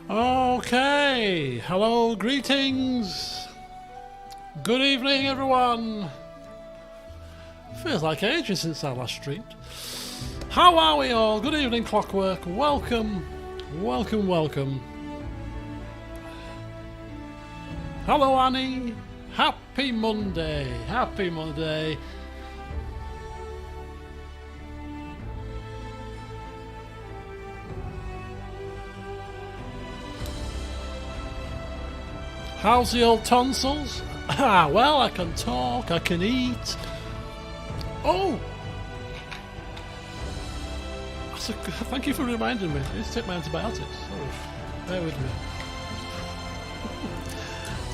Okay, hello, greetings. Good evening, everyone. Feels like ages since I last streamed. How are we all? Good evening, Clockwork. Welcome, welcome, welcome. Hello, Annie. Happy Monday. Happy Monday. How's the old tonsils? Ah, well, I can talk, I can eat. Oh! Thank you for reminding me. I need to take my antibiotics. Sorry. Bear with me.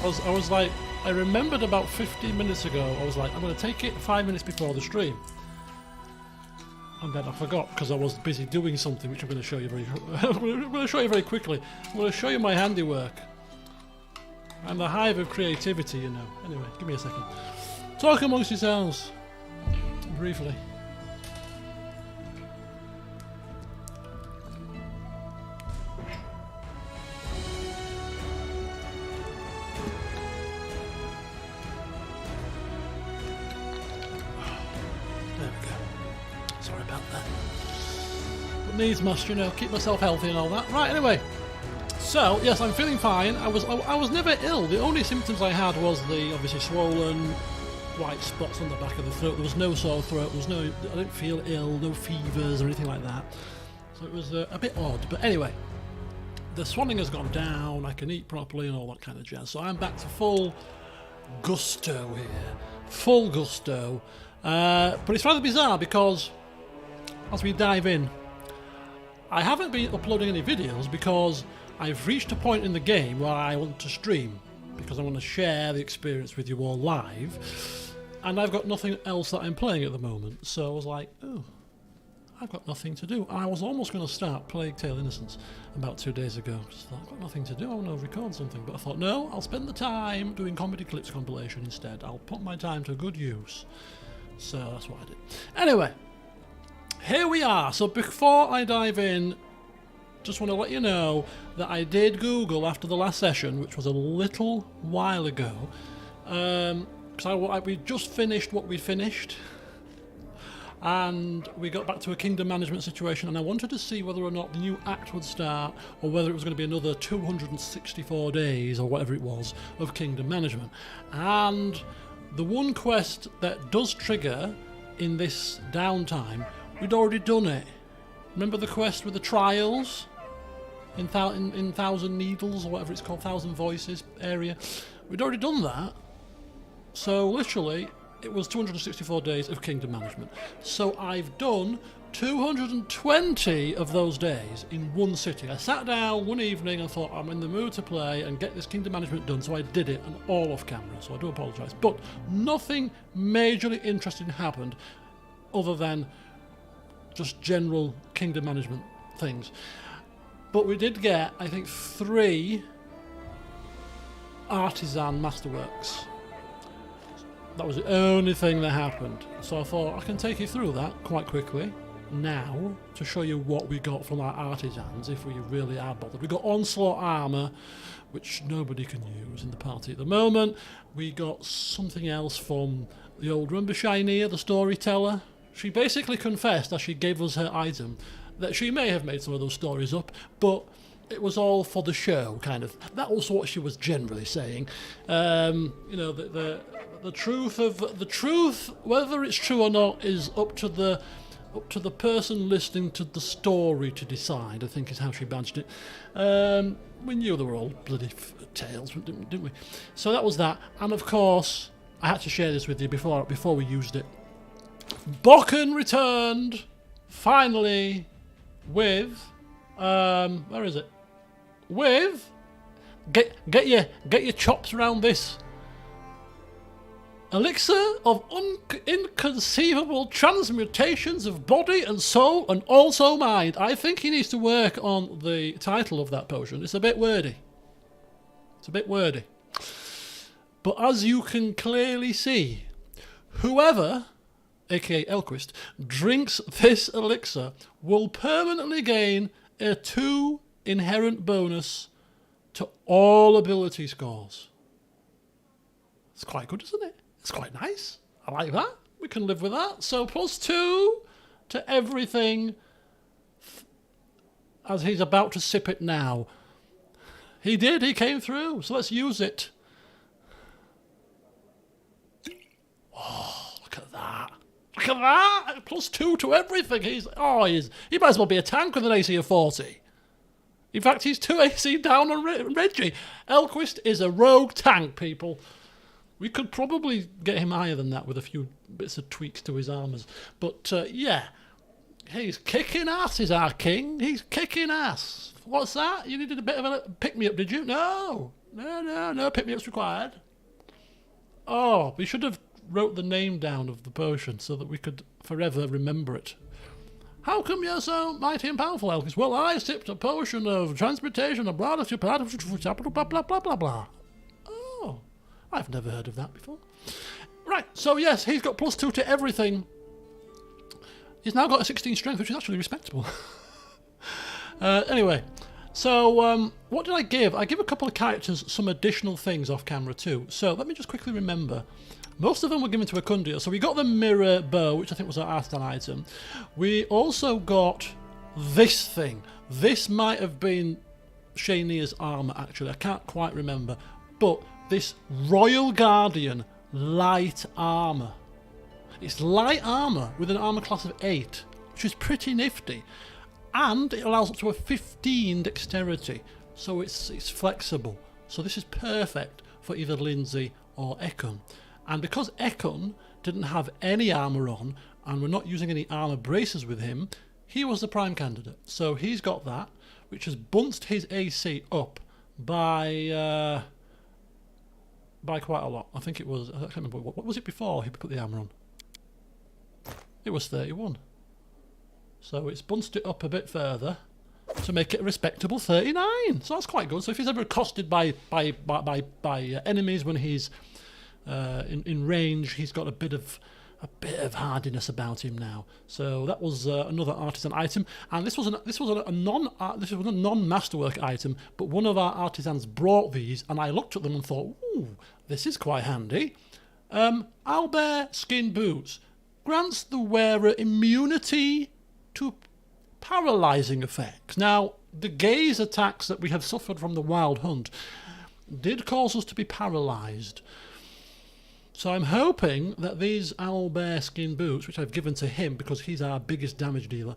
I was like, I remembered about 15 minutes ago, I was like, I'm going to take it 5 minutes before the stream. And then I forgot because I was busy doing something which I'm going to show you very quickly. I'm going to show you my handiwork. I'm the hive of creativity, you know. Anyway, give me a second. Talk amongst yourselves. Briefly. There we go. Sorry about that. But needs must, you know, keep myself healthy and all that. Right, anyway. So, yes, I'm feeling fine. I was never ill. The only symptoms I had was the obviously swollen white spots on the back of the throat. There was no sore throat. I didn't feel ill, no fevers or anything like that. So it was a bit odd. But anyway, the swelling has gone down. I can eat properly and all that kind of jazz. So I'm back to full gusto here. Full gusto. But it's rather bizarre because as we dive in, I haven't been uploading any videos because I've reached a point in the game where I want to stream because I want to share the experience with you all live, and I've got nothing else that I'm playing at the moment. So I was like, oh, I've got nothing to do. And I was almost going to start Plague Tale Innocence about 2 days ago. Just thought, I've got nothing to do, I want to record something. But I thought, no, I'll spend the time doing Comedy Clips compilation instead. I'll put my time to good use. So that's what I did. Anyway, here we are. So before I dive in, just want to let you know that I did Google after the last session, which was a little while ago, because we just finished what we'd finished, and we got back to a kingdom management situation, and I wanted to see whether or not the new act would start, or whether it was going to be another 264 days, or whatever it was, of kingdom management. And the one quest that does trigger in this downtime, we'd already done it. Remember the quest with the trials in Thousand Needles, or whatever it's called, Thousand Voices area? We'd already done that. So literally, it was 264 days of kingdom management. So I've done 220 of those days in one sitting. I sat down one evening and thought, I'm in the mood to play and get this kingdom management done, so I did it, and all off camera, so I do apologise. But nothing majorly interesting happened other than just general kingdom management things. But we did get, I think, 3 artisan masterworks. That was the only thing that happened. So I thought I can take you through that quite quickly now to show you what we got from our artisans if we really are bothered. We got onslaught armour, which nobody can use in the party at the moment. We got something else from the old Rumbershineer, the storyteller. She basically confessed as she gave us her item that she may have made some of those stories up, but it was all for the show, kind of. That was what she was generally saying. You know, the truth, whether it's true or not, is up to the person listening to the story to decide, I think is how she badged it. We knew they were all bloody tales, didn't we? So that was that, and of course, I had to share this with you before we used it. Bokken returned, finally, with, where is it? With, get your chops around this. Elixir of inconceivable transmutations of body and soul and also mind. I think he needs to work on the title of that potion. It's a bit wordy. But as you can clearly see, whoever, aka Elquist, drinks this elixir will permanently gain a 2 inherent bonus to all ability scores. It's quite good, isn't it? It's quite nice. I like that. We can live with that. So +2 to everything as he's about to sip it now. He did. He came through. So let's use it. Oh, look at that. Look at that. +2 to everything. He might as well be a tank with an AC of 40. In fact, he's 2 AC down on Reggie. Elquist is a rogue tank, people. We could probably get him higher than that with a few bits of tweaks to his armours. But, yeah, he's kicking ass, is our king. He's kicking ass. What's that? You needed a bit of a pick-me-up, did you? No, pick-me-up's required. Oh, we should have wrote the name down of the potion so that we could forever remember it. How come you're so mighty and powerful, Elkis? Well, I sipped a potion of transmutation of blah, blah, blah, blah, blah. Oh. I've never heard of that before. Right, so yes, he's got +2 to everything. He's now got a 16 strength, which is actually respectable. Anyway, so what did I give? I give a couple of characters some additional things off camera too. So let me just quickly remember. Most of them were given to Akundia. So we got the mirror bow, which I think was our Artisan item. We also got this thing. This might have been Shania's armour, actually. I can't quite remember. But this Royal Guardian light armour. It's light armour with an armour class of 8, which is pretty nifty. And it allows up to a 15 dexterity, so it's flexible. So this is perfect for either Lindsay or Ekon. And because Ekon didn't have any armour on, and we're not using any armour braces with him, he was the prime candidate. So he's got that, which has bunched his AC up by quite a lot. I think it was, I can't remember, what was it before he put the armour on? It was 31. So it's bunched it up a bit further to make it a respectable 39. So that's quite good. So if he's ever accosted by enemies when he's in range, he's got a bit of hardiness about him now. So that was another artisan item, and this was a non-masterwork item, but one of our artisans brought these, and I looked at them and thought, ooh, this is quite handy. Owlbear skin boots grants the wearer immunity to paralysing effects. Now, the gaze attacks that we have suffered from the Wild Hunt did cause us to be paralysed. So I'm hoping that these owlbear skin boots, which I've given to him because he's our biggest damage dealer,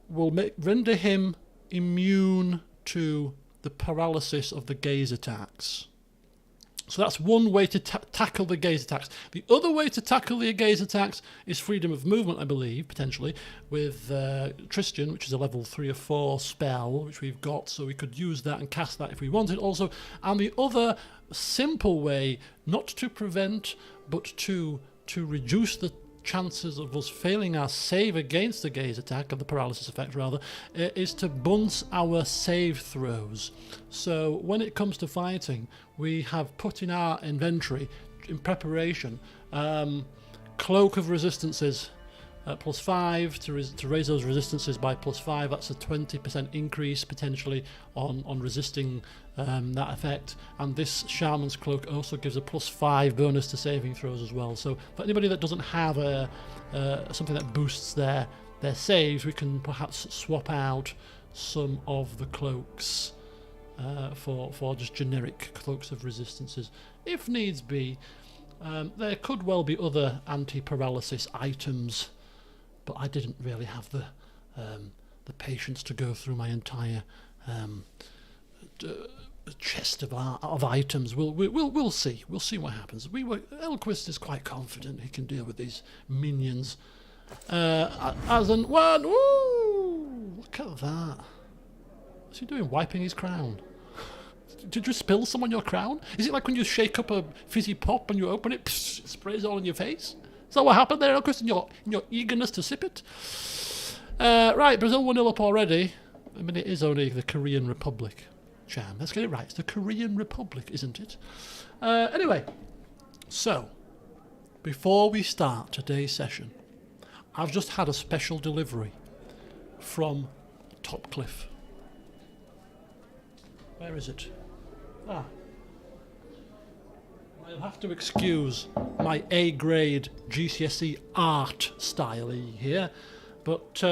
will render him immune to the paralysis of the gaze attacks. So that's one way to tackle the gaze attacks. The other way to tackle the gaze attacks is freedom of movement, I believe, potentially, with Tristan, which is a level 3 or 4 spell, which we've got, so we could use that and cast that if we wanted also. And the other simple way, not to prevent, but to reduce the chances of us failing our save against the gaze attack, of the paralysis effect rather, is to bunce our save throws. So when it comes to fighting, we have put in our inventory, in preparation, Cloak of Resistances at +5 to raise those resistances by +5. That's a 20% increase potentially on resisting that effect. And this Shaman's Cloak also gives a +5 bonus to saving throws as well. So for anybody that doesn't have something that boosts their saves, we can perhaps swap out some of the cloaks for just generic Cloaks of Resistances if needs be. There could well be other anti-paralysis items, but I didn't really have the patience to go through my entire chest of items. We'll see. We'll see what happens. Elquist is quite confident he can deal with these minions. As an one, ooh, look at that. What's he doing? Wiping his crown. Did you spill some on your crown? Is it like when you shake up a fizzy pop and you open it, psh, it sprays all in your face? Is that what happened there, Elquist, in your eagerness to sip it? Right, Brazil 1-0 up already. I mean, it is only the Korean Republic. Cham, let's get it right. It's the Korean Republic, isn't it? Anyway, so, before we start today's session, I've just had a special delivery from Topcliffe. Where is it? Ah. I'll have to excuse my A-grade GCSE art style here, but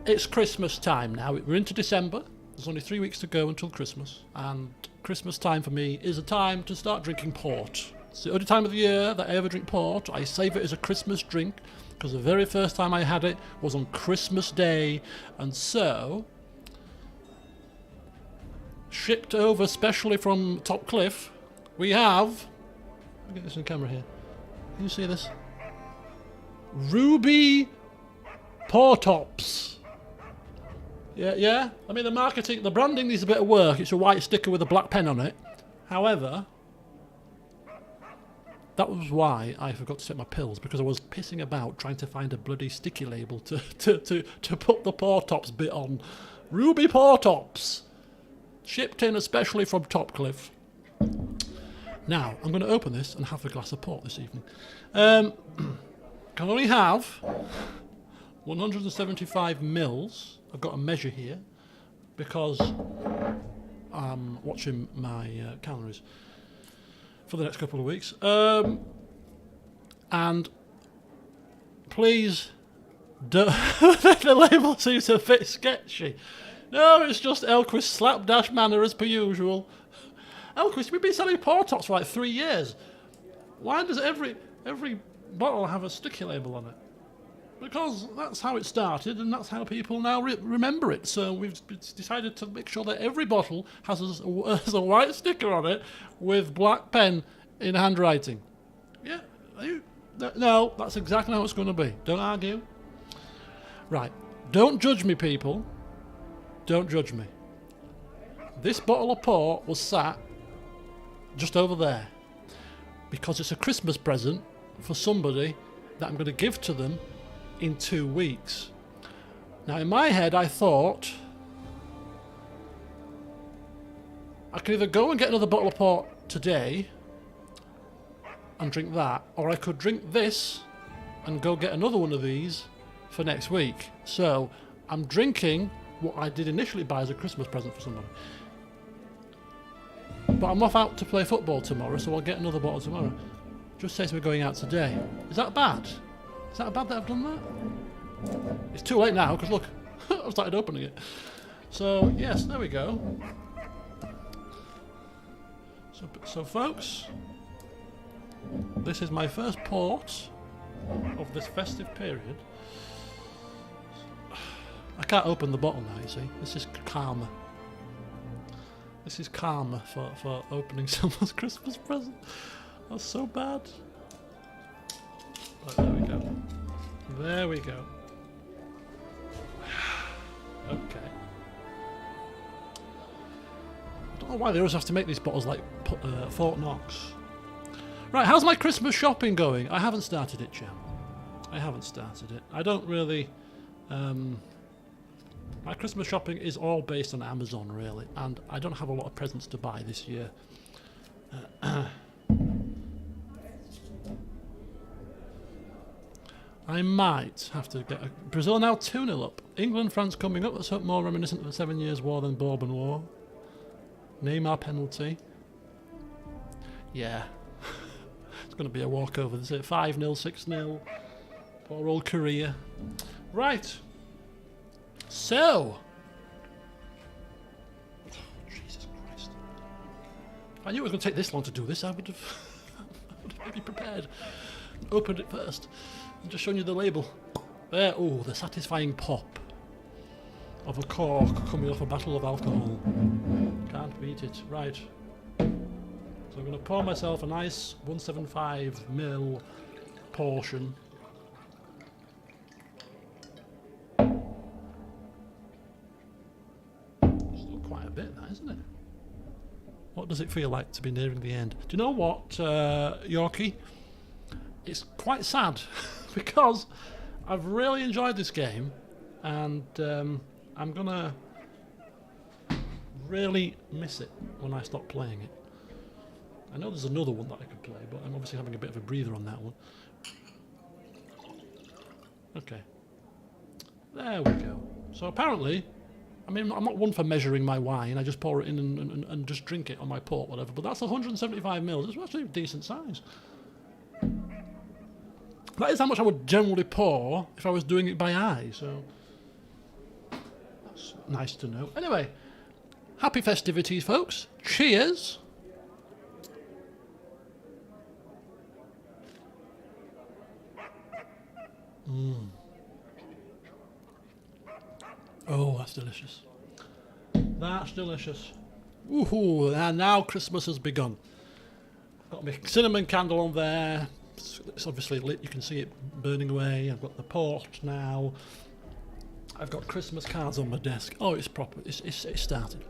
it's Christmas time now. We're into December. There's only 3 weeks to go until Christmas, and Christmas time for me is a time to start drinking port. It's the only time of the year that I ever drink port. I save it as a Christmas drink because the very first time I had it was on Christmas Day, and so shipped over specially from Top Cliff, we have, let me get this in camera here, can you see this? Ruby Portops. Yeah, I mean the marketing, the branding needs a bit of work. It's a white sticker with a black pen on it. However, that was why I forgot to take my pills, because I was pissing about trying to find a bloody sticky label to put the Portops bit on. Ruby Portops. Shipped in especially from Topcliffe. Now, I'm going to open this and have a glass of port this evening. Can only have 175 mils. I've got a measure here because I'm watching my calories for the next couple of weeks. And please don't... the label seems a bit sketchy. No, it's just Elquist slapdash manner as per usual. Elquist, we've been selling Portops for like 3 years. Why does every bottle have a sticky label on it? Because that's how it started, and that's how people now remember it. So we've decided to make sure that every bottle has a white sticker on it with black pen in handwriting. Yeah, no, that's exactly how it's going to be. Don't argue. Right, don't judge me, people. Don't judge me. This bottle of port was sat just over there because it's a Christmas present for somebody that I'm going to give to them in 2 weeks. Now in my head I thought I could either go and get another bottle of port today and drink that, or I could drink this and go get another one of these for next week. So I'm drinking what I did initially buy as a Christmas present for somebody. But I'm off out to play football tomorrow, so I'll get another bottle tomorrow. Just says we're going out today. Is that bad? Is that bad that I've done that? It's too late now, because look, I've started opening it. So, yes, there we go. So folks, this is my first port of this festive period. I can't open the bottle now, you see. This is karma. This is karma for opening someone's Christmas present. That's so bad. Right, there we go. There we go. Okay. I don't know why they always have to make these bottles like Fort Knox. Right, how's my Christmas shopping going? I haven't started it, Jim. I haven't started it. I don't really... my Christmas shopping is all based on Amazon, really, and I don't have a lot of presents to buy this year. I might have to get... Brazil now 2-0 up. England, France coming up. Let's hope more reminiscent of the 7 Years' War than Bourbon War. Neymar penalty. Yeah. It's going to be a walkover. Is it 5-0, 6-0? Poor old Korea. Right. So. Oh, Jesus Christ. If I knew it was going to take this long to do this, I would have maybe prepared. Opened it first. And just showing you the label. There. Oh, the satisfying pop of a cork coming off a bottle of alcohol. Can't beat it. Right. So I'm going to pour myself a nice 175ml portion. Still quite a bit, that, isn't it? What does it feel like to be nearing the end? Do you know what, Yorkie? It's quite sad because I've really enjoyed this game, and I'm going to really miss it when I stop playing it. I know there's another one that I could play, but I'm obviously having a bit of a breather on that one. Okay. There we go. So apparently, I mean, I'm not one for measuring my wine. I just pour it in and just drink it on my port, whatever. But that's 175 mils. It's actually a decent size. That is how much I would generally pour if I was doing it by eye, so that's nice to know. Anyway, happy festivities, folks. Cheers. Oh, that's delicious. That's delicious. Woohoo, and now Christmas has begun. Got my cinnamon candle on there. It's obviously lit, you can see it burning away. I've got the port now. I've got Christmas cards on my desk. Oh, it's proper. It's started.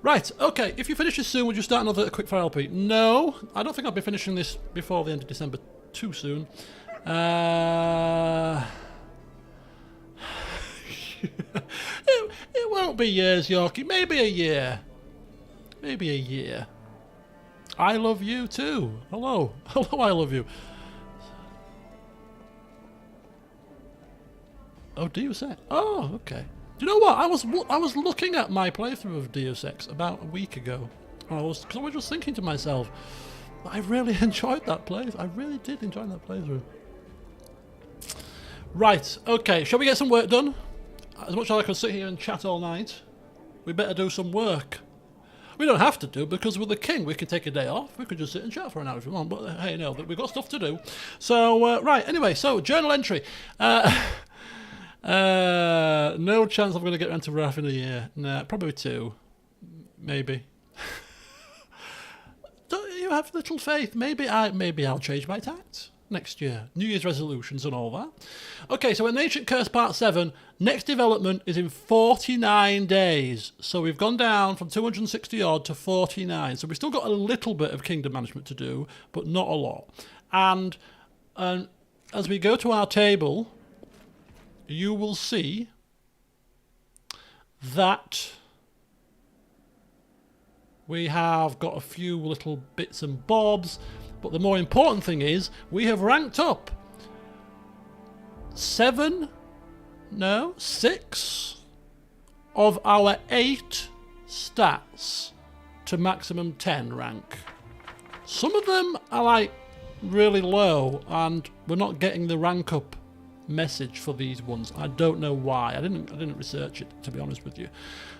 Right, okay. If you finish this soon, would you start another quickfire LP? No, I don't think I'll be finishing this before the end of December too soon. It won't be years, Yorkie. Maybe a year. Maybe a year. I love you too. Hello. Hello, I love you. Oh, Deus Ex. Oh, okay. Do you know what? I was looking at my playthrough of Deus Ex about a week ago. Because I was just thinking to myself, I really enjoyed that playthrough. I really did enjoy that playthrough. Right, okay. Shall we get some work done? As much as I could sit here and chat all night, we better do some work. We don't have to do, because with the king we can take a day off. We could just sit and chat for an hour if we want, but hey, no, we've got stuff to do. So, right, anyway, so journal entry. No chance I'm going to get around to Wrath in a year. Nah, probably 2. Maybe. Don't you have little faith? Maybe I'll change my tact next year. New Year's resolutions and all that. Okay, so in Ancient Curse Part 7, next development is in 49 days. So we've gone down from 260 odd to 49. So we've still got a little bit of kingdom management to do, but not a lot. And as we go to our table, you will see that we have got a few little bits and bobs, but the more important thing is we have ranked up 6 of our 8 stats to maximum 10 rank. Some of them are like really low and we're not getting the rank up message for these ones. I don't know why. I didn't research it, to be honest with you.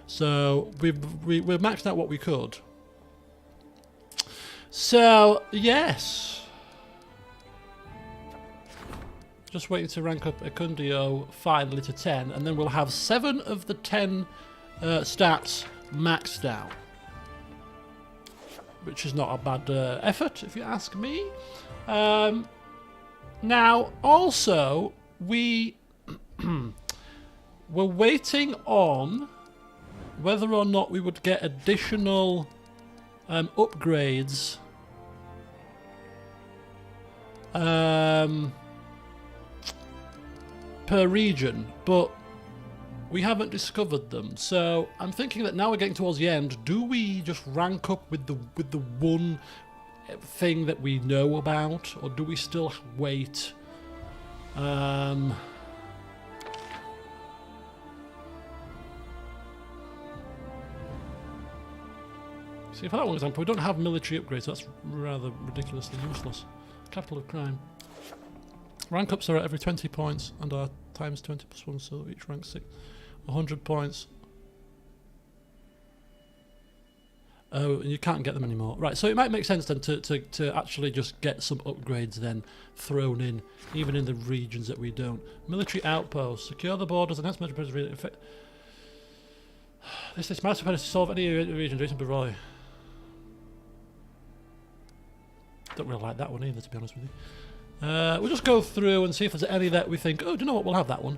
So we've maxed out what we could. So yes, just waiting to rank up Ecundio finally to 10, and then we'll have 7 of the 10 stats maxed out, which is not a bad effort if you ask me. Now also we were waiting on whether or not we would get additional upgrades per region, but we haven't discovered them. So I'm thinking that now we're getting towards the end, do we just rank up with the one thing that we know about, or do we still wait? See, for that one example, we don't have military upgrades, so that's rather ridiculously useless. Capital of crime. Rank ups are at every 20 points and are times 20 plus 1, so each rank 100 points. Oh, and you can't get them anymore. Right, so it might make sense then to actually just get some upgrades then thrown in, even in the regions that we don't. Military outposts. Secure the borders and that's measure effect. This might have to solve any region. Jason Beroy. Don't really like that one either, to be honest with you. We'll just go through and see if there's any that we think, oh, do you know what, we'll have that one.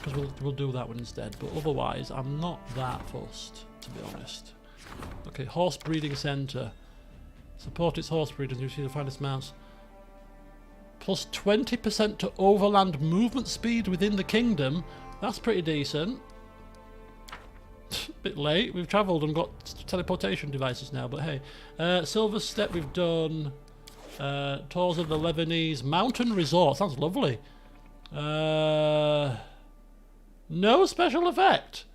Because we'll do that one instead. But otherwise, I'm not that fussed, to be honest. Okay, horse breeding centre. Support its horse breeders. You see the finest mounts. Plus 20% to overland movement speed within the kingdom. That's pretty decent. Bit late. We've travelled and got teleportation devices now, but hey. Silver Step we've done. Tours of the Lebanese Mountain Resort. Sounds lovely. No special effect.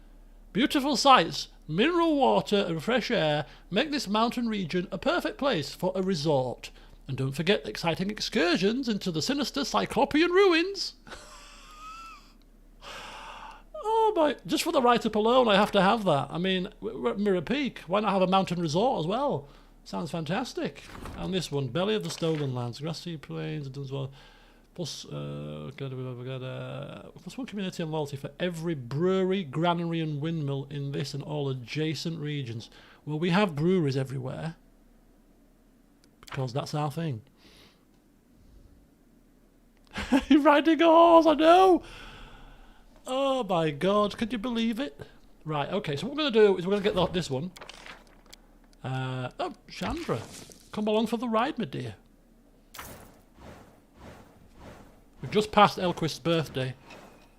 Beautiful sights, mineral water and fresh air make this mountain region a perfect place for a resort. And don't forget exciting excursions into the sinister Cyclopean ruins. Oh my, just for the write-up alone I have to have that. I mean, we're at Mirror Peak, why not have a mountain resort as well? Sounds fantastic. And this one, Belly of the Stolen Lands, grassy plains, and as well. Plus, plus 1 community and loyalty for every brewery, granary and windmill in this and all adjacent regions. Well, we have breweries everywhere. Because that's our thing. You're riding a horse, I know! Oh my god, could you believe it? Right, okay, so what we're going to do is we're going to get this one. Oh, Chandra, come along for the ride, my dear. We've just passed Elquist's birthday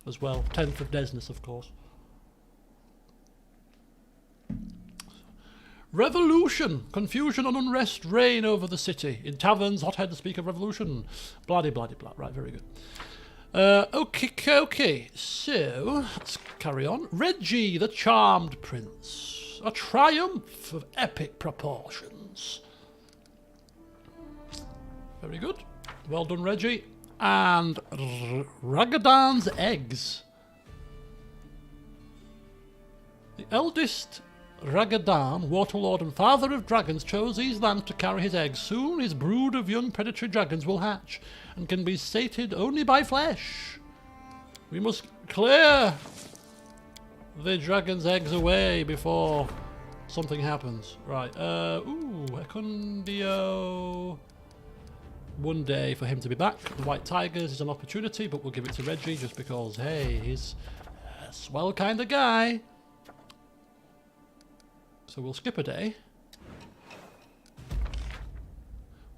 as well, 10th of Desness, of course. Revolution! Confusion and unrest reign over the city. In taverns, hotheads speak of revolution. Bloody, bloody, blah. Right, very good. Okay. So, let's carry on. Reggie, the Charmed Prince. A triumph of epic proportions. Very good. Well done, Reggie. And Ragadan's eggs. The eldest Ragadan, Waterlord and father of dragons, chose these lands to carry his eggs. Soon his brood of young predatory dragons will hatch and can be sated only by flesh. We must clear the dragon's eggs away before something happens. Right, Ecundio. 1 day for him to be back. The White Tigers is an opportunity, but we'll give it to Reggie just because, hey, he's a swell kind of guy. So we'll skip a day.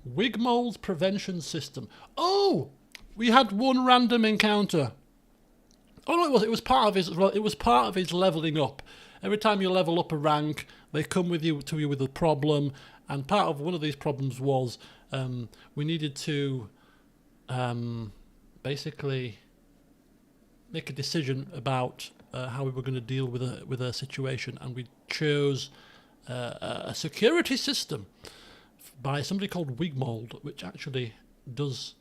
Wigmold's prevention system. Oh, we had one random encounter. Oh no, it was part of his. It was part of his leveling up. Every time you level up a rank, they come with you with a problem, and part of one of these problems was we needed to basically make a decision about how we were going to deal with a situation, and we chose a security system by somebody called Wigmold, which actually does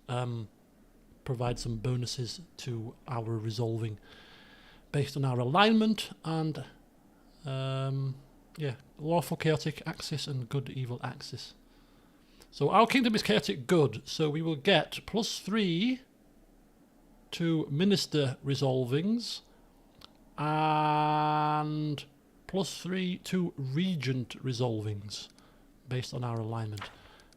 provide some bonuses to our resolving based on our alignment and lawful chaotic axis and good evil axis. So our kingdom is chaotic good, so we will get +3 to minister resolvings and +3 to regent resolvings based on our alignment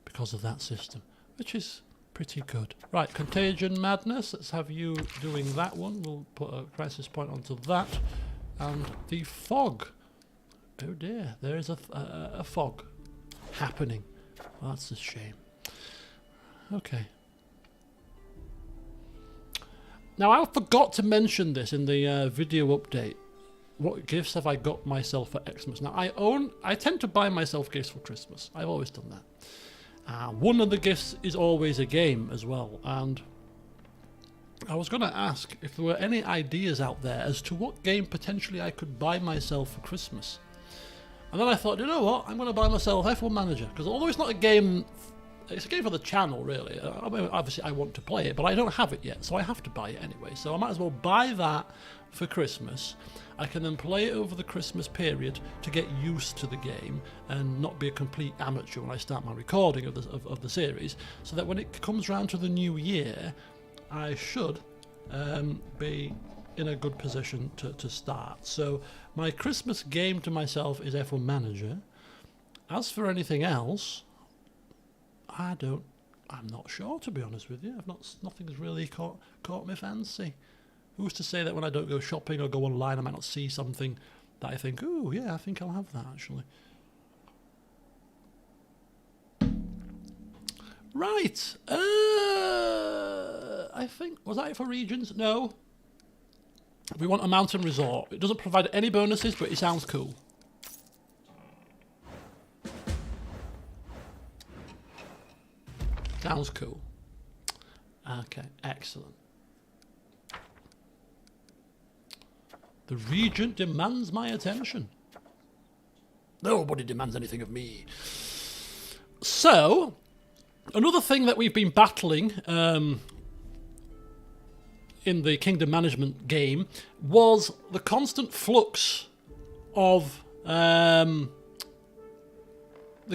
because of that system, which is pretty good. Right, Contagion Madness, let's have you doing that one. We'll put a crisis point onto that. And the fog. Oh dear, there is a fog happening. Well, that's a shame. Okay. Now, I forgot to mention this in the video update. What gifts have I got myself for Xmas? Now, I tend to buy myself gifts for Christmas. I've always done that. One of the gifts is always a game as well. And I was going to ask if there were any ideas out there as to what game potentially I could buy myself for Christmas. And then I thought, you know what? I'm going to buy myself F1 Manager. Because although it's not a game... It's a game for the channel, really. I mean, obviously, I want to play it, but I don't have it yet, so I have to buy it anyway. So I might as well buy that for Christmas. I can then play it over the Christmas period to get used to the game and not be a complete amateur when I start my recording of the series, so that when it comes round to the new year, I should be in a good position to start. So my Christmas game to myself is F1 Manager. As for anything else, I'm not sure, to be honest with you. Nothing's really caught my fancy. Who's to say that when I don't go shopping or go online, I might not see something that I think, oh yeah, I think I'll have that actually. Right. I think, was that it for regions? No. We want a mountain resort. It doesn't provide any bonuses, but it sounds cool. Sounds cool. Okay, excellent. The regent demands my attention. Nobody demands anything of me. So, another thing that we've been battling in the kingdom management game was the constant flux of the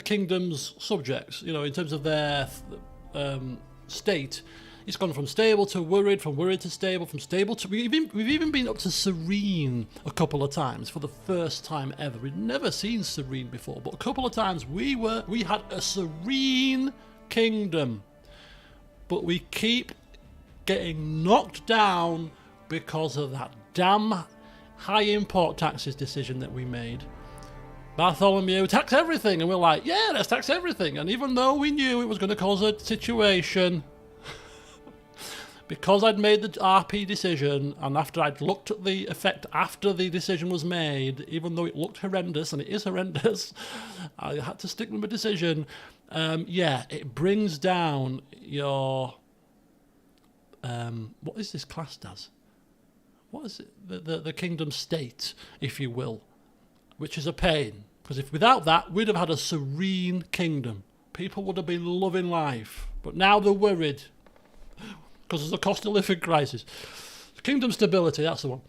kingdom's subjects, you know, in terms of their state. It's gone from stable to worried, from worried to stable, from stable to... We've even been up to serene a couple of times for the first time ever. We'd never seen serene before, but a couple of times we had a serene kingdom. But we keep getting knocked down because of that damn high import taxes decision that we made. Bartholomew, tax everything, and we're like, yeah, let's tax everything. And even though we knew it was going to cause a situation, because I'd made the RP decision, and after I'd looked at the effect after the decision was made, even though it looked horrendous, and it is horrendous, I had to stick with my decision. Yeah, it brings down your... what is this classed as? What is it? The kingdom state, if you will, which is a pain. Because if without that, we'd have had a serene kingdom. People would have been loving life. But now they're worried. Because there's a cost of living crisis. Kingdom stability, that's the one.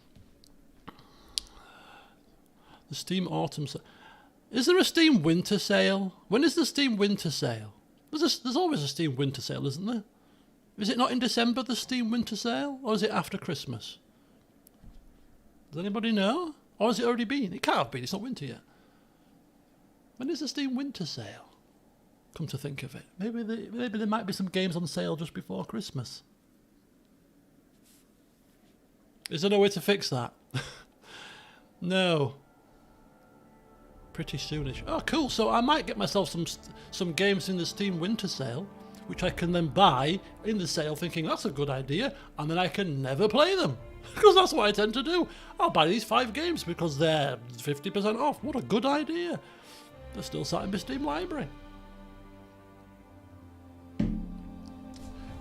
The Steam Autumn Sale. Is there a Steam Winter Sale? When is the Steam Winter Sale? There's always a Steam Winter Sale, isn't there? Is it not in December, the Steam Winter Sale? Or is it after Christmas? Does anybody know? Or has it already been? It can't have been, it's not winter yet. When is the Steam Winter Sale? Come to think of it. Maybe there might be some games on sale just before Christmas. Is there no way to fix that? No. Pretty soonish. Oh, cool. So I might get myself some games in the Steam Winter Sale, which I can then buy in the sale thinking that's a good idea, and then I can never play them. Because that's what I tend to do. I'll buy these 5 games because they're 50% off. What a good idea. They're still sat in my Steam library.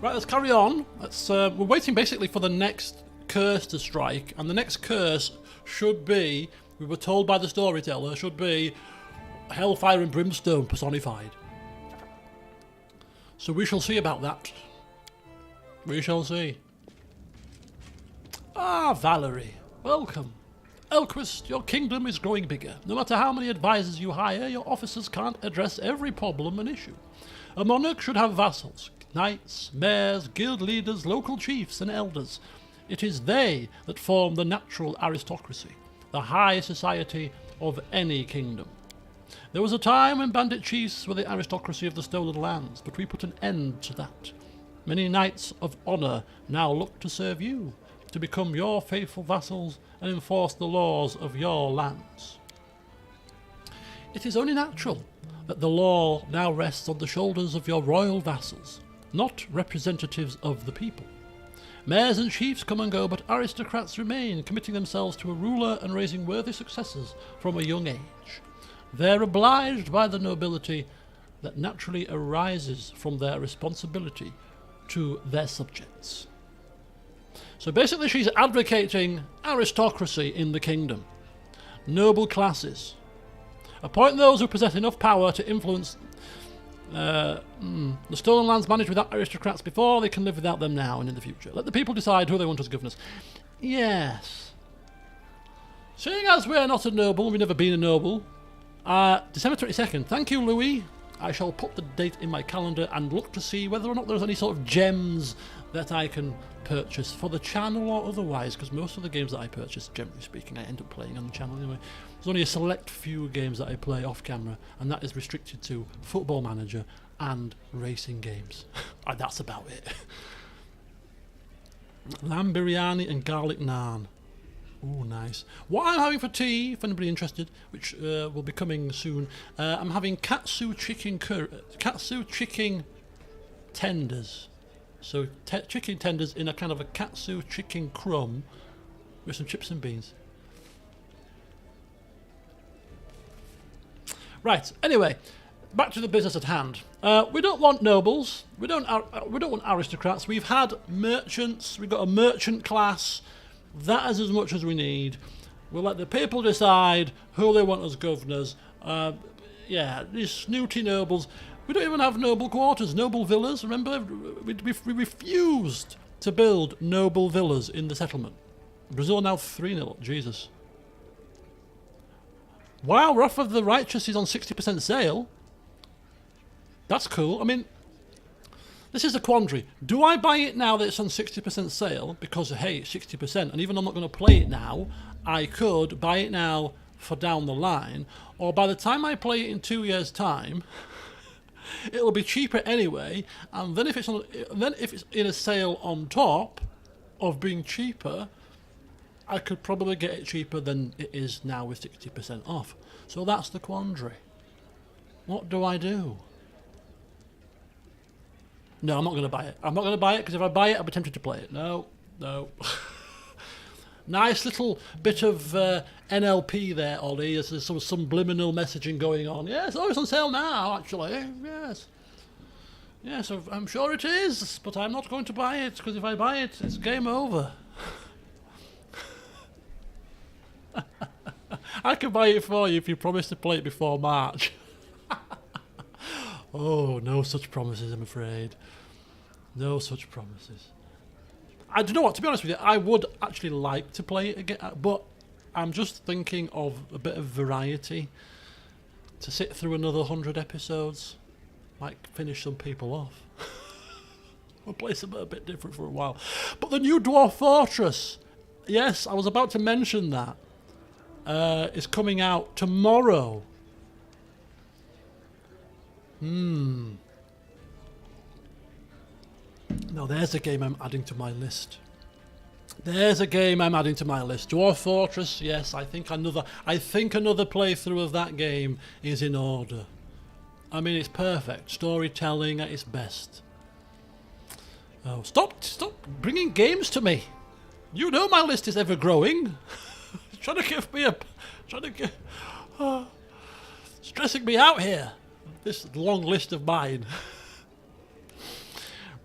Right, let's carry on. We're waiting basically for the next curse to strike, and the next curse should be, we were told by the storyteller, should be hellfire and brimstone personified. So we shall see about that. We shall see. Ah, Valerie, welcome. Elquist, your kingdom is growing bigger. No matter how many advisors you hire, your officers can't address every problem and issue. A monarch should have vassals, knights, mayors, guild leaders, local chiefs and elders. It is they that form the natural aristocracy, the high society of any kingdom. There was a time when bandit chiefs were the aristocracy of the stolen lands, but we put an end to that. Many knights of honour now look to serve you, to become your faithful vassals and enforce the laws of your lands. It is only natural that the law now rests on the shoulders of your royal vassals, not representatives of the people. Mayors and chiefs come and go, but aristocrats remain, committing themselves to a ruler and raising worthy successors from a young age. They're obliged by the nobility that naturally arises from their responsibility to their subjects. So basically she's advocating aristocracy in the kingdom. Noble classes. Appoint those who possess enough power to influence the stolen lands managed without aristocrats before, they can live without them now and in the future. Let the people decide who they want as governors. Yes. Seeing as we're not a noble, we've never been a noble, December 22nd, thank you, Louis. I shall put the date in my calendar and look to see whether or not there's any sort of gems that I can purchase for the channel or otherwise, because most of the games that I purchase, generally speaking, I end up playing on the channel anyway. There's only a select few games that I play off camera, and that is restricted to Football Manager and racing games. And that's about it. Lamb biryani and garlic naan. Ooh, nice. What I'm having for tea, if anybody interested, which will be coming soon, I'm having katsu chicken tenders. So chicken tenders in a kind of a katsu chicken crumb with some chips and beans. Right. Anyway, back to the business at hand. We don't want nobles. We don't want aristocrats. We've had merchants. We've got a merchant class. That is as much as we need. We'll let the people decide who they want as governors. Yeah, these snooty nobles. We don't even have noble quarters, noble villas. Remember, we refused to build noble villas in the settlement. Brazil now 3-0. Jesus. Wow, Wrath of the Righteous is on 60% sale. That's cool. I mean, this is a quandary. Do I buy it now that it's on 60% sale? Because, hey, it's 60%, and even though I'm not going to play it now, I could buy it now for down the line, or by the time I play it in 2 years' time, it'll be cheaper anyway, and then if it's in a sale on top of being cheaper, I could probably get it cheaper than it is now with 60% off. So that's the quandary. What do I do? No, I'm not going to buy it. I'm not going to buy it because if I buy it, I'll be tempted to play it. No, no. Nice little bit of NLP there, Ollie. There's some subliminal messaging going on. Yes, oh, it's on sale now, actually. Yes. Yes, I'm sure it is, but I'm not going to buy it because if I buy it, it's game over. I can buy it for you if you promise to play it before March. Oh, no such promises, I'm afraid. No such promises. I don't know what, to be honest with you, I would actually like to play it again, but I'm just thinking of a bit of variety. To sit through another 100 episodes might finish some people off. We'll play something a bit different for a while. But the new Dwarf Fortress, yes, I was about to mention that, is coming out tomorrow. Now there's a game I'm adding to my list. There's a game I'm adding to my list. Dwarf Fortress, yes, I think another playthrough of that game is in order. I mean, it's perfect. Storytelling at its best. Oh, stop bringing games to me. You know my list is ever growing. Trying to give me stressing me out here. This long list of mine.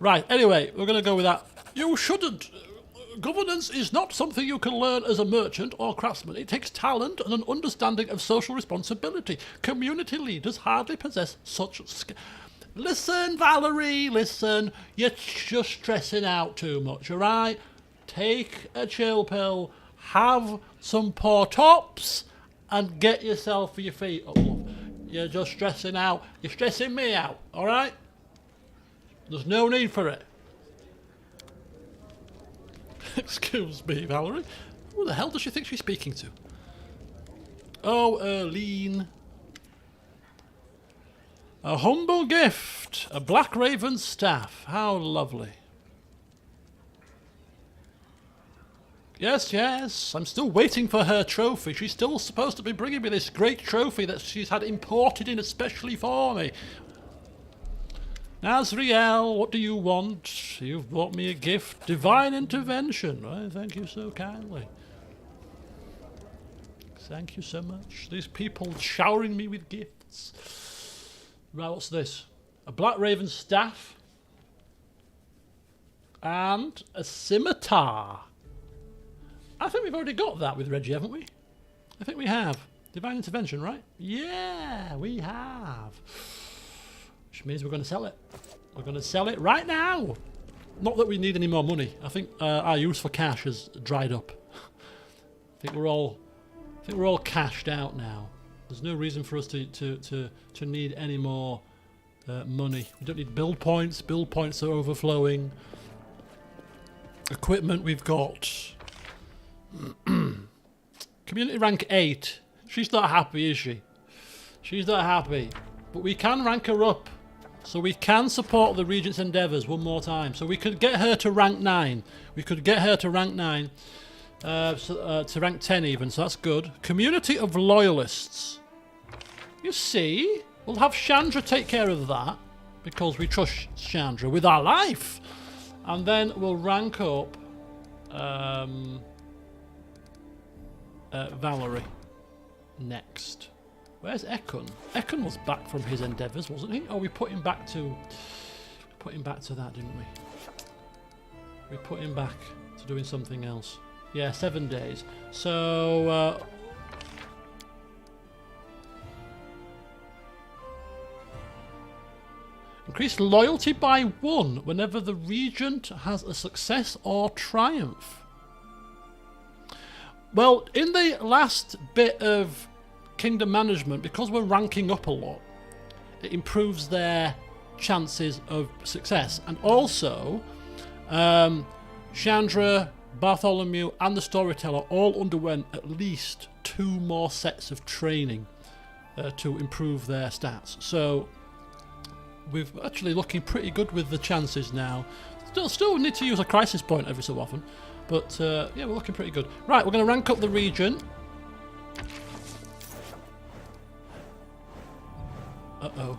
Right, anyway, we're going to go with that. You shouldn't. Governance is not something you can learn as a merchant or craftsman. It takes talent and an understanding of social responsibility. Community leaders hardly possess such skills. Listen, Valerie, listen. You're just stressing out too much, all right? Take a chill pill, have some poor tops, and get yourself for your feet up, love. You're just stressing out. You're stressing me out, all right? There's no need for it. Excuse me, Valerie. Who the hell does she think she's speaking to? Oh, Erlene. A humble gift. A black raven staff. How lovely. Yes, yes. I'm still waiting for her trophy. She's still supposed to be bringing me this great trophy that she's had imported in especially for me. Nazriel, what do you want? You've brought me a gift. Divine intervention. Well, thank you so kindly. Thank you so much. These people showering me with gifts. Right, what's this? A black raven staff. And a scimitar. I think we've already got that with Reggie, haven't we? I think we have. Divine intervention, right? Yeah, we have. Which means we're going to sell it. We're going to sell it right now. Not that we need any more money. I think our use for cash has dried up. I think we're all cashed out now. There's no reason for us to need any more money. We don't need build points. Build points are overflowing. Equipment we've got. Community rank 8. She's not happy, is she? She's not happy. But we can rank her up. So we can support the Regent's endeavours one more time. So we could get her to rank 9. We could get her to rank 9. To rank 10 even, so that's good. Community of Loyalists. You see? We'll have Chandra take care of that. Because we trust Chandra with our life. And then we'll rank up Valerie next. Where's Ekun? Ekun was back from his endeavours, wasn't he? Oh, we put him back to that, didn't we? We put him back to doing something else. Yeah, 7 days. So... increase loyalty by 1 whenever the regent has a success or triumph. Well, in the last bit of kingdom management, because we're ranking up a lot, it improves their chances of success. And also, Chandra, Bartholomew and the Storyteller all underwent at least 2 more sets of training to improve their stats. So we're actually looking pretty good with the chances now. Still need to use a crisis point every so often, but yeah, we're looking pretty good. Right, we're going to rank up the region. Uh-oh.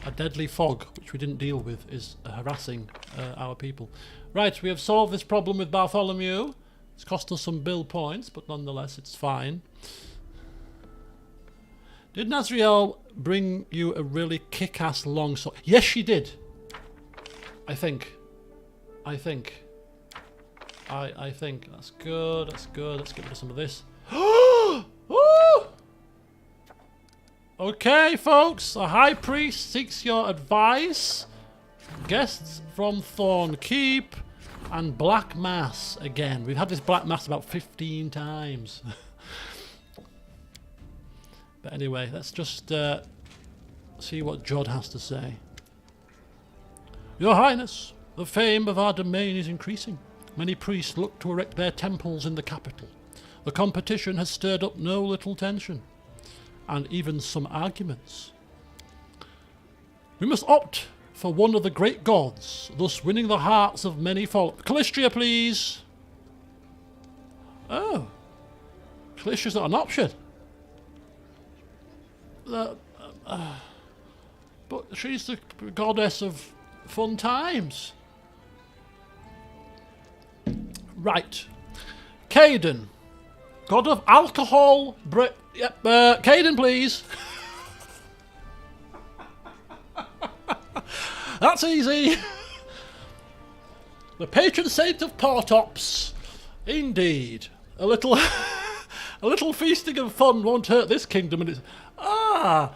A deadly fog, which we didn't deal with, is harassing our people. Right, we have solved this problem with Bartholomew. It's cost us some build points, but nonetheless, it's fine. Did Nazriel bring you a really kick-ass longsword? Yes, she did. I think. I think. That's good, that's good. Let's get rid of some of this. Okay, folks. A high priest seeks your advice. Guests from Thorn Keep. And Black Mass again. We've had this Black Mass about 15 times. But anyway, let's just see what Jod has to say. Your Highness, the fame of our domain is increasing. Many priests look to erect their temples in the capital. The competition has stirred up no little tension, and even some arguments. We must opt for one of the great gods, thus winning the hearts of many folk. Calistria, please! Oh. Calistria's not an option. But she's the goddess of fun times. Right. Caden. God of alcohol. Yep. Caden, please. That's easy. The patron saint of Portops. Indeed. A little feasting and fun won't hurt this kingdom. And it's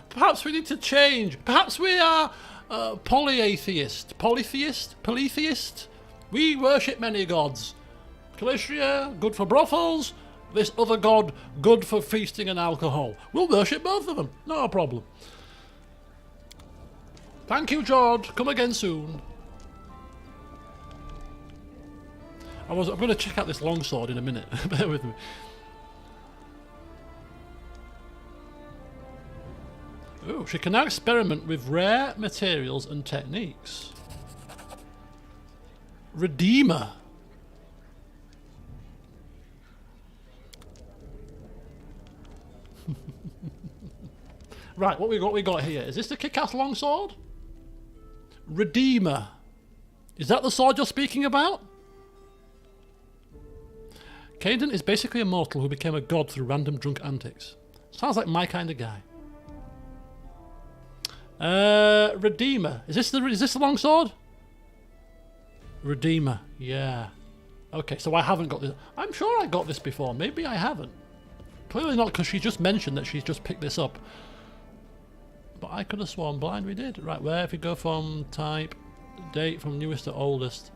perhaps we need to change. Perhaps we are polytheist. Polytheist. We worship many gods. Calistria, good for brothels. This other god, good for feasting and alcohol. We'll worship both of them. No problem. Thank you, George. Come again soon. I'm going to check out this longsword in a minute. Bear with me. Oh, she can now experiment with rare materials and techniques. Redeemer. Right, what we got here? Is this the kick-ass longsword? Redeemer. Is that the sword you're speaking about? Caden is basically a mortal who became a god through random drunk antics. Sounds like my kind of guy. Redeemer. Is this the longsword? Redeemer. Yeah. Okay, so I haven't got this. I'm sure I got this before. Maybe I haven't. Clearly not, because she just mentioned that she's just picked this up. But I could have sworn blind we did. Right, where if you go from type, date from newest to oldest.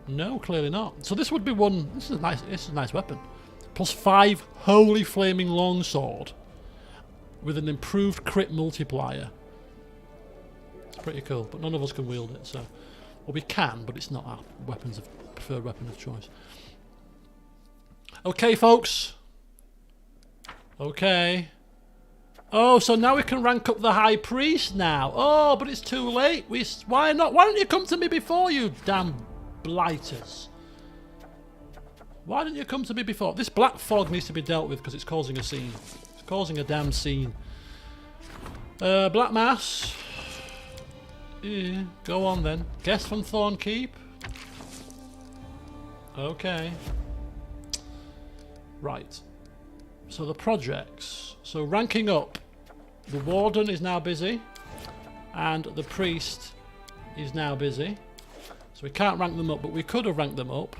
No, clearly not. So this would be one. This is a nice weapon. +5 holy flaming longsword with an improved crit multiplier. It's pretty cool, but none of us can wield it. So, well, we can, but it's not our preferred weapon of choice. Okay, folks. Okay. Oh, so now we can rank up the high priest now. Oh, but it's too late. Why not? Why don't you come to me before, you damn blighters? Why didn't you come to me before? This black fog needs to be dealt with because it's causing a scene. It's causing a damn scene. Black Mass. Yeah, go on then. Guest from Thorn Keep. Okay. Right. So the projects. So ranking up. The Warden is now busy. And the Priest is now busy. So we can't rank them up, but we could have ranked them up.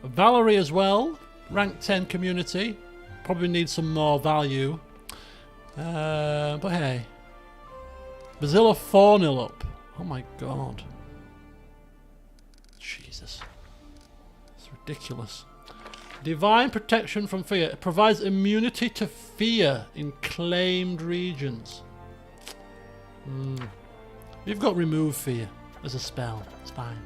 Valerie as well. Rank 10 community. Probably need some more value. But hey. Bazilla 4-0 up. Oh my god. Jesus. It's ridiculous. Divine protection from fear. It provides immunity to fear in claimed regions. You've got remove fear as a spell. It's fine.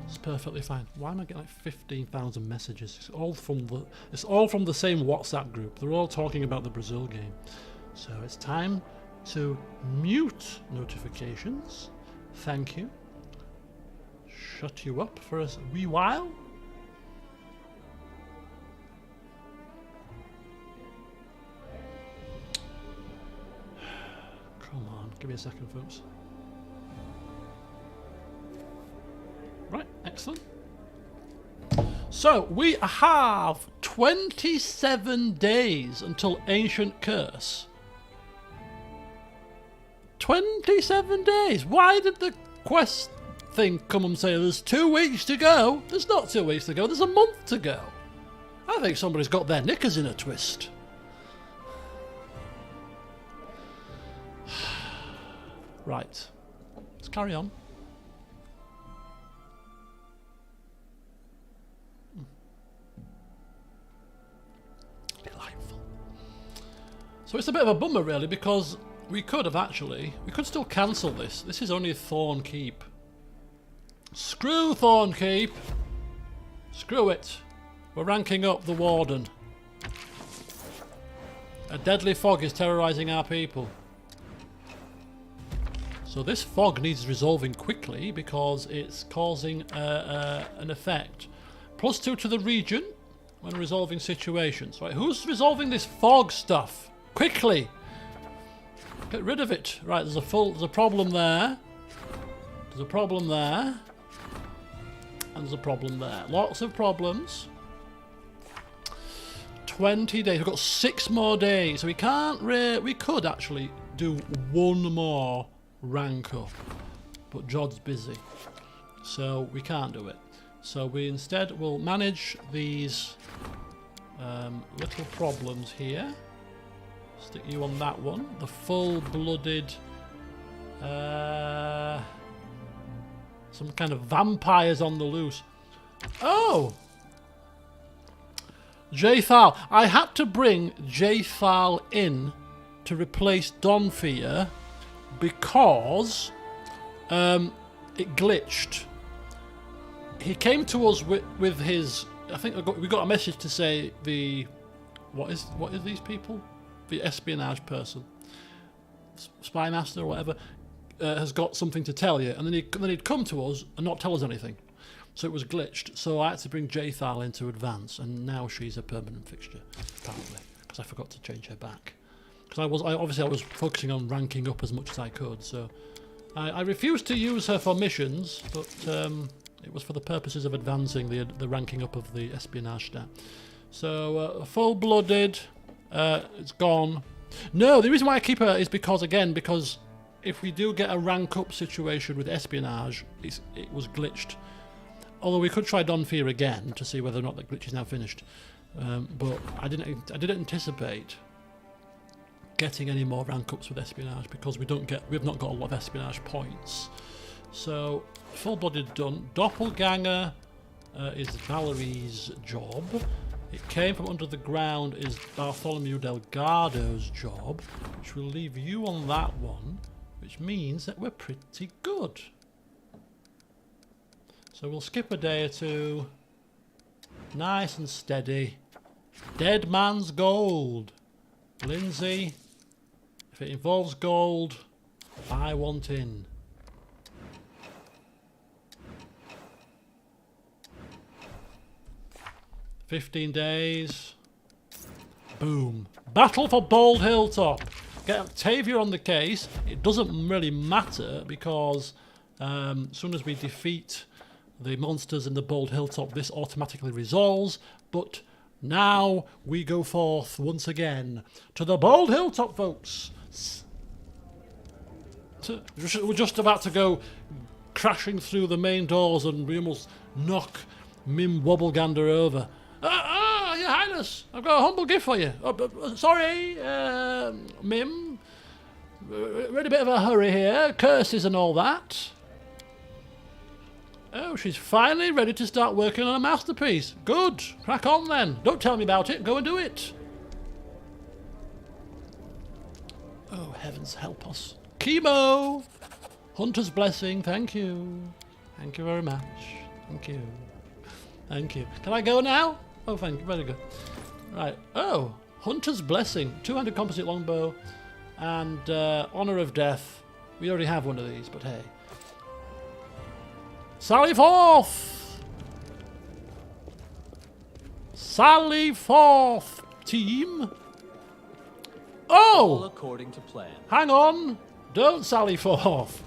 It's perfectly fine. Why am I getting like 15,000 messages? It's all from the same WhatsApp group. They're all talking about the Brazil game. So it's time to mute notifications. Thank you. Shut you up for a wee while. Come on, give me a second, folks. Right, excellent. So we have 27 days until Ancient Curse. 27 days. Why did the quest thing come and say there's 2 weeks to go? There's not 2 weeks to go, there's a month to go. I think somebody's got their knickers in a twist. Right, let's carry on. Delightful. So it's a bit of a bummer really, because we could still cancel this. This is only Thorn Keep. Screw Thorn Keep. Screw it. We're ranking up the Warden. A deadly fog is terrorising our people. So this fog needs resolving quickly because it's causing an effect. +2 to the region when resolving situations. Right, who's resolving this fog stuff? Quickly! Get rid of it. Right, there's a problem there. There's a problem there. And there's a problem there. Lots of problems. 20 days. We've got 6 more days. So we can't we could actually do 1 more rank up. But Jod's busy. So we can't do it. So we instead will manage these little problems here. Stick you on that one. The full-blooded... some kind of vampires on the loose. Oh! Jathal. I had to bring Jathal in to replace Donfear because it glitched. He came to us with his... I think we got a message to say the... What is these people? The espionage person, spy master or whatever, has got something to tell you, and then he'd come to us and not tell us anything, so it was glitched. So I had to bring Jathal in to advance, and now she's a permanent fixture apparently, because I forgot to change her back. Because I was focusing on ranking up as much as I could, so I refused to use her for missions, but it was for the purposes of advancing the ranking up of the espionage stat. So full-blooded. It's gone. No, the reason why I keep her is because if we do get a rank up situation with espionage, it was glitched. Although we could try Donfear again to see whether or not that glitch is now finished. But I didn't anticipate getting any more rank ups with espionage because we've not got a lot of espionage points. So full-blooded done. Doppelganger is Valerie's job. It came from under the ground is Bartholomew Delgado's job, which will leave you on that one, which means that we're pretty good. So we'll skip a day or two. Nice and steady. Dead man's gold. Lindsay, if it involves gold, I want in. $15 days. Boom. Battle for Bald Hilltop. Get Octavia on the case. It doesn't really matter because as soon as we defeat the monsters in the Bald Hilltop, this automatically resolves. But now we go forth once again to the Bald Hilltop, folks. we're just about to go crashing through the main doors, and we almost knock Mim Wobblegander over. Your Highness, I've got a humble gift for you. Sorry, Mim. We're in a bit of a hurry here. Curses and all that. Oh, she's finally ready to start working on a masterpiece. Good. Crack on then. Don't tell me about it. Go and do it. Oh, heavens help us. Chemo! Hunter's blessing. Thank you. Thank you very much. Thank you. Thank you. Can I go now? Oh, thank you. Very good. Right. Oh, Hunter's blessing. Two-handed composite longbow. And Honor of Death. We already have one of these, but hey. Sally forth! Sally forth, team! Oh! All according to plan. Hang on! Don't sally forth.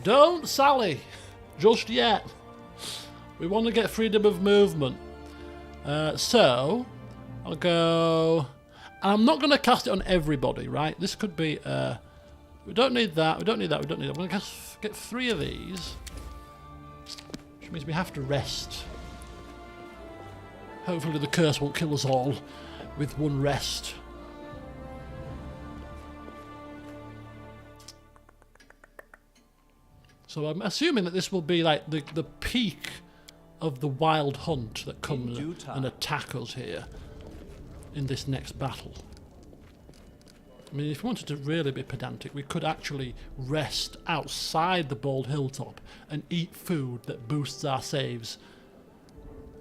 Don't sally. Just yet. We want to get freedom of movement. So, I'll go... And I'm not going to cast it on everybody, right? This could be... we don't need that, we don't need that, we don't need that. I'm going to get 3 of these. Which means we have to rest. Hopefully the curse won't kill us all with one rest. So I'm assuming that this will be like the peak of the wild hunt that comes and attack us here in this next battle. I mean, if we wanted to really be pedantic, we could actually rest outside the bald hilltop and eat food that boosts our saves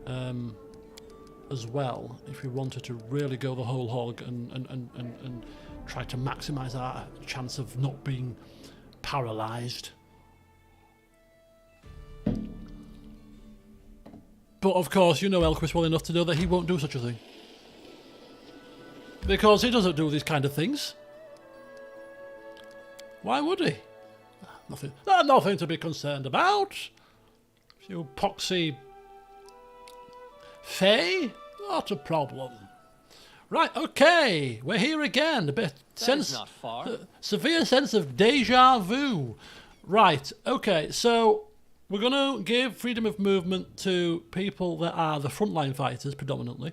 as well, if we wanted to really go the whole hog and try to maximise our chance of not being paralysed. But of course, you know Elquist well enough to know that he won't do such a thing. Because he doesn't do these kind of things. Why would he? Nothing to be concerned about. You poxy Fae? Not a problem. Right, okay. We're here again. A bit not far. Severe sense of deja vu. Right, okay, so we're going to give freedom of movement to people that are the frontline fighters predominantly.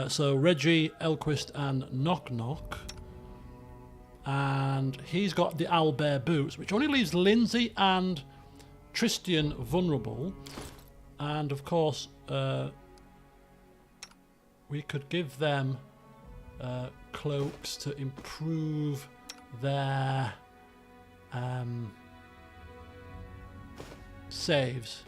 So Reggie, Elquist and Knock Knock. And he's got the owlbear boots, which only leaves Lindsay and Tristian vulnerable. And of course, we could give them cloaks to improve their saves.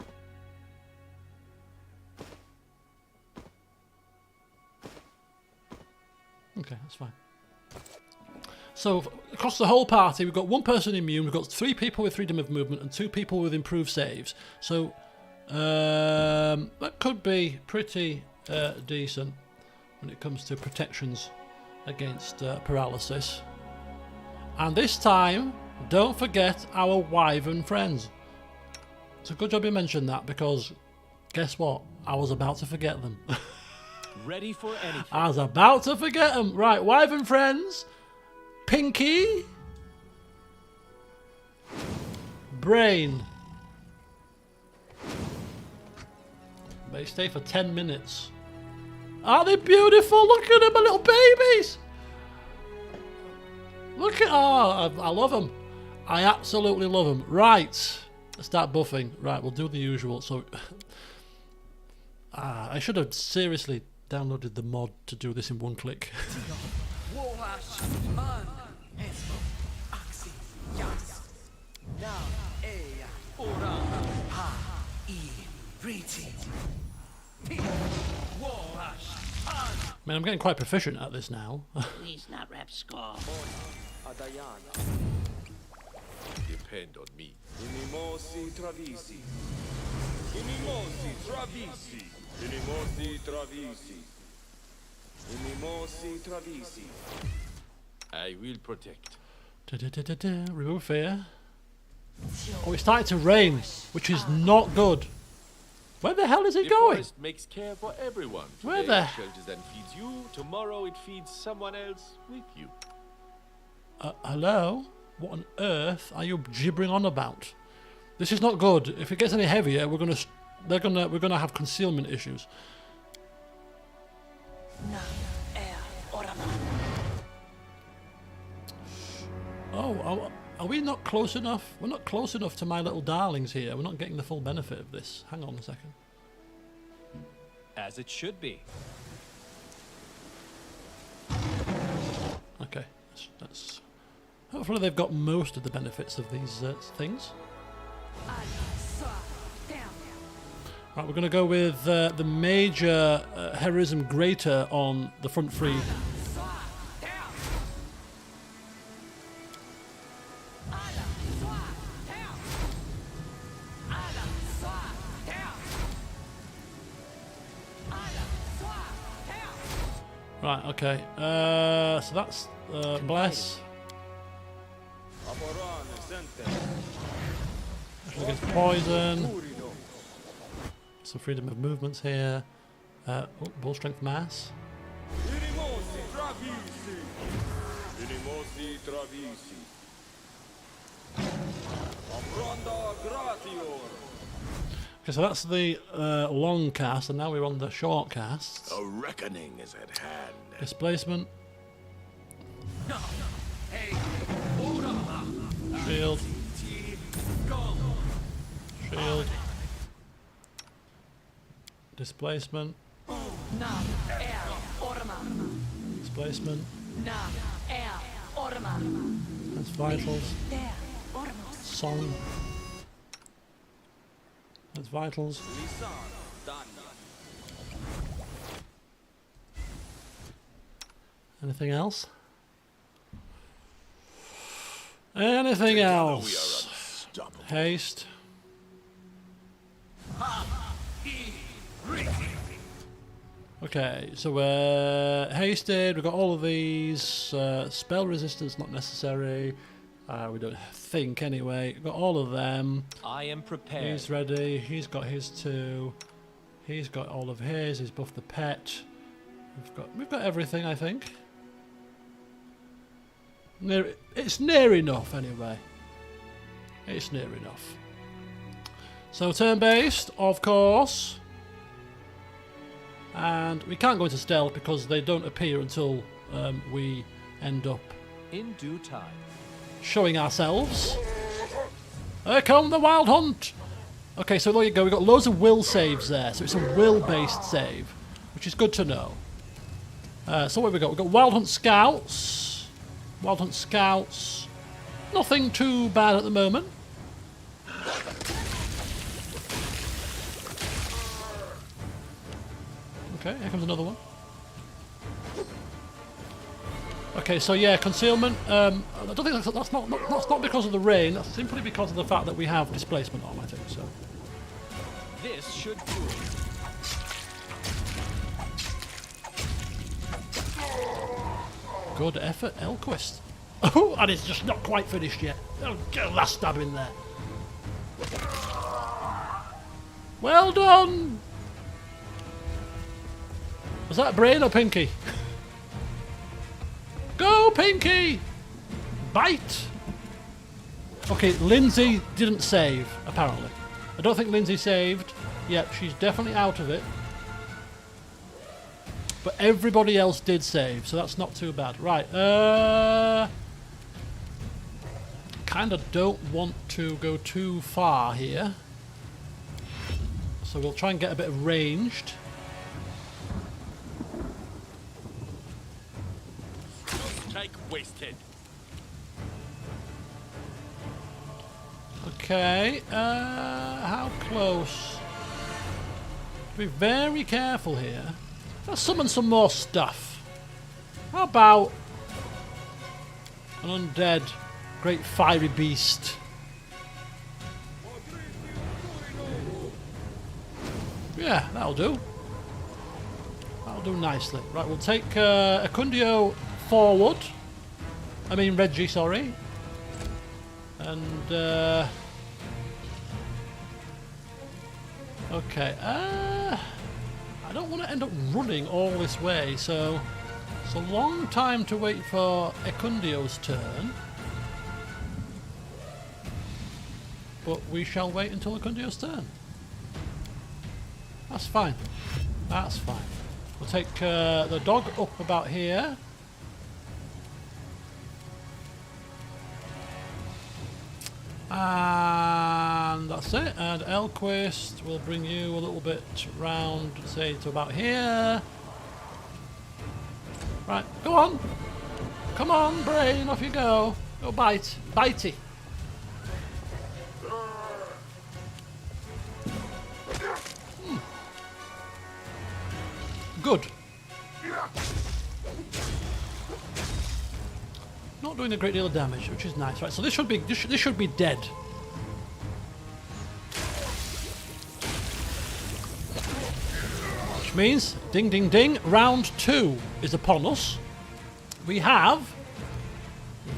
Okay, that's fine. So across the whole party, we've got 1 person immune, we've got 3 people with freedom of movement and 2 people with improved saves. So that could be pretty decent when it comes to protections against paralysis. And this time, don't forget our wyvern friends. It's a good job you mentioned that, because guess what? I was about to forget them. Ready for anything. I was about to forget them. Right, wyvern friends. Pinky. Brain. They stay for 10 minutes. Aren't they beautiful? Look at them, my little babies. Look at... Oh, I love them. I absolutely love them. Right. Let's start buffing. Right, we'll do the usual. So... I should have seriously downloaded the mod to do this in one click. Man, I'm getting quite proficient at this now. Please not rap score. Depend on me. Inimosi travisi. Inimosi travisi. Inimosi travisi. Inimosi travisi. I will protect. Remove fear. Oh, it's starting to rain, which is not good. Where the hell is it The going? forest makes care for everyone. Where Today the- it shelters and feeds you. Tomorrow it feeds someone else with you. Hello? What on earth are you gibbering on about? This is not good. If it gets any heavier, we're gonna have concealment issues. Oh, are we not close enough? We're not close enough to my little darlings here. We're not getting the full benefit of this. Hang on a second. As it should be. Okay, that's hopefully they've got most of the benefits of these things. Right, we're going to go with the major heroism greater on the front three. Right, okay. So that's bless. Against poison. Some freedom of movements here. Bull strength mass. Okay, so that's the long cast, and now we're on the short casts. A reckoning is at hand. Displacement. Shield. Shield. Displacement. Displacement. That's vitals. Song. That's vitals. Anything else? Anything else? Haste. Okay, so we're hasted, we've got all of these, spell resistance not necessary, we don't think anyway, we've got all of them. I am prepared. He's ready, he's got his too, he's got all of his, he's buffed the pet, we've got everything I think. It's near enough anyway, it's near enough. So turn-based, of course. And we can't go into stealth because they don't appear until we end up in due time showing ourselves. Here come the wild hunt! Okay, so there you go, we've got loads of will saves there, so it's a will-based save, which is good to know. So what have we got? We've got wild hunt scouts. Wild hunt scouts. Nothing too bad at the moment. Okay, here comes another one. Okay, so yeah, concealment. I don't think that's not because of the rain. That's simply because of the fact that we have displacement on. I think so. This should do it. Good effort, Elquist. Oh, and it's just not quite finished yet. Oh, get a last stab in there. Well done. Was that Brain or Pinky? Go, Pinky! Bite! Okay, Lindsay didn't save, apparently. I don't think Lindsay saved. Yep, she's definitely out of it. But everybody else did save, so that's not too bad. Right, kinda don't want to go too far here. So we'll try and get a bit of ranged. Wasted. Okay, how close? Be very careful here. Let's summon some more stuff. How about an undead great fiery beast? Yeah, that'll do. That'll do nicely. Right, we'll take Acundio forward. I mean Reggie, sorry. And okay, I don't want to end up running all this way, so it's a long time to wait for Ecundio's turn. but we shall wait until the Kundio's turn. That's fine. That's fine. We'll take the dog up about here. And that's it. And Elquist will bring you a little bit round, say, to about here. Right, go on. Come on, brain, off you go. Go bite. Bitey. Good. Not doing a great deal of damage, which is nice. Right, so this should be dead. Which means, ding ding ding, round 2 is upon us. We have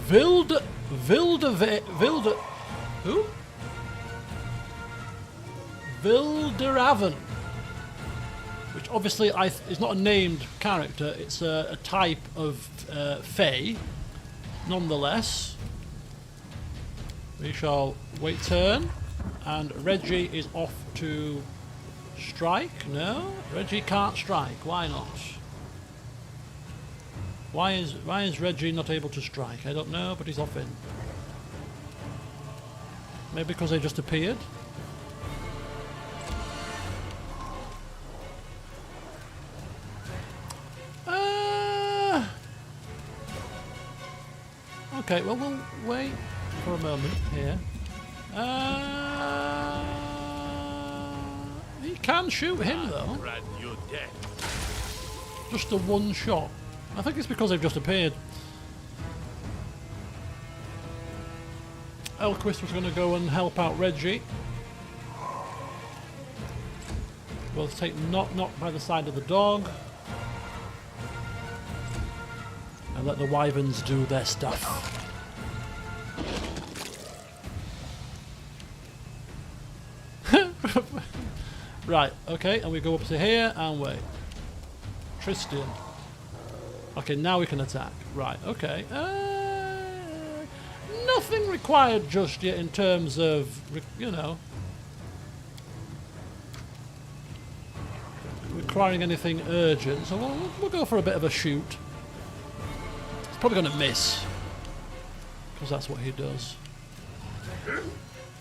who? Vilderaven. Which obviously is not a named character, it's a type of Fae. Nonetheless, we shall wait turn, and Reggie is off to strike. No, Reggie can't strike. Why not? Why is Reggie not able to strike? I don't know, but he's off in. Maybe because they just appeared. Okay, well, we'll wait for a moment here. He can shoot him, though. You're dead. Just a one shot. I think it's because they've just appeared. Elquist was going to go and help out Reggie. We'll take Knock Knock by the side of the dog. And let the wyverns do their stuff. Right, okay, and we go up to here and wait. Tristan. Okay, now we can attack. Right, okay. Nothing required just yet in terms of, you know, requiring anything urgent. So we'll go for a bit of a shoot. He's probably going to miss, because that's what he does.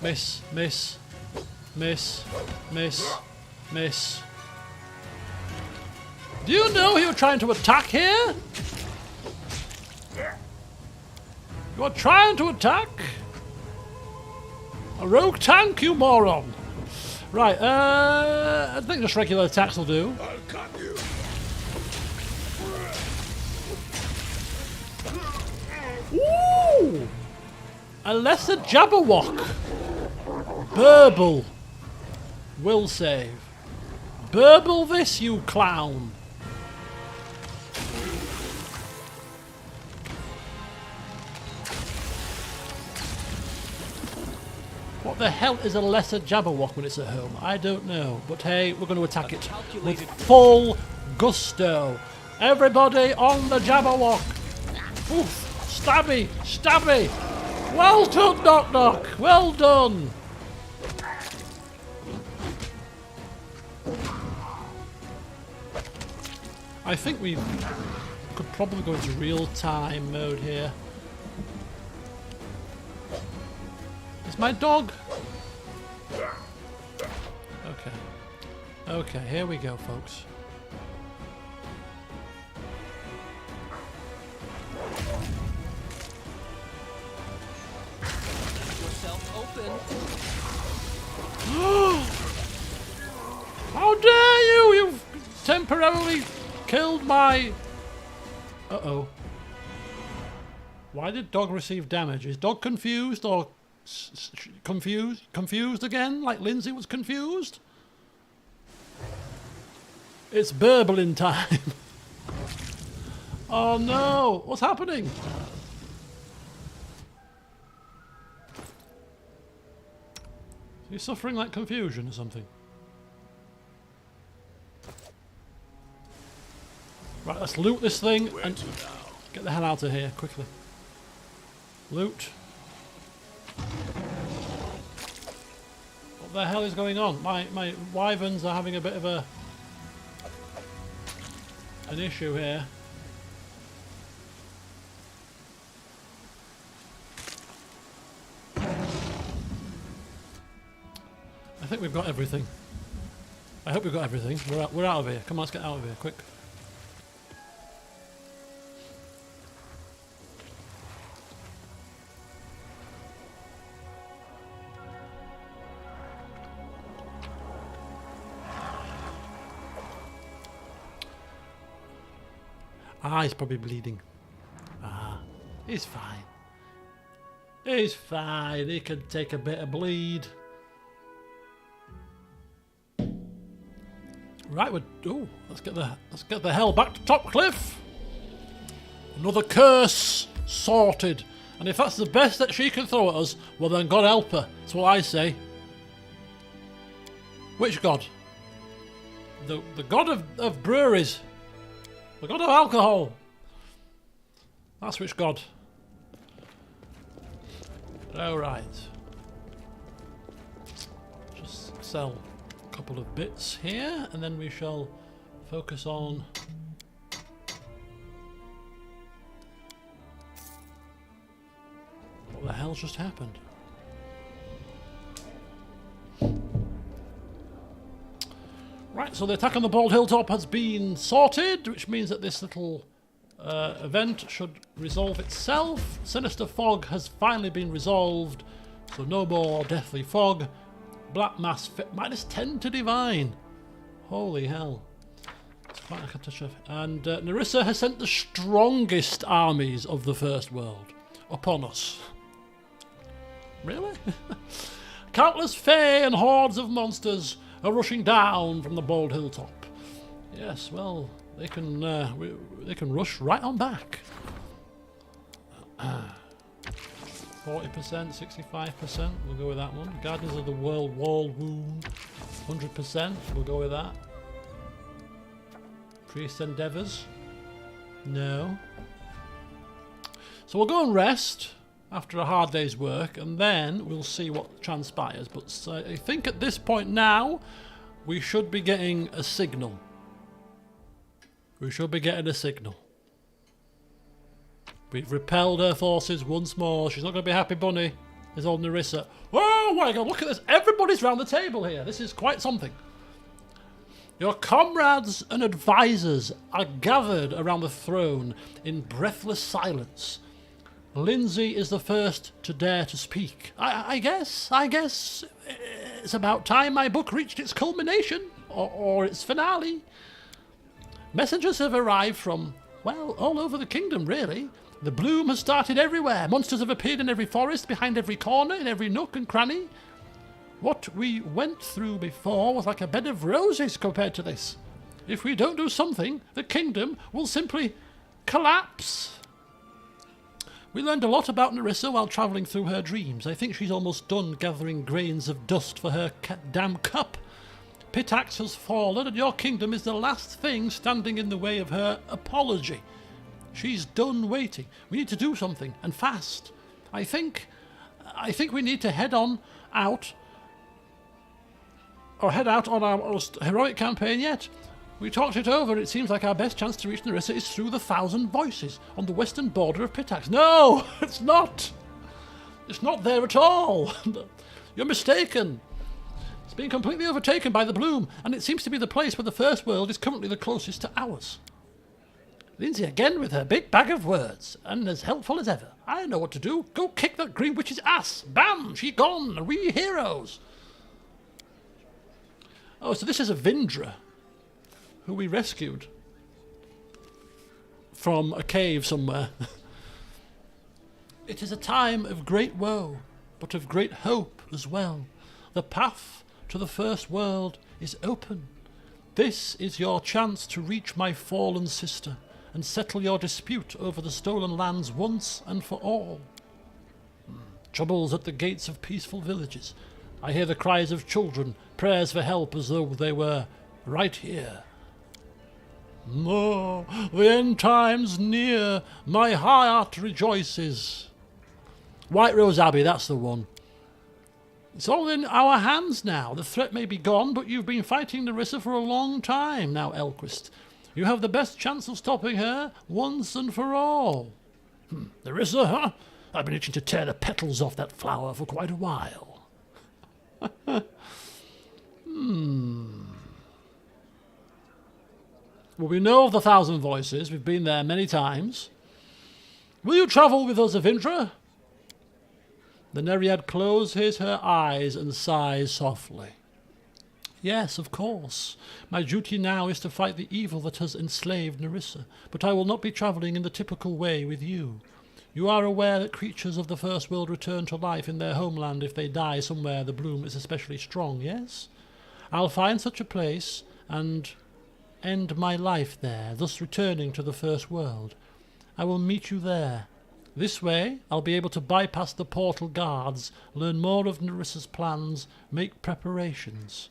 Miss, miss, miss, miss, miss. Do you know you're trying to attack here? You are trying to attack? A rogue tank, you moron! Right, I think just regular attacks will do. I'll cut you. Ooh! A lesser Jabberwock. Burble. Will save. Burble this, you clown. What the hell is a lesser Jabberwock when it's at home? I don't know. But hey, we're going to attack it with full gusto. Everybody on the Jabberwock. Oof. Stabby. Stabby. Well done, Knock Knock. Well done. I think we could probably go into real-time mode here. Is my dog? Okay. Okay, here we go, folks. Yourself open. How dare you! You've temporarily killed my... Uh-oh. Why did dog receive damage? Is dog confused or... confused again, like Lindsay was confused? It's burbling time. Oh no, what's happening? Is he suffering like confusion or something? Right, let's loot this thing and get the hell out of here quickly. Loot. the hell is going on? My wyverns are having a bit of an issue here. I think we've got everything. I hope we've got everything. We're out of here. Come on, let's get out of here, quick. Ah, he's probably bleeding. Ah, he's fine. He's fine. He can take a bit of bleed. Right, let's get the hell back to Top Cliff. Another curse sorted. And if that's the best that she can throw at us, well then God help her. That's what I say. Which god? The god of breweries. The god of alcohol. That's which god. Alright. Just sell a couple of bits here, and then we shall focus on what the hell's just happened. Right, so the attack on the Bald Hilltop has been sorted, which means that this little event should resolve itself. Sinister Fog has finally been resolved, so no more Deathly Fog. Black Mass -10 to Divine. Holy hell. It's quite a catastrophe. And Nyrissa has sent the strongest armies of the First World upon us. Really? Countless Fae and hordes of monsters are rushing down from the Bald Hilltop. Yes, well, they can rush right on back. 40%, 65%, we'll go with that one. Guardians of the World Wall Wound, 100%, we'll go with that. Priest Endeavours, no. So we'll go and rest after a hard day's work, and then we'll see what transpires. But I think at this point now, we should be getting a signal. We should be getting a signal. We've repelled her forces once more. She's not going to be happy, Bunny. Is old Nyrissa. Oh my god, look at this. Everybody's round the table here. This is quite something. Your comrades and advisors are gathered around the throne in breathless silence. Lindsay is the first to dare to speak. I guess it's about time my book reached its culmination, or its finale. Messengers have arrived from, well, all over the kingdom, really. The bloom has started everywhere. Monsters have appeared in every forest, behind every corner, in every nook and cranny. What we went through before was like a bed of roses compared to this. If we don't do something, the kingdom will simply collapse. We learned a lot about Nyrissa while travelling through her dreams. I think she's almost done gathering grains of dust for her damn cup. Pitax has fallen, and your kingdom is the last thing standing in the way of her apology. She's done waiting. We need to do something, and fast. I think we need to head out on our most heroic campaign yet. We talked it over, and it seems like our best chance to reach Nyrissa is through the 1,000 Voices on the western border of Pitax. No, it's not. It's not there at all. You're mistaken. It's been completely overtaken by the bloom, and it seems to be the place where the First World is currently the closest to ours. Lindsay again with her big bag of words, and as helpful as ever. I know what to do. Go kick that green witch's ass. Bam! She's gone. We heroes. Oh, so this is a Vindra who we rescued from a cave somewhere. It is a time of great woe, but of great hope as well. The path to the First World is open. This is your chance to reach my fallen sister and settle your dispute over the stolen lands once and for all. Troubles at the gates of peaceful villages. I hear the cries of children, prayers for help as though they were right here. No, the end time's near. My heart rejoices. White Rose Abbey, that's the one. It's all in our hands now. The threat may be gone, but you've been fighting Nyrissa for a long time now, Elquist. You have the best chance of stopping her once and for all. Nyrissa, huh? I've been itching to tear the petals off that flower for quite a while. Well, we know of the Thousand Voices. We've been there many times. Will you travel with us, Avindra? The Nereid closes her eyes and sighs softly. Yes, of course. My duty now is to fight the evil that has enslaved Nyrissa, but I will not be travelling in the typical way with you. You are aware that creatures of the First World return to life in their homeland if they die somewhere the bloom is especially strong, yes? I'll find such a place and end my life there, thus returning to the First World. I will meet you there. This way, I'll be able to bypass the portal guards, learn more of Nyrissa's plans, make preparations.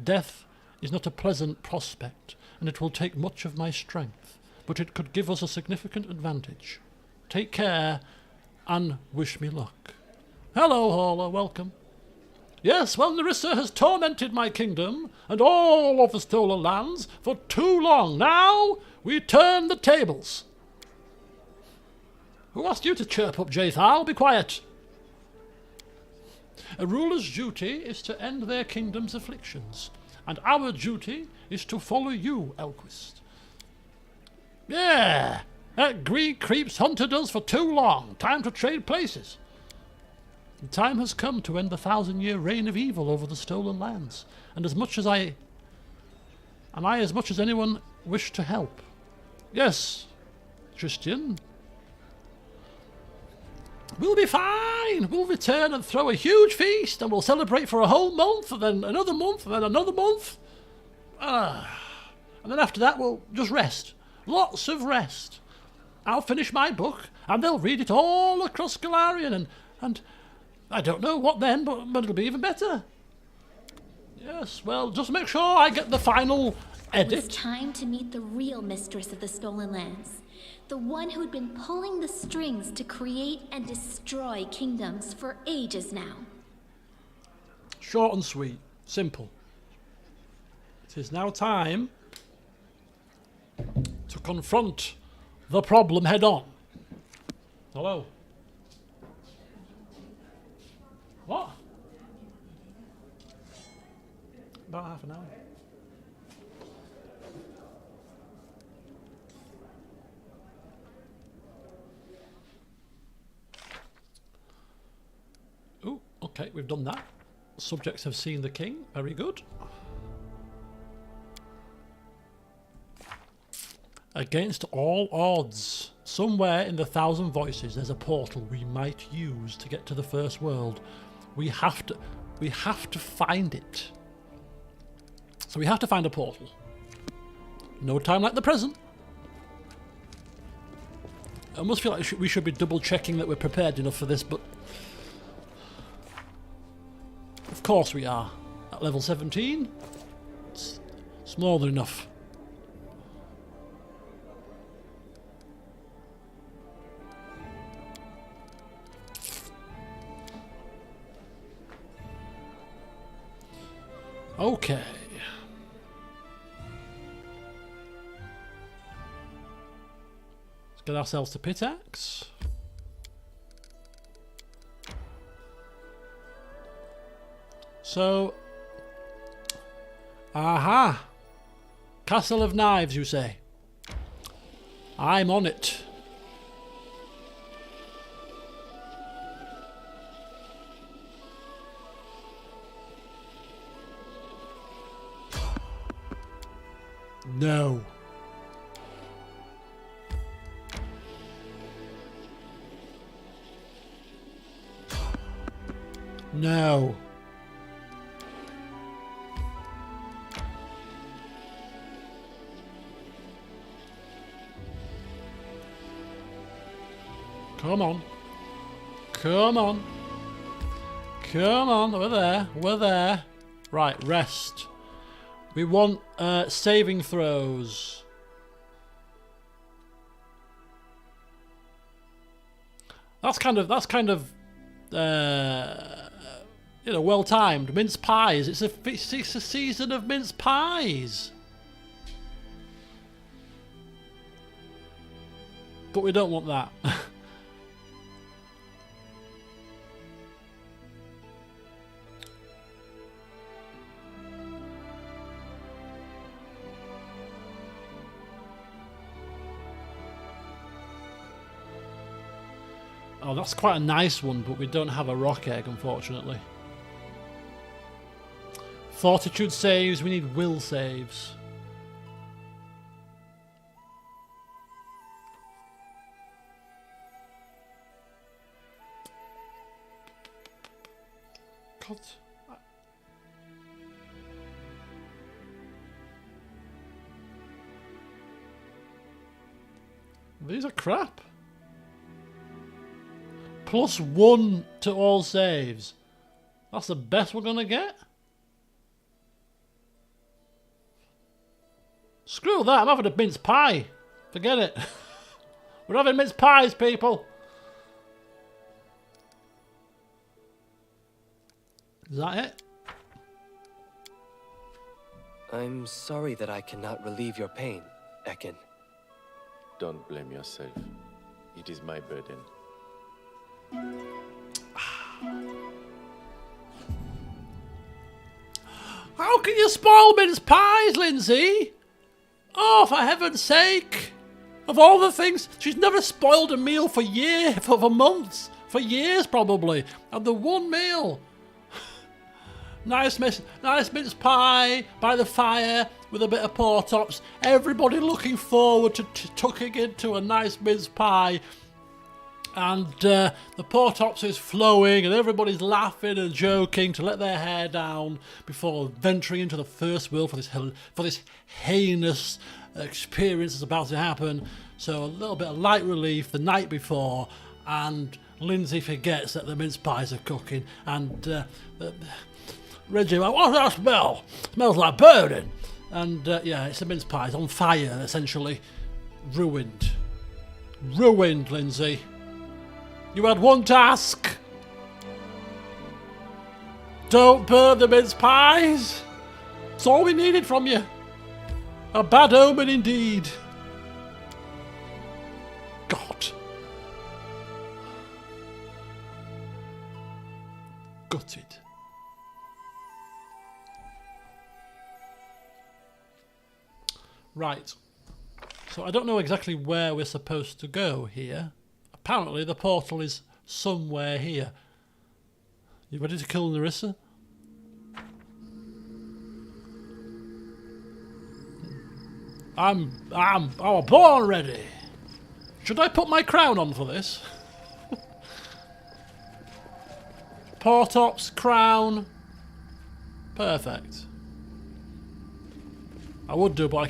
Death is not a pleasant prospect, and it will take much of my strength, but it could give us a significant advantage. Take care, and wish me luck. Hello, Hauler, welcome. Yes, well, Nyrissa has tormented my kingdom, and all of the stolen lands, for too long. Now, we turn the tables. Who asked you to chirp up, Jathal? Be quiet. A ruler's duty is to end their kingdom's afflictions, and our duty is to follow you, Elquist. Yeah, that greed creep's hunted us for too long. Time to trade places. The time has come to end the 1,000-year reign of evil over the stolen lands, and as much as as much as anyone, wish to help. Yes, Christian. We'll be fine. We'll return and throw a huge feast, and we'll celebrate for a whole month, and then another month, and then another month. And then after that, we'll just rest. Lots of rest. I'll finish my book, and they'll read it all across Galarian, and I don't know what then, but it'll be even better. Yes, well, just make sure I get the final edit. It's time to meet the real mistress of the stolen lands. The one who'd been pulling the strings to create and destroy kingdoms for ages now. Short and sweet. Simple. It is now time to confront the problem head on. Hello. What? About half an hour. Oh, okay, we've done that. Subjects have seen the king. Very good. Against all odds, somewhere in the 1,000 Voices there's a portal we might use to get to the First World. We have to find it. So we have to find a portal. No time like the present. I almost feel like we should be double checking that we're prepared enough for this, but of course we are. At level 17, it's more than enough. Okay. Let's get ourselves to Pitax. So, aha. Castle of Knives, you say? I'm on it. No. No. Come on. Come on. Come on. We're there. We're there. Right, rest. We want saving throws. That's kind of You know, well timed. Mince pies. It's a season of mince pies. But we don't want that. Oh, that's quite a nice one, but we don't have a rock egg, unfortunately. Fortitude saves, we need will saves. God. These are crap. +1 to all saves. That's the best we're gonna get? Screw that, I'm having a mince pie. Forget it. We're having mince pies, people. Is that it? I'm sorry that I cannot relieve your pain, Ekin. Don't blame yourself. It is my burden. How can you spoil mince pies, Lindsay? Oh, for heaven's sake! Of all the things, she's never spoiled a meal for months, for years probably. And the one meal, nice mince pie by the fire with a bit of pork tops. Everybody looking forward to tucking into a nice mince pie. And the pork tops is flowing and everybody's laughing and joking to let their hair down before venturing into the first world for this heinous experience that's about to happen. So a little bit of light relief the night before, and Lindsay forgets that the mince pies are cooking, and Reggie, what's that smell? Smells like burning. And yeah, it's the mince pies on fire, essentially. Ruined, Lindsay. You had one task. Don't burn the mince pies. That's all we needed from you. A bad omen indeed. God. Gutted. Right. So I don't know exactly where we're supposed to go here. Apparently the portal is somewhere here. You ready to kill Nyrissa? I'm born ready. Should I put my crown on for this? Portops, crown. Perfect. I would do, but I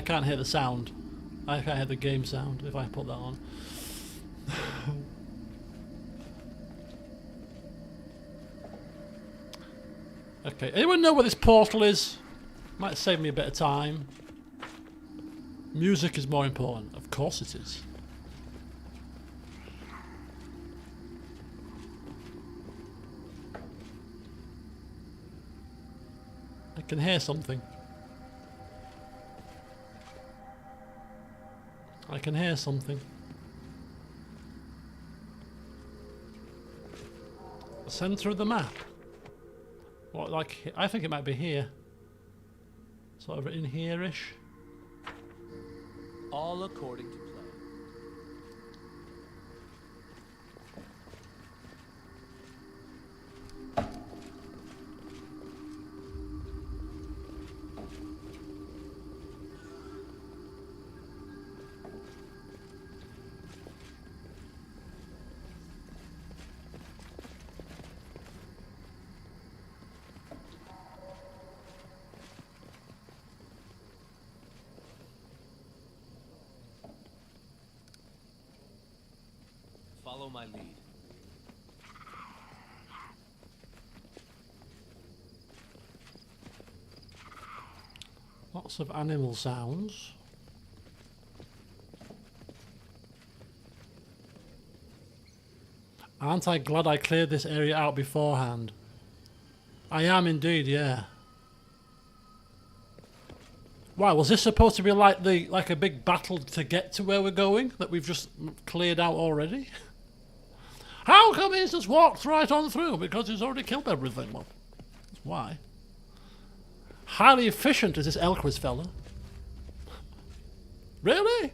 can't hear the sound. I can't hear the game sound if I put that on. Okay, anyone know where this portal is? Might save me a bit of time. Music is more important. Of course it is. I can hear something. I can hear something. The centre of the map. What, like, I think it might be here. Sort of in here-ish. All according to plan. Follow my lead. Lots of animal sounds. Aren't I glad I cleared this area out beforehand? I am indeed, yeah. Wow, was this supposed to be like a big battle to get to where we're going that we've just cleared out already? How come he's just walked right on through? Because he's already killed everything. Well, that's why. Highly efficient is this Elquist fella. Really?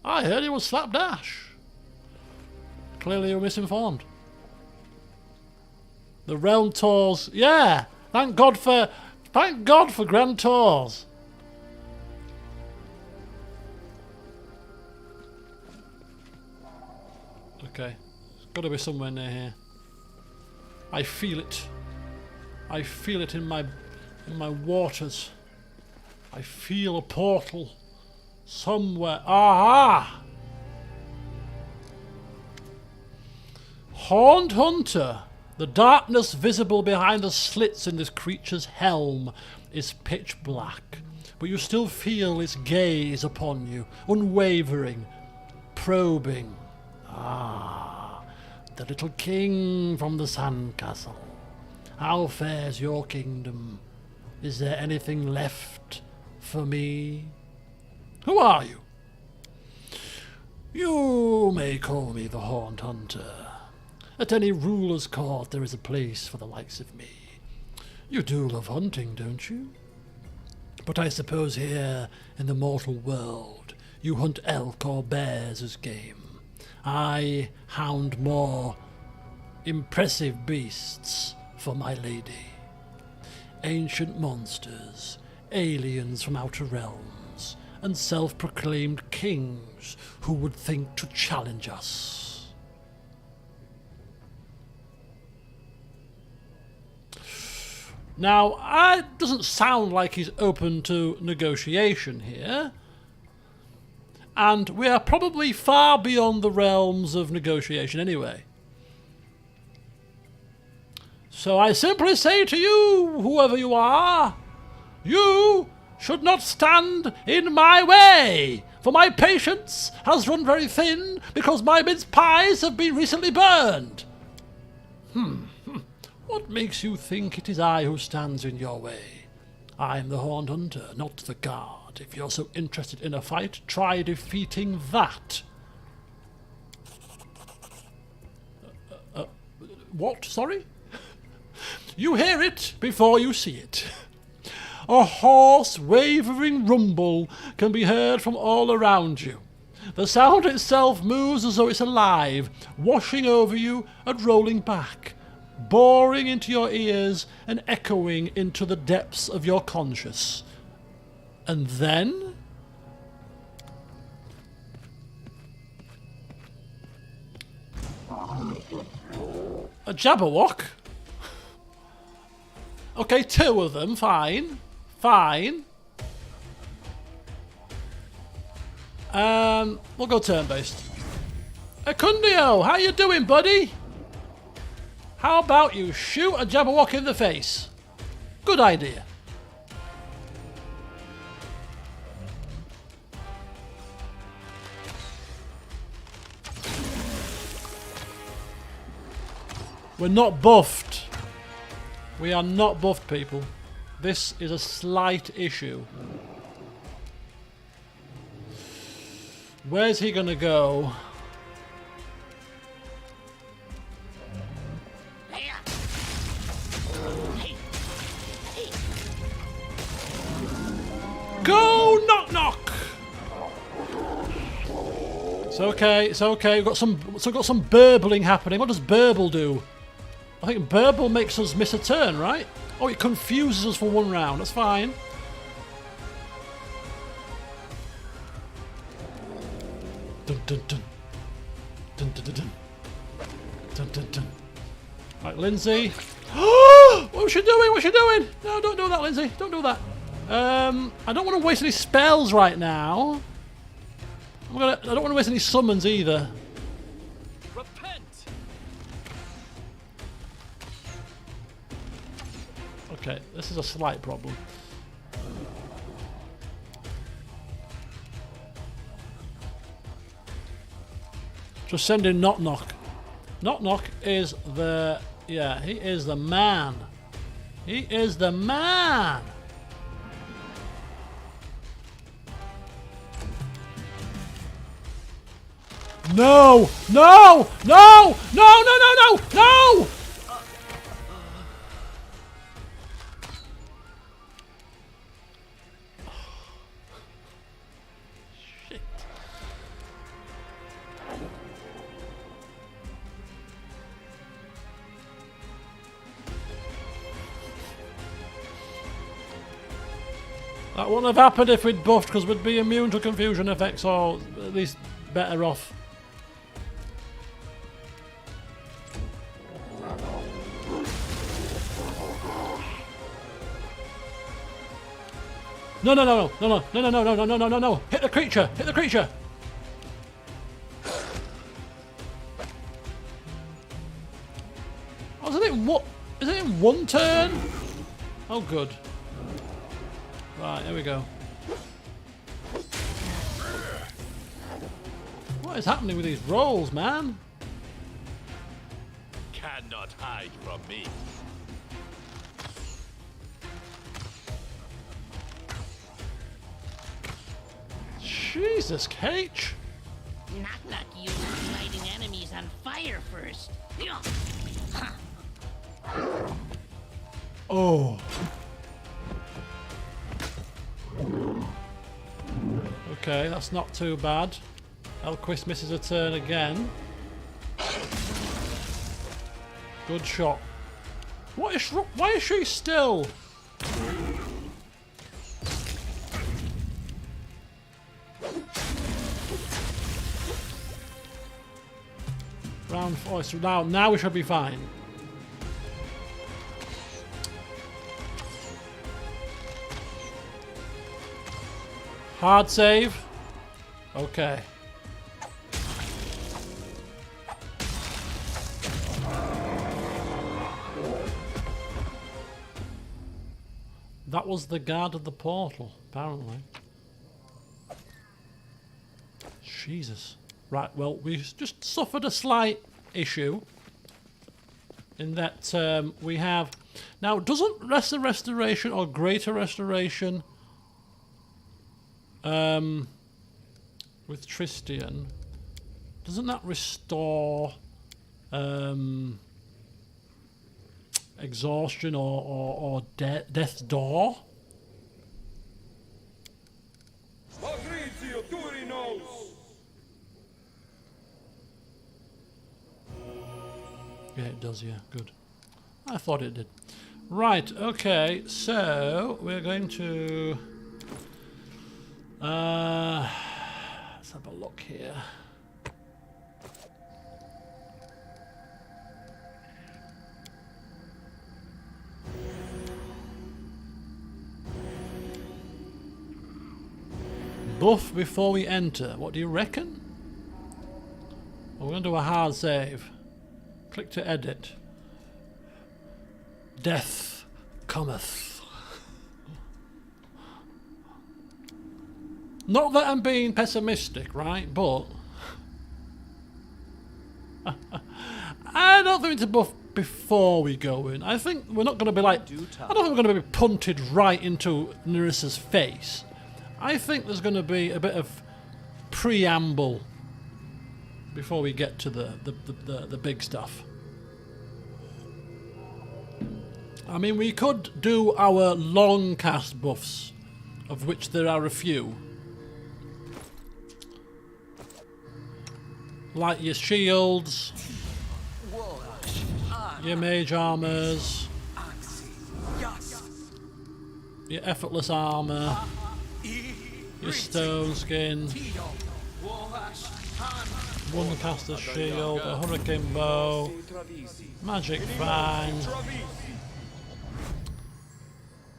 I heard he was slapdash. Clearly you're misinformed. The realm tours, yeah. Thank God for grand tours. Okay, it's got to be somewhere near here. I feel it. I feel it in my waters. I feel a portal somewhere. Aha! Horned Hunter. The darkness visible behind the slits in this creature's helm is pitch black, but you still feel its gaze upon you, unwavering, probing. Ah, the little king from the sandcastle. How fares your kingdom? Is there anything left for me? Who are you? You may call me the Horned Hunter. At any ruler's court there is a place for the likes of me. You do love hunting, don't you? But I suppose here in the mortal world you hunt elk or bears as game. I hound more impressive beasts for my lady. Ancient monsters, aliens from outer realms, and self-proclaimed kings who would think to challenge us. Now, it doesn't sound like he's open to negotiation here. And we are probably far beyond the realms of negotiation anyway. So I simply say to you, whoever you are, you should not stand in my way, for my patience has run very thin because my mince pies have been recently burned. What makes you think it is I who stands in your way? I am the Horned Hunter, not the guard. If you're so interested in a fight, try defeating that. What? Sorry? You hear it before you see it. A hoarse, wavering rumble can be heard from all around you. The sound itself moves as though it's alive, washing over you and rolling back, boring into your ears and echoing into the depths of your conscious. And then... a Jabberwock? Okay, 2 of them, fine. Fine. We'll go turn-based. Acundio, how you doing, buddy? How about you shoot a Jabberwock in the face? Good idea. We're not buffed. We are not buffed, people. This is a slight issue. Where's he gonna go? Go knock knock. It's okay. It's okay. We've got some burbling happening. What does burble do? I think burble makes us miss a turn, right? Oh, it confuses us for 1 round. That's fine. Dun dun dun. Dun dun dun dun. Dun dun dun. Right, Lindsay. What's she doing? What's she doing? No, don't do that, Lindsay. Don't do that. I don't want to waste any spells right now. I don't want to waste any summons either. Repent. Okay, this is a slight problem. Just send in Knock Knock. Knock Knock is the... yeah, he is the man. He is the man! No! No! No! No! No! No! No! No! Shit. That wouldn't have happened if we'd buffed, because we'd be immune to confusion effects, or at least better off. No, no, no, no, no, no, no, no, no, no, no, no, no, no! Hit the creature! Hit the creature! Oh, isn't it what? Isn't it in one turn? Oh, good. Right, here we go. What is happening with these rolls, man? Cannot hide from me. Jesus, Cage! Knock you lighting enemies on fire first. Oh. Okay, that's not too bad. Elquist misses a turn again. Good shot. What is? Why is she still? Round 4. So now we should be fine. Hard save. Okay. That was the guard of the portal, apparently. Jesus. Right, well, we just suffered a slight issue in that we have... Now, doesn't Lesser Restoration or Greater Restoration with Tristian, doesn't that restore exhaustion or death's door? Yeah, it does, yeah, good. I thought it did. Right, okay, so we're going to... let's have a look here. Buff before we enter. What do you reckon? Well, we're going to do a hard save. Click to edit. Death cometh. Not that I'm being pessimistic, right? But I don't think it's a buff before we go in. I think we're not going to be like... I don't think we're going to be punted right into Nyrissa's face. I think there's going to be a bit of preamble before we get to the big stuff. I mean, we could do our long cast buffs, of which there are a few. Like your shields, your mage armors, your effortless armor, your stone skin, one caster shield, a hurricane bow, magic fang.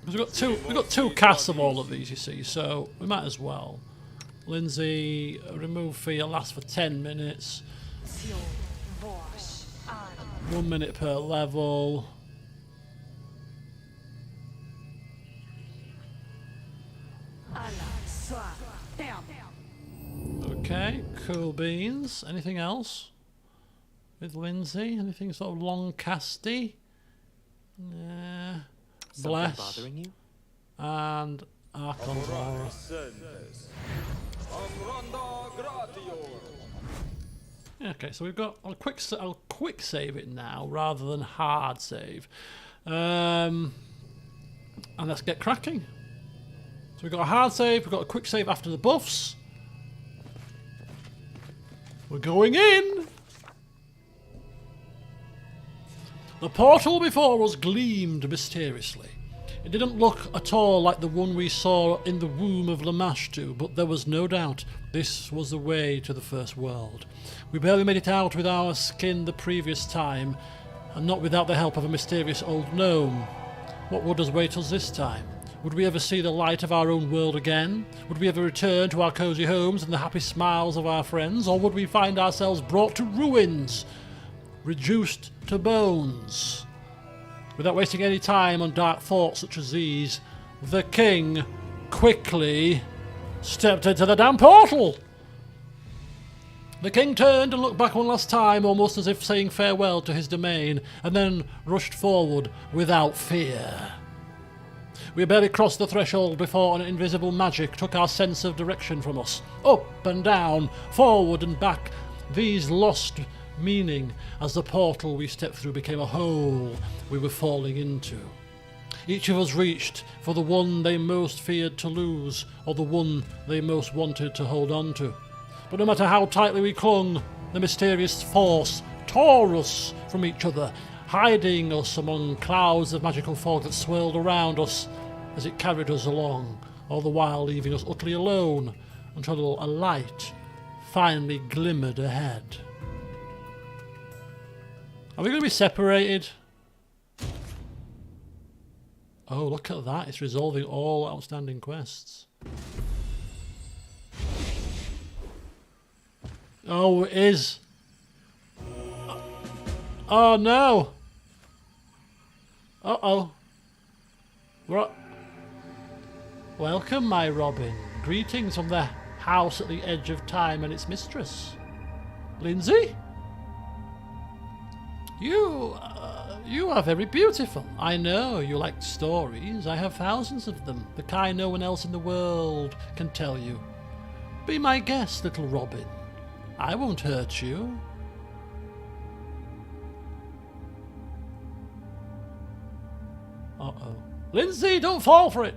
We've got two casts of all of these, you see, so we might as well. Lindsay, remove fear lasts for 10 minutes. 1 minute per level. Okay, cool beans. Anything else with Lindsay? Anything sort of long casty? Nah. Something Bless. bothering you? And Archon. Okay, so we've got. I'll quick save it now rather than hard save, and let's get cracking. So we've got a hard save. We've got a quick save after the buffs. We're going in. The portal before us gleamed mysteriously. It didn't look at all like the one we saw in the womb of Lamashtu, but there was no doubt this was the way to the first world. We barely made it out with our skin the previous time, and not without the help of a mysterious old gnome. What would await us this time? Would we ever see the light of our own world again? Would we ever return to our cosy homes and the happy smiles of our friends? Or would we find ourselves brought to ruins, reduced to bones? Without wasting any time on dark thoughts such as these, the king quickly stepped into the damn portal. The king turned and looked back one last time, almost as if saying farewell to his domain, and then rushed forward without fear. We barely crossed the threshold before an invisible magic took our sense of direction from us. Up and down, forward and back, these lost meaning as the portal we stepped through became a hole we were falling into. Each of us reached for the one they most feared to lose, or the one they most wanted to hold on to. But no matter how tightly we clung, the mysterious force tore us from each other, hiding us among clouds of magical fog that swirled around us as it carried us along, all the while leaving us utterly alone until a light finally glimmered ahead. Are we going to be separated? Oh, look at that. It's resolving all outstanding quests. Oh, it is. Oh, no. Uh-oh. What? Welcome, my Robin. Greetings from the house at the edge of time and its mistress. Lindsay? You are very beautiful. I know you like stories. I have thousands of them, the kind no one else in the world can tell you. Be my guest, little Robin. I won't hurt you. Uh-oh. Lindsay, don't fall for it.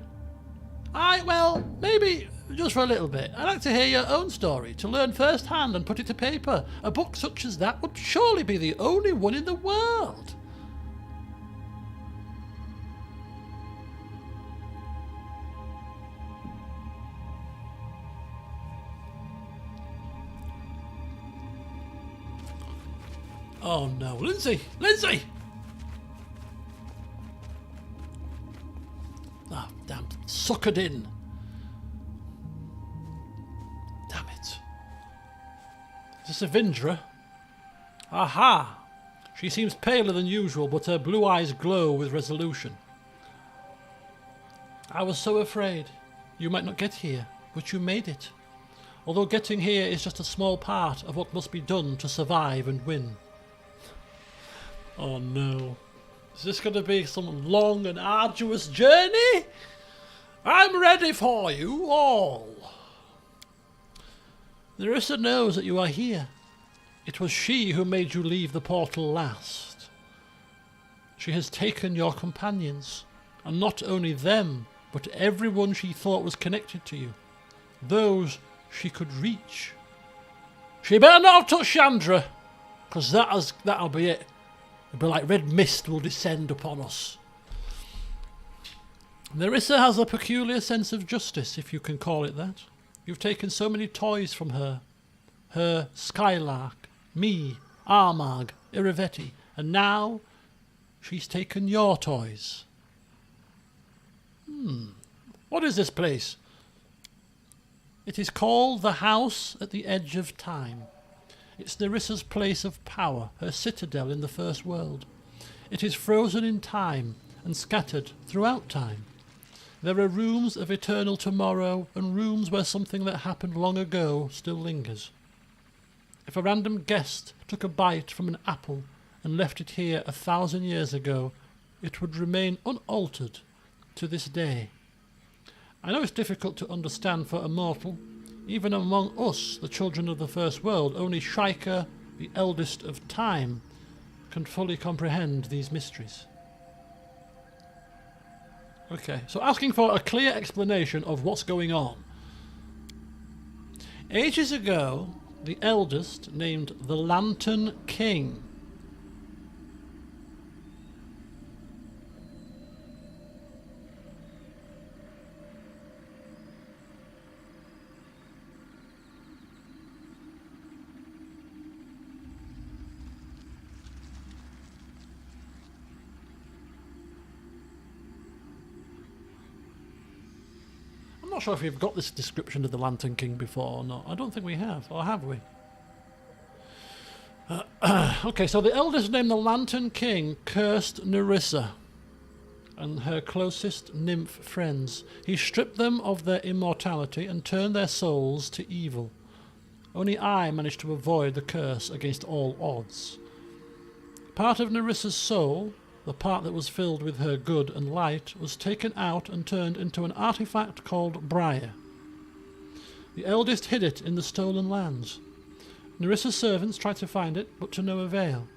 Well, maybe just for a little bit. I'd like to hear your own story, to learn firsthand and put it to paper. A book such as that would surely be the only one in the world. Oh no, Lindsay! Lindsay! Oh, damn, suckered in. Damn it. Is this a Vindra? Aha! She seems paler than usual, but her blue eyes glow with resolution. I was so afraid you might not get here, but you made it. Although getting here is just a small part of what must be done to survive and win. Oh no. Is this going to be some long and arduous journey? I'm ready for you all. Nyrissa knows that you are here. It was she who made you leave the portal last. She has taken your companions, and not only them, but everyone she thought was connected to you. Those she could reach. She better not have touched Chandra, because that'll be it. It'll be like red mist will descend upon us. Nyrissa has a peculiar sense of justice, if you can call it that. You've taken so many toys from her. Her Skylark, me, Armagh, Irivetti, and now she's taken your toys. What is this place? It is called the House at the Edge of Time. It's Nyrissa's place of power, her citadel in the First World. It is frozen in time and scattered throughout time. There are rooms of eternal tomorrow and rooms where something that happened long ago still lingers. If a random guest took a bite from an apple and left it here 1,000 years ago, it would remain unaltered to this day. I know it's difficult to understand for a mortal. Even among us, the children of the First World, only Shrike, the eldest of time, can fully comprehend these mysteries. Okay, so asking for a clear explanation of what's going on. Ages ago, the eldest, named the Lantern King, I'm not sure if we've got this description of the Lantern King before or not. I don't think we have, or have we? Okay, so the eldest named the Lantern King cursed Nyrissa and her closest nymph friends. He stripped them of their immortality and turned their souls to evil. Only I managed to avoid the curse against all odds. Part of Nyrissa's soul, the part that was filled with her good and light, was taken out and turned into an artifact called Briar. The eldest hid it in the stolen lands. Nyrissa's servants tried to find it, but to no avail.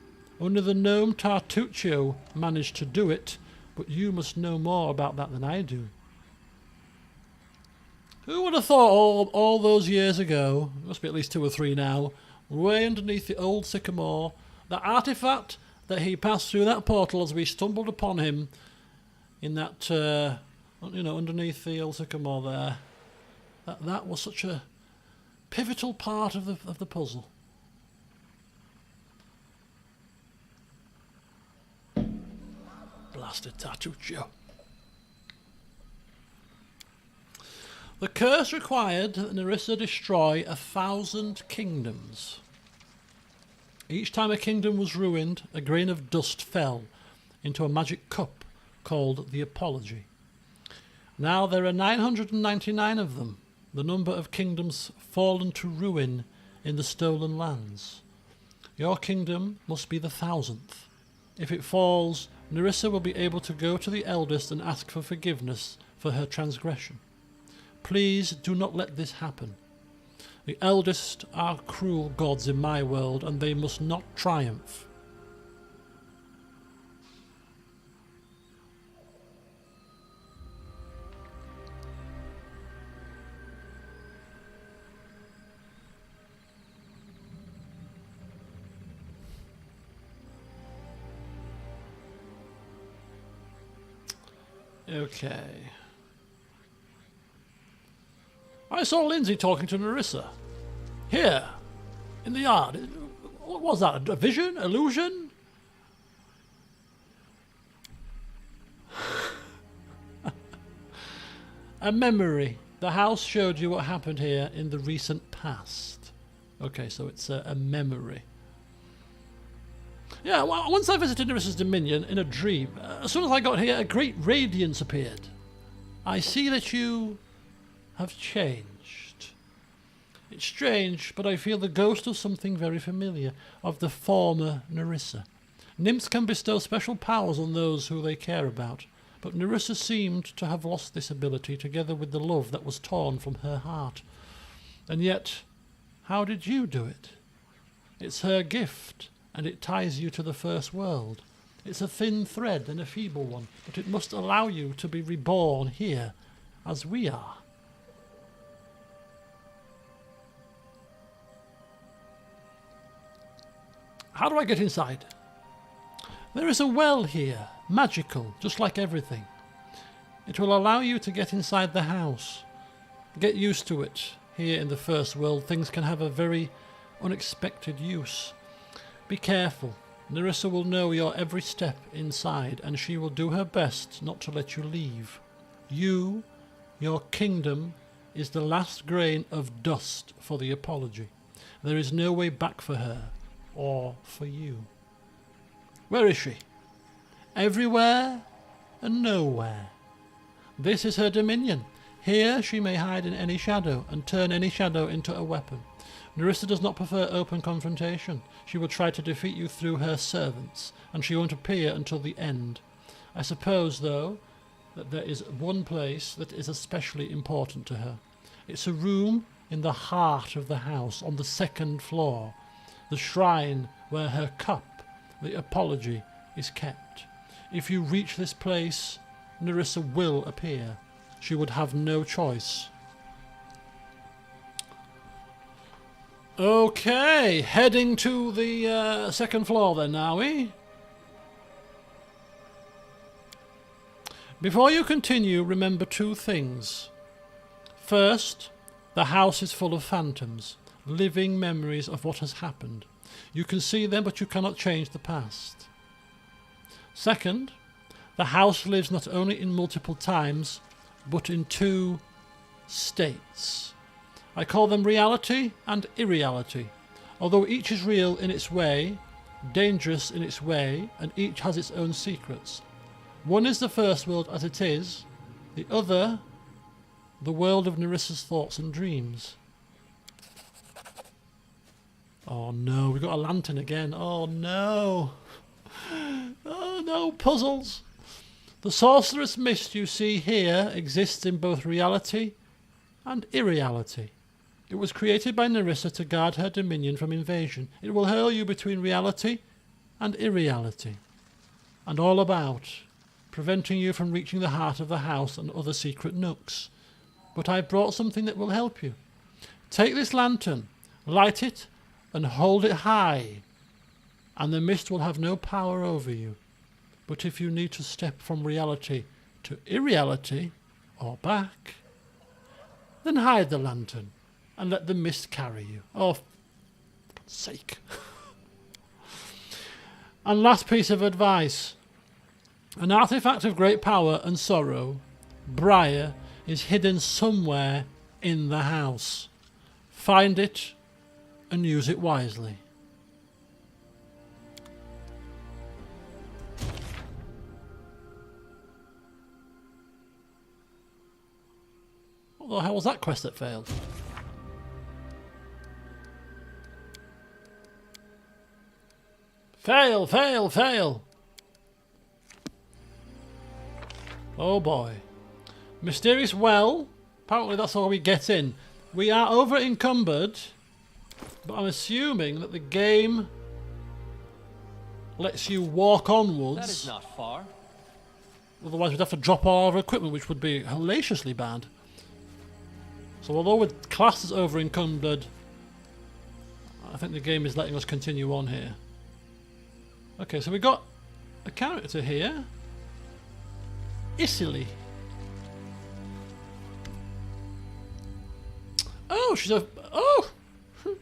Only the gnome Tartuccio managed to do it, but you must know more about that than I do. Who would have thought all those years ago, must be at least 2 or 3 now, way underneath the old sycamore, the artifact that he passed through that portal as we stumbled upon him in that, underneath the old sycamore there, that was such a pivotal part of the puzzle. Blasted Tartuccio. The curse required that Nyrissa destroy 1,000 kingdoms. Each time a kingdom was ruined, a grain of dust fell into a magic cup called the Apology. Now there are 999 of them, the number of kingdoms fallen to ruin in the stolen lands. Your kingdom must be the 1,000th. If it falls, Nyrissa will be able to go to the eldest and ask for forgiveness for her transgression. Please do not let this happen. The eldest are cruel gods in my world, and they must not triumph. Okay. I saw Lindsay talking to Nyrissa. Here, in the yard. What was that? A vision? Illusion? A memory. The house showed you what happened here in the recent past. Okay, so it's a memory. Yeah, well, once I visited Nyrissa's dominion in a dream, as soon as I got here, a great radiance appeared. I see that you have changed. It's strange, but I feel the ghost of something very familiar, of the former Nyrissa. Nymphs can bestow special powers on those who they care about, but Nyrissa seemed to have lost this ability together with the love that was torn from her heart. And yet, how did you do it? It's her gift, and it ties you to the first world. It's a thin thread and a feeble one, but it must allow you to be reborn here, as we are. How do I get inside? There is a well here, magical, just like everything. It will allow you to get inside the house. Get used to it. Here in the first world, things can have a very unexpected use. Be careful. Nyrissa will know your every step inside, and she will do her best not to let you leave. You, your kingdom, is the last grain of dust for the Apology. There is no way back for her, or for you. Where is she? Everywhere and nowhere. This is her dominion. Here she may hide in any shadow and turn any shadow into a weapon. Nyrissa does not prefer open confrontation. She will try to defeat you through her servants, and she won't appear until the end. I suppose, though, that there is one place that is especially important to her. It's a room in the heart of the house, on the second floor, the shrine where her cup, the apology, is kept. If you reach this place, Nyrissa will appear. She would have no choice. Okay, heading to the second floor then, are we? Before you continue, remember two things. First, the house is full of phantoms, living memories of what has happened. You can see them, but you cannot change the past. Second, the house lives not only in multiple times, but in two states. I call them reality and irreality. Although each is real in its way, dangerous in its way, and each has its own secrets. One is the first world as it is, the other, the world of Nyrissa's thoughts and dreams. Oh no, we've got a lantern again. Oh no. Oh no, puzzles. The sorcerous mist you see here exists in both reality and irreality. It was created by Nyrissa to guard her dominion from invasion. It will hurl you between reality and irreality, and all about, preventing you from reaching the heart of the house and other secret nooks. But I've brought something that will help you. Take this lantern, light it, and hold it high, and the mist will have no power over you. But if you need to step from reality to irreality, or back, then hide the lantern and let the mist carry you. Oh, for God's sake. And last piece of advice. An artifact of great power and sorrow, Briar, is hidden somewhere in the house. Find it and use it wisely. What the hell was that quest that failed? Fail, fail, fail! Oh boy. Mysterious well. Apparently that's all we get in. We are over encumbered, but I'm assuming that the game lets you walk onwards. That is not far. Otherwise we'd have to drop all our equipment, which would be hellaciously bad. So although we're classed as over encumbered, I think the game is letting us continue on here. Okay, so we got a character here. Isili. Oh,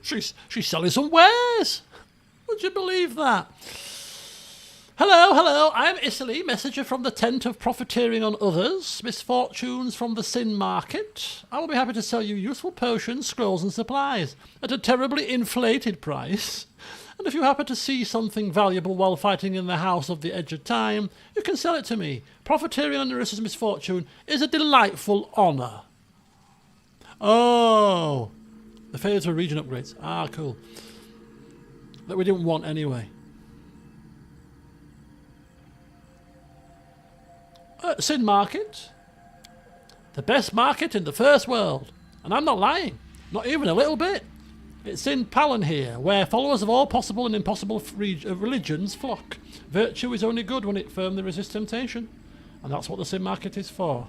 she's selling some wares. Would you believe that? Hello, hello. I'm Isili, messenger from the tent of profiteering on others, misfortunes from the sin market. I will be happy to sell you useful potions, scrolls, and supplies at a terribly inflated price. And if you happen to see something valuable while fighting in the house of the Edge of Time, you can sell it to me. Profiteering on Nyrissa's misfortune is a delightful honour. Oh, the failure to region upgrades. Ah, cool. That we didn't want anyway. Sin Market. The best market in the first world. And I'm not lying. Not even a little bit. It's in Palin here, where followers of all possible and impossible religions flock. Virtue is only good when it firmly resists temptation. And that's what the Sin Market is for.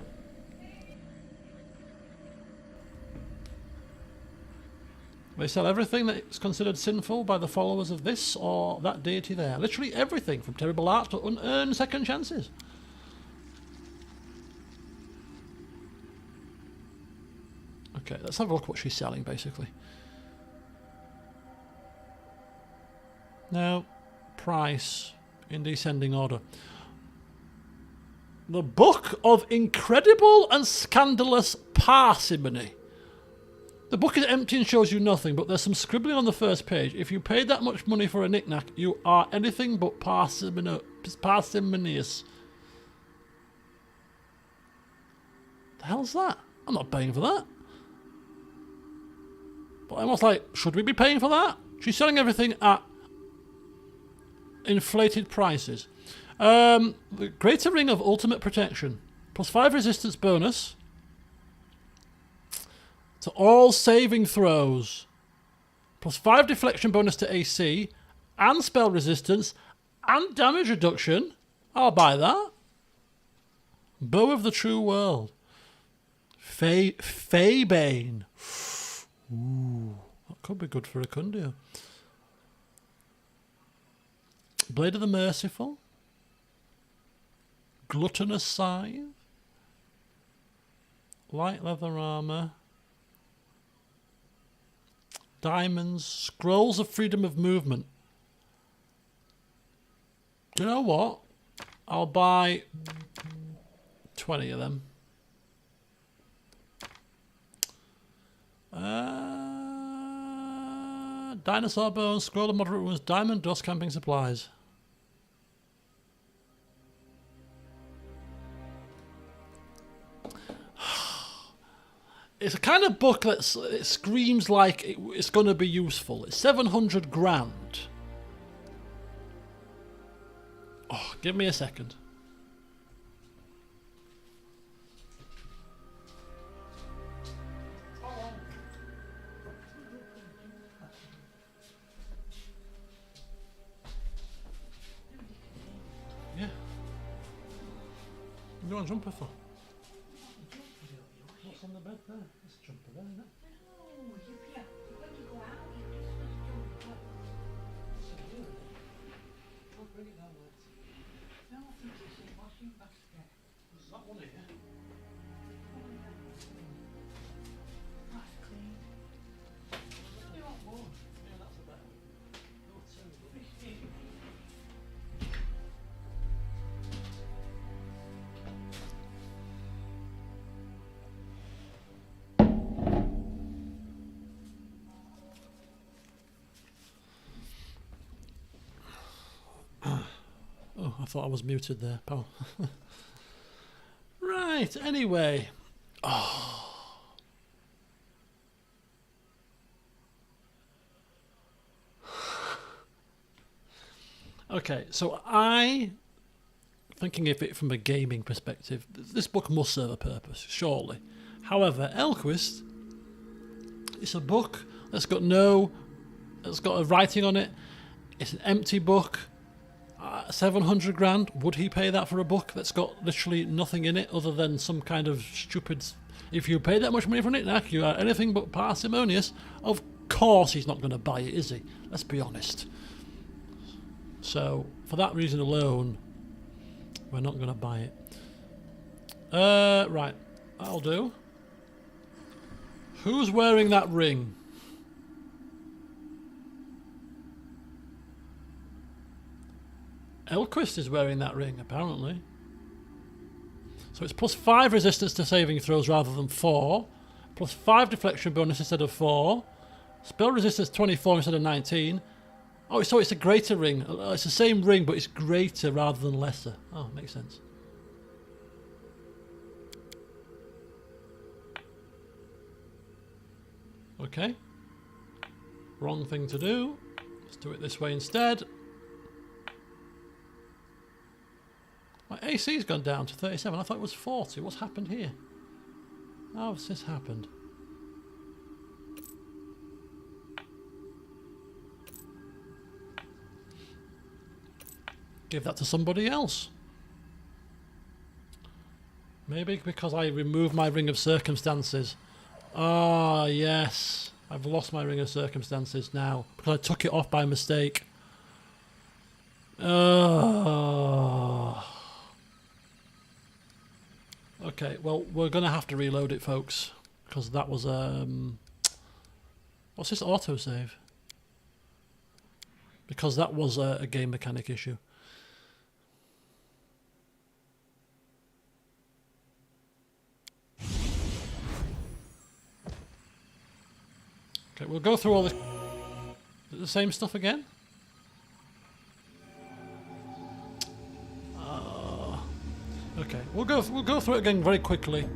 They sell everything that is considered sinful by the followers of this or that deity there. Literally everything, from terrible arts to unearned second chances. Okay, let's have a look at what she's selling, basically. Now, price in descending order. The Book of Incredible and Scandalous Parsimony. The book is empty and shows you nothing, but there's some scribbling on the first page. If you paid that much money for a knick-knack, you are anything but parsimonious. The hell's that? I'm not paying for that. But I'm almost like, should we be paying for that? She's selling everything at inflated prices. The Greater Ring of Ultimate Protection. +5 resistance bonus to all saving throws. +5 deflection bonus to AC. And spell resistance. And damage reduction. I'll buy that. Bow of the True World. Faebane. Ooh, that could be good for a Kundio. Blade of the Merciful. Gluttonous Scythe. Light leather armor. Diamonds. Scrolls of Freedom of Movement. Do you know what? I'll buy 20 of them. Dinosaur Bones, Scroll of Moderate Wounds, Diamond Dust, Camping Supplies. It's a kind of book that it screams like it's going to be useful. It's 700 grand. Oh, give me a second. Yeah. What do you want a jumper for? What's on the bed there? There's a jumper there, isn't it? There's that one here. Yeah, that's the better one. Oh, I thought I was muted there, pal. Right, anyway. Oh. Okay, so thinking of it from a gaming perspective, this book must serve a purpose, surely. However, Elquist, it's a book that's got a writing on it. It's an empty book. 700 grand. Would he pay that for a book that's got literally nothing in it other than some kind of stupid... If you pay that much money for it, Knack, you are anything but parsimonious. Of course he's not going to buy it, is he? Let's be honest. So, for that reason alone, we're not going to buy it. Right. That'll do. Who's wearing that ring? Elquist is wearing that ring, apparently. So it's +5 resistance to saving throws rather than 4. +5 deflection bonus instead of 4. Spell resistance 24 instead of 19. Oh, so it's a greater ring. It's the same ring, but it's greater rather than lesser. Oh, makes sense. Okay. Wrong thing to do. Let's do it this way instead. My AC's gone down to 37. I thought it was 40. What's happened here? How has this happened? Give that to somebody else. Maybe because I removed my Ring of Circumstances. Ah, yes. I've lost my Ring of Circumstances now because I took it off by mistake. Oh. Okay, well, we're going to have to reload it, folks, because that was, what's this autosave? Because that was a game mechanic issue. Okay, we'll go through all the same stuff again. Okay, we'll go through it again very quickly.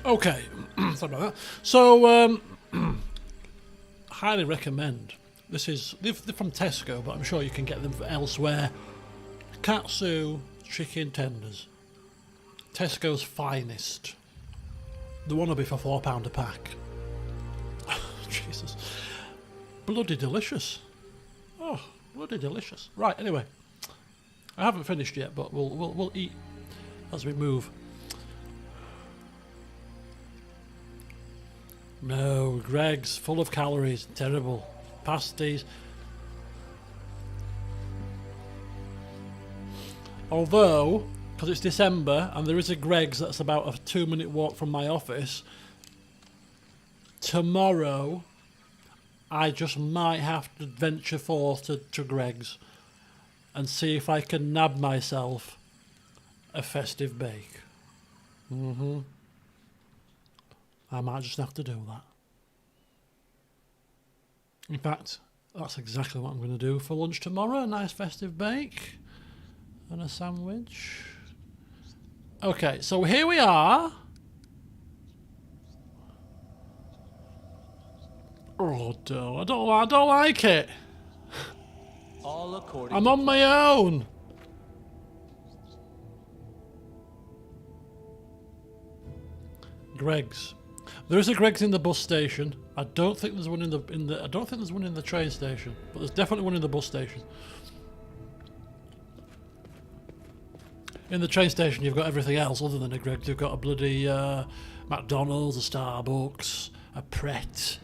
Okay, sorry about that. So, highly recommend. This is they're from Tesco, but I'm sure you can get them elsewhere. Katsu chicken tenders, Tesco's finest. The one will be for £4 a pack. Jesus, bloody delicious. Oh, bloody delicious. Right. Anyway, I haven't finished yet, but we'll eat as we move. No, Greg's full of calories, terrible. Pasties. Although, because it's December and there is a Greg's that's about a 2-minute walk from my office, tomorrow I just might have to venture forth to Greg's. and see if I can nab myself a festive bake. I might just have to do that. In fact, that's exactly what I'm going to do for lunch tomorrow. A nice festive bake and a sandwich. Okay, so here we are. Oh, no, I don't like it. All according I'm to on my own. Greg's. There is a Greg's in the bus station. I don't think there's one in the I don't think there's one in the train station, but there's definitely one in the bus station. In the train station, you've got everything else other than a Greg's. You've got a bloody McDonald's, a Starbucks, a Pret,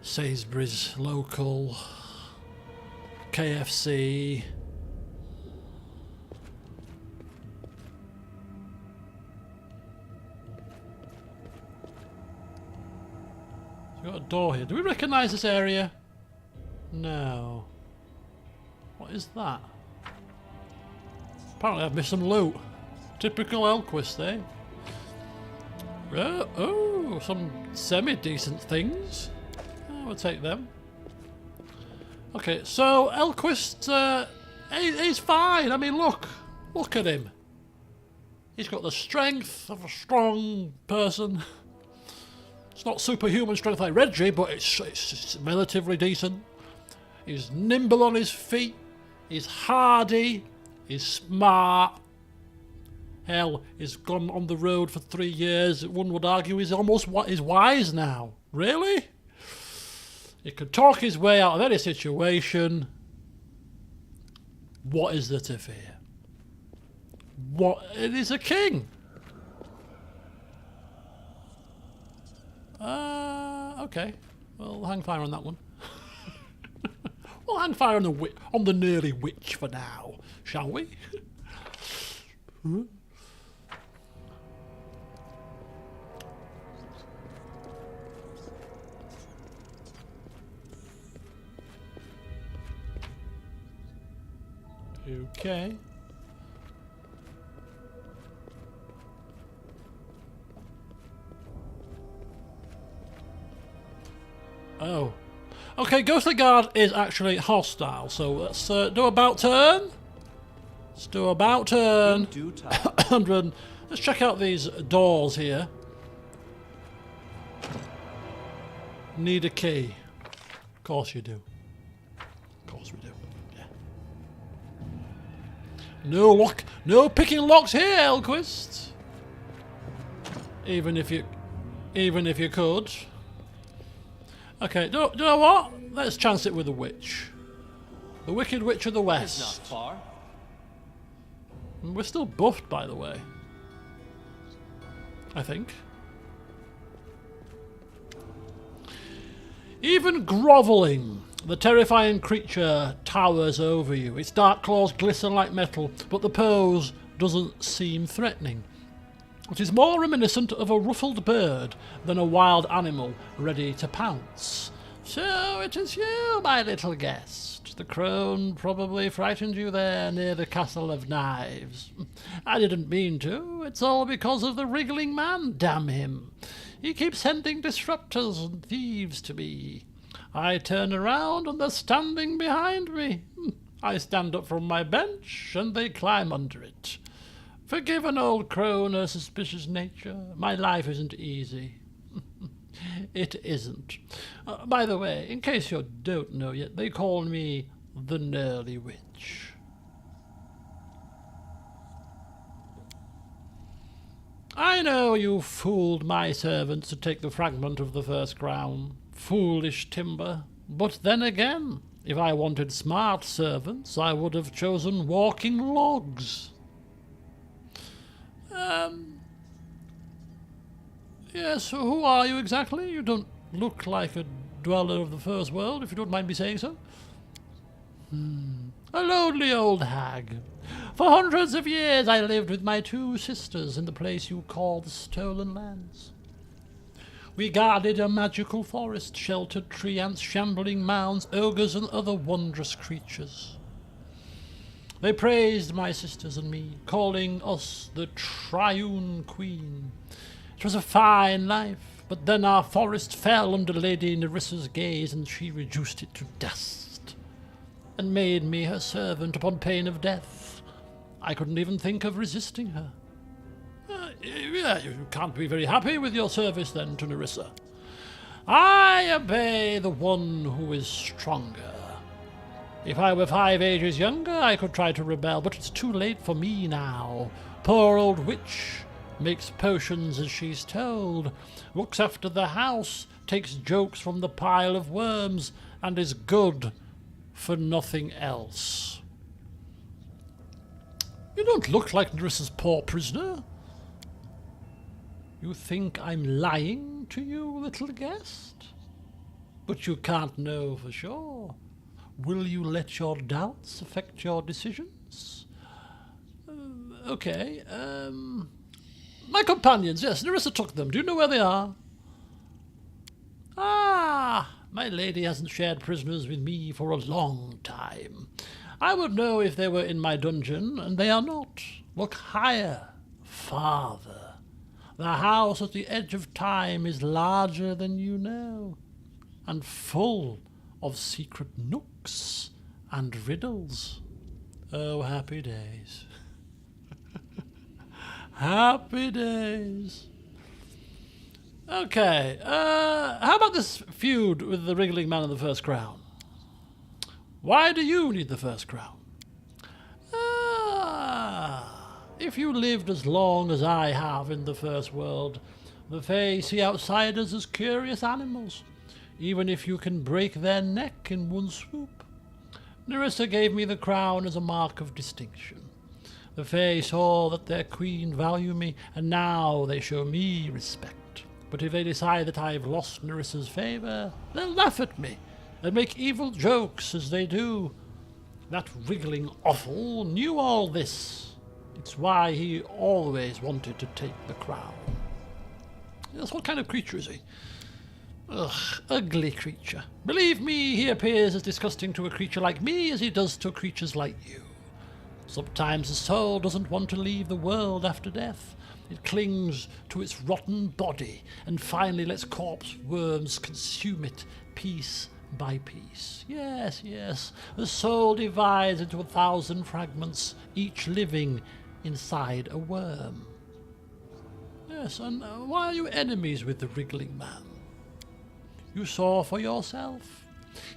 Sainsbury's local, KFC. We've got a door here. Do we recognise this area? No. What is that? Apparently I've missed some loot. Typical Elquist, eh? Oh, some semi-decent things. Oh, we'll take them. Okay, so Elquist, he's fine. I mean, look at him. He's got the strength of a strong person. It's not superhuman strength like Reggie, but it's relatively decent. He's nimble on his feet. He's hardy. He's smart. Hell, he's gone on the road for 3 years. One would argue he's almost wise now. Really? He can talk his way out of any situation. What is there to fear? It is a king. Okay. Well, hang fire on that one. We'll hang fire on the nearly witch for now, shall we? Okay. Oh. Okay, Ghostly Guard is actually hostile, so let's do about turn. Let's do about turn. In due time. And run. Let's check out these doors here. Need a key. Of course you do. Of course we do. Yeah. No picking locks here, Elquist. Even if you could. Okay, do you know what? Let's chance it with the witch. The Wicked Witch of the It's West. not far. We're still buffed, by the way. I think. Even grovelling, the terrifying creature towers over you. Its dark claws glisten like metal, but the pose doesn't seem threatening. It is more reminiscent of a ruffled bird than a wild animal ready to pounce. So it is you, my little guest. The crone probably frightened you there near the Castle of Knives. I didn't mean to. It's all because of the wriggling man, damn him. He keeps sending disruptors and thieves to me. I turn around and they're standing behind me. I stand up from my bench and they climb under it. Forgive an old crone her suspicious nature. My life isn't easy. It isn't. By the way, in case you don't know yet, they call me the Nearly Witch. I know you fooled my servants to take the fragment of the first crown. Foolish timber. But then again, if I wanted smart servants, I would have chosen walking logs. Yes, who are you exactly? You don't look like a dweller of the First World, if you don't mind me saying so. A lonely old hag. For hundreds of years I lived with my 2 sisters in the place you call the Stolen Lands. We guarded a magical forest, sheltered tree ants, shambling mounds, ogres and other wondrous creatures. They praised my sisters and me, calling us the Triune Queen. It was a fine life, but then our forest fell under Lady Nyrissa's gaze, and she reduced it to dust, and made me her servant upon pain of death. I couldn't even think of resisting her. Yeah, you can't be very happy with your service then to Nyrissa. I obey the one who is stronger. If I were 5 ages younger, I could try to rebel, but it's too late for me now. Poor old witch makes potions as she's told, looks after the house, takes jokes from the pile of worms, and is good for nothing else. You don't look like Nyrissa's poor prisoner. You think I'm lying to you, little guest? But you can't know for sure. Will you let your doubts affect your decisions? Okay, my companions, yes, Nyrissa took them. Do you know where they are? Ah, my lady hasn't shared prisoners with me for a long time. I would know if they were in my dungeon, and they are not. Look higher, farther. The house at the edge of time is larger than you know, and full of secret nooks and riddles. Oh, happy days. Happy days. Okay, how about this feud with the wriggling man of the first crown? Why do you need the first crown? If you lived as long as I have in the first world, the Fae see outsiders as curious animals, even if you can break their neck in one swoop. Nyrissa gave me the crown as a mark of distinction. The Fae saw that their queen valued me, and now they show me respect. But if they decide that I've lost Nyrissa's favour, they'll laugh at me and make evil jokes as they do. That wriggling offal knew all this. It's why he always wanted to take the crown. Yes, what kind of creature is he? Ugh, ugly creature. Believe me, he appears as disgusting to a creature like me as he does to creatures like you. Sometimes the soul doesn't want to leave the world after death. It clings to its rotten body and finally lets corpse worms consume it piece by piece. Yes, yes, the soul divides into 1,000 fragments, each living inside a worm. Yes, and why are you enemies with the wriggling man? You saw for yourself.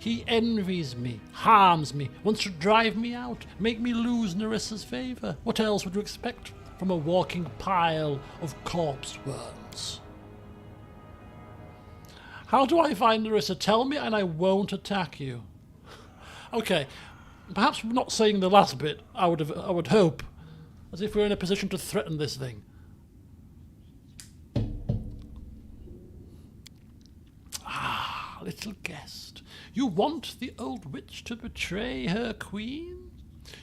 He envies me, harms me, wants to drive me out, make me lose Nyrissa's favour. What else would you expect from a walking pile of corpse worms? How do I find Nyrissa? Tell me and I won't attack you. Okay, perhaps not saying the last bit, I would hope, as if we're in a position to threaten this thing. Ah, little guest, you want the old witch to betray her queen?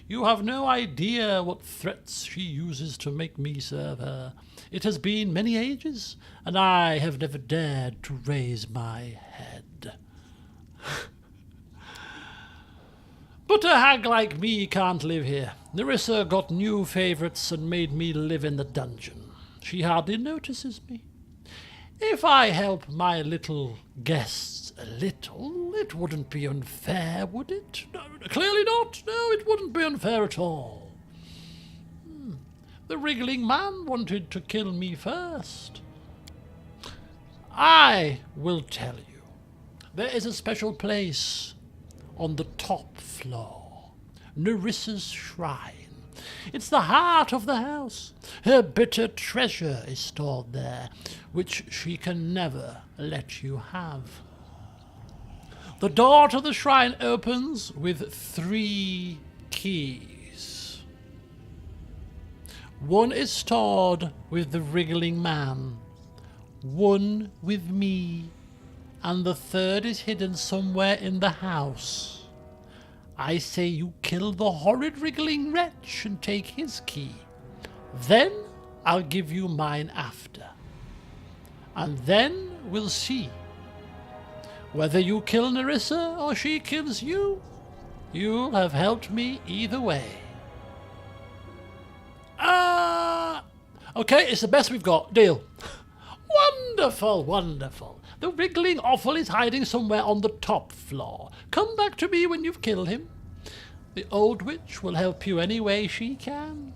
You have no idea what threats she uses to make me serve her. It has been many ages, and I have never dared to raise my head. But a hag like me can't live here. Nyrissa got new favourites and made me live in the dungeon. She hardly notices me. If I help my little guests a little, it wouldn't be unfair, would it? No, clearly not. No, it wouldn't be unfair at all. The wriggling man wanted to kill me first. I will tell you. There is a special place on the top floor, Nyrissa's shrine. It's the heart of the house. Her bitter treasure is stored there, which she can never let you have. The door to the shrine opens with 3 keys. One is stored with the wriggling man, one with me, and the 3rd is hidden somewhere in the house. I say you kill the horrid wriggling wretch and take his key. Then I'll give you mine after. And then we'll see. Whether you kill Nyrissa or she kills you, you'll have helped me either way. Okay, it's the best we've got. Deal. Wonderful, wonderful. The wriggling offal is hiding somewhere on the top floor. Come back to me when you've killed him. The old witch will help you any way she can.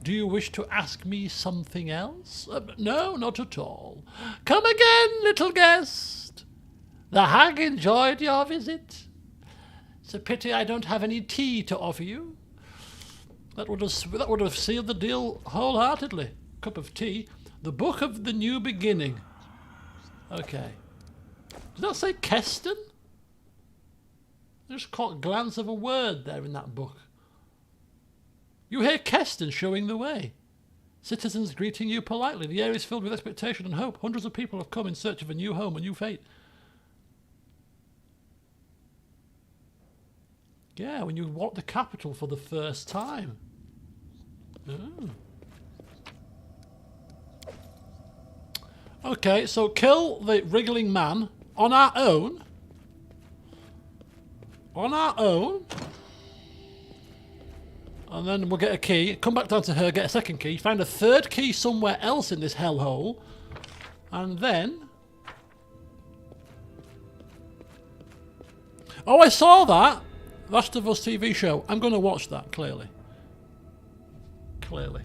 Do you wish to ask me something else? No, not at all. Come again, little guest. The hag enjoyed your visit. It's a pity I don't have any tea to offer you. That would have sealed the deal wholeheartedly. Cup of tea. The Book of the New Beginning. Okay. Does that say Keston? I just caught a glance of a word there in that book. You hear Keston showing the way. Citizens greeting you politely. The air is filled with expectation and hope. Hundreds of people have come in search of a new home, a new fate. Yeah, when you walk the capital for the first time. Oh. Okay, so kill the wriggling man on our own. On our own. And then we'll get a key. Come back down to her, get a second key. Find a third key somewhere else in this hellhole. And then... Oh, I saw that! Last of Us TV show. I'm going to watch that, clearly. Clearly.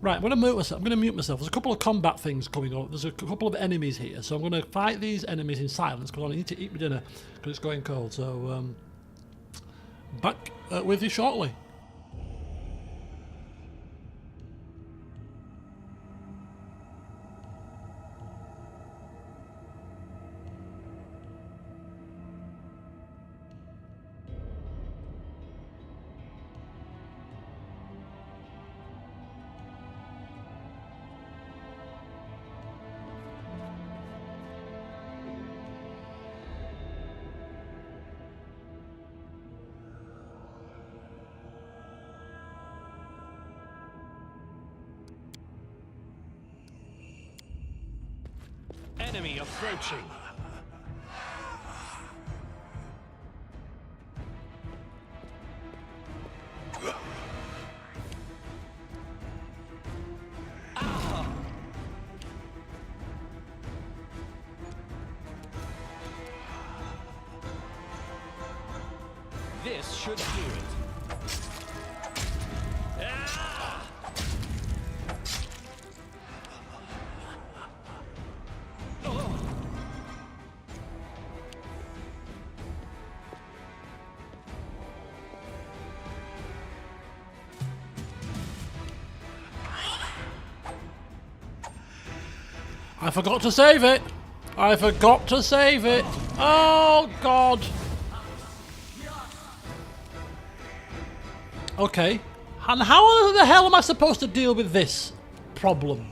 Right, I'm going to mute myself. There's a couple of combat things coming up. There's a couple of enemies here. So I'm going to fight these enemies in silence because I need to eat my dinner because it's going cold. So, back with you shortly. Enemy approaching. This should do it. I forgot to save it. I forgot to save it. Oh, God. Okay. And how the hell am I supposed to deal with this problem?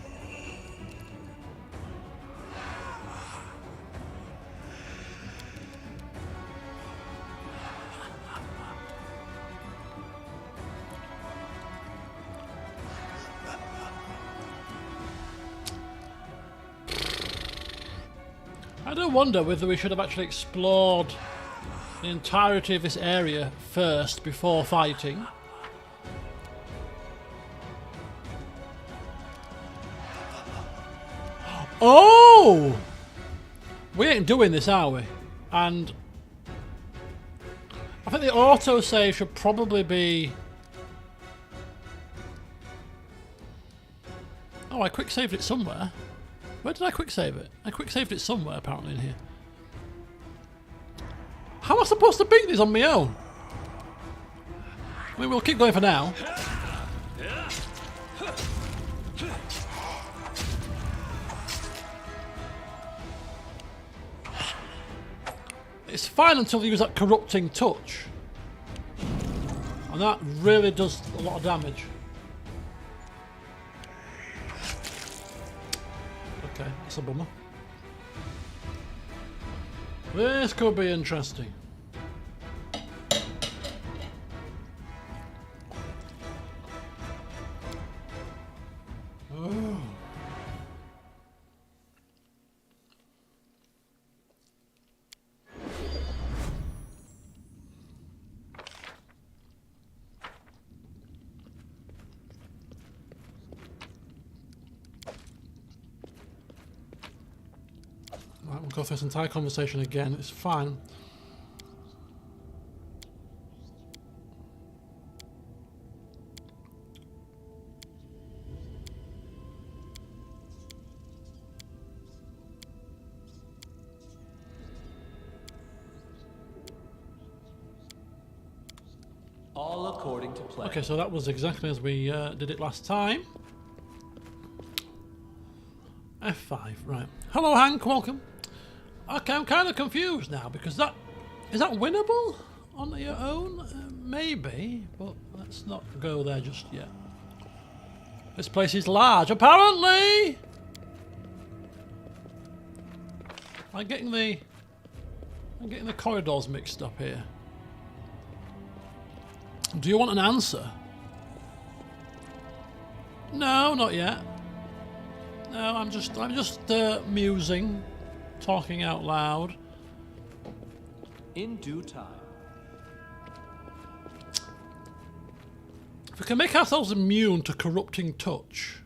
I do wonder whether we should have actually explored the entirety of this area first before fighting. Oh! We ain't doing this, are we? And I think the autosave should probably be... Oh, I quick saved it somewhere. Where did I quick save it? I quick saved it somewhere apparently in here. How am I supposed to beat these on my own? I mean, we'll keep going for now. It's fine until you use that corrupting touch. And that really does a lot of damage. Okay, that's a bummer. This could be interesting. Oh. go through this entire conversation again. It's fine. All according to plan. Okay, so that was exactly as we did it last time. F5, right. Hello, Hank, welcome. Okay, I'm kind of confused now because that... Is that winnable on your own? Maybe, but let's not go there just yet. This place is large, apparently! I'm getting the corridors mixed up here. Do you want an answer? No, not yet. No, I'm just musing, talking out loud. In due time. If we can make ourselves immune to corrupting touch,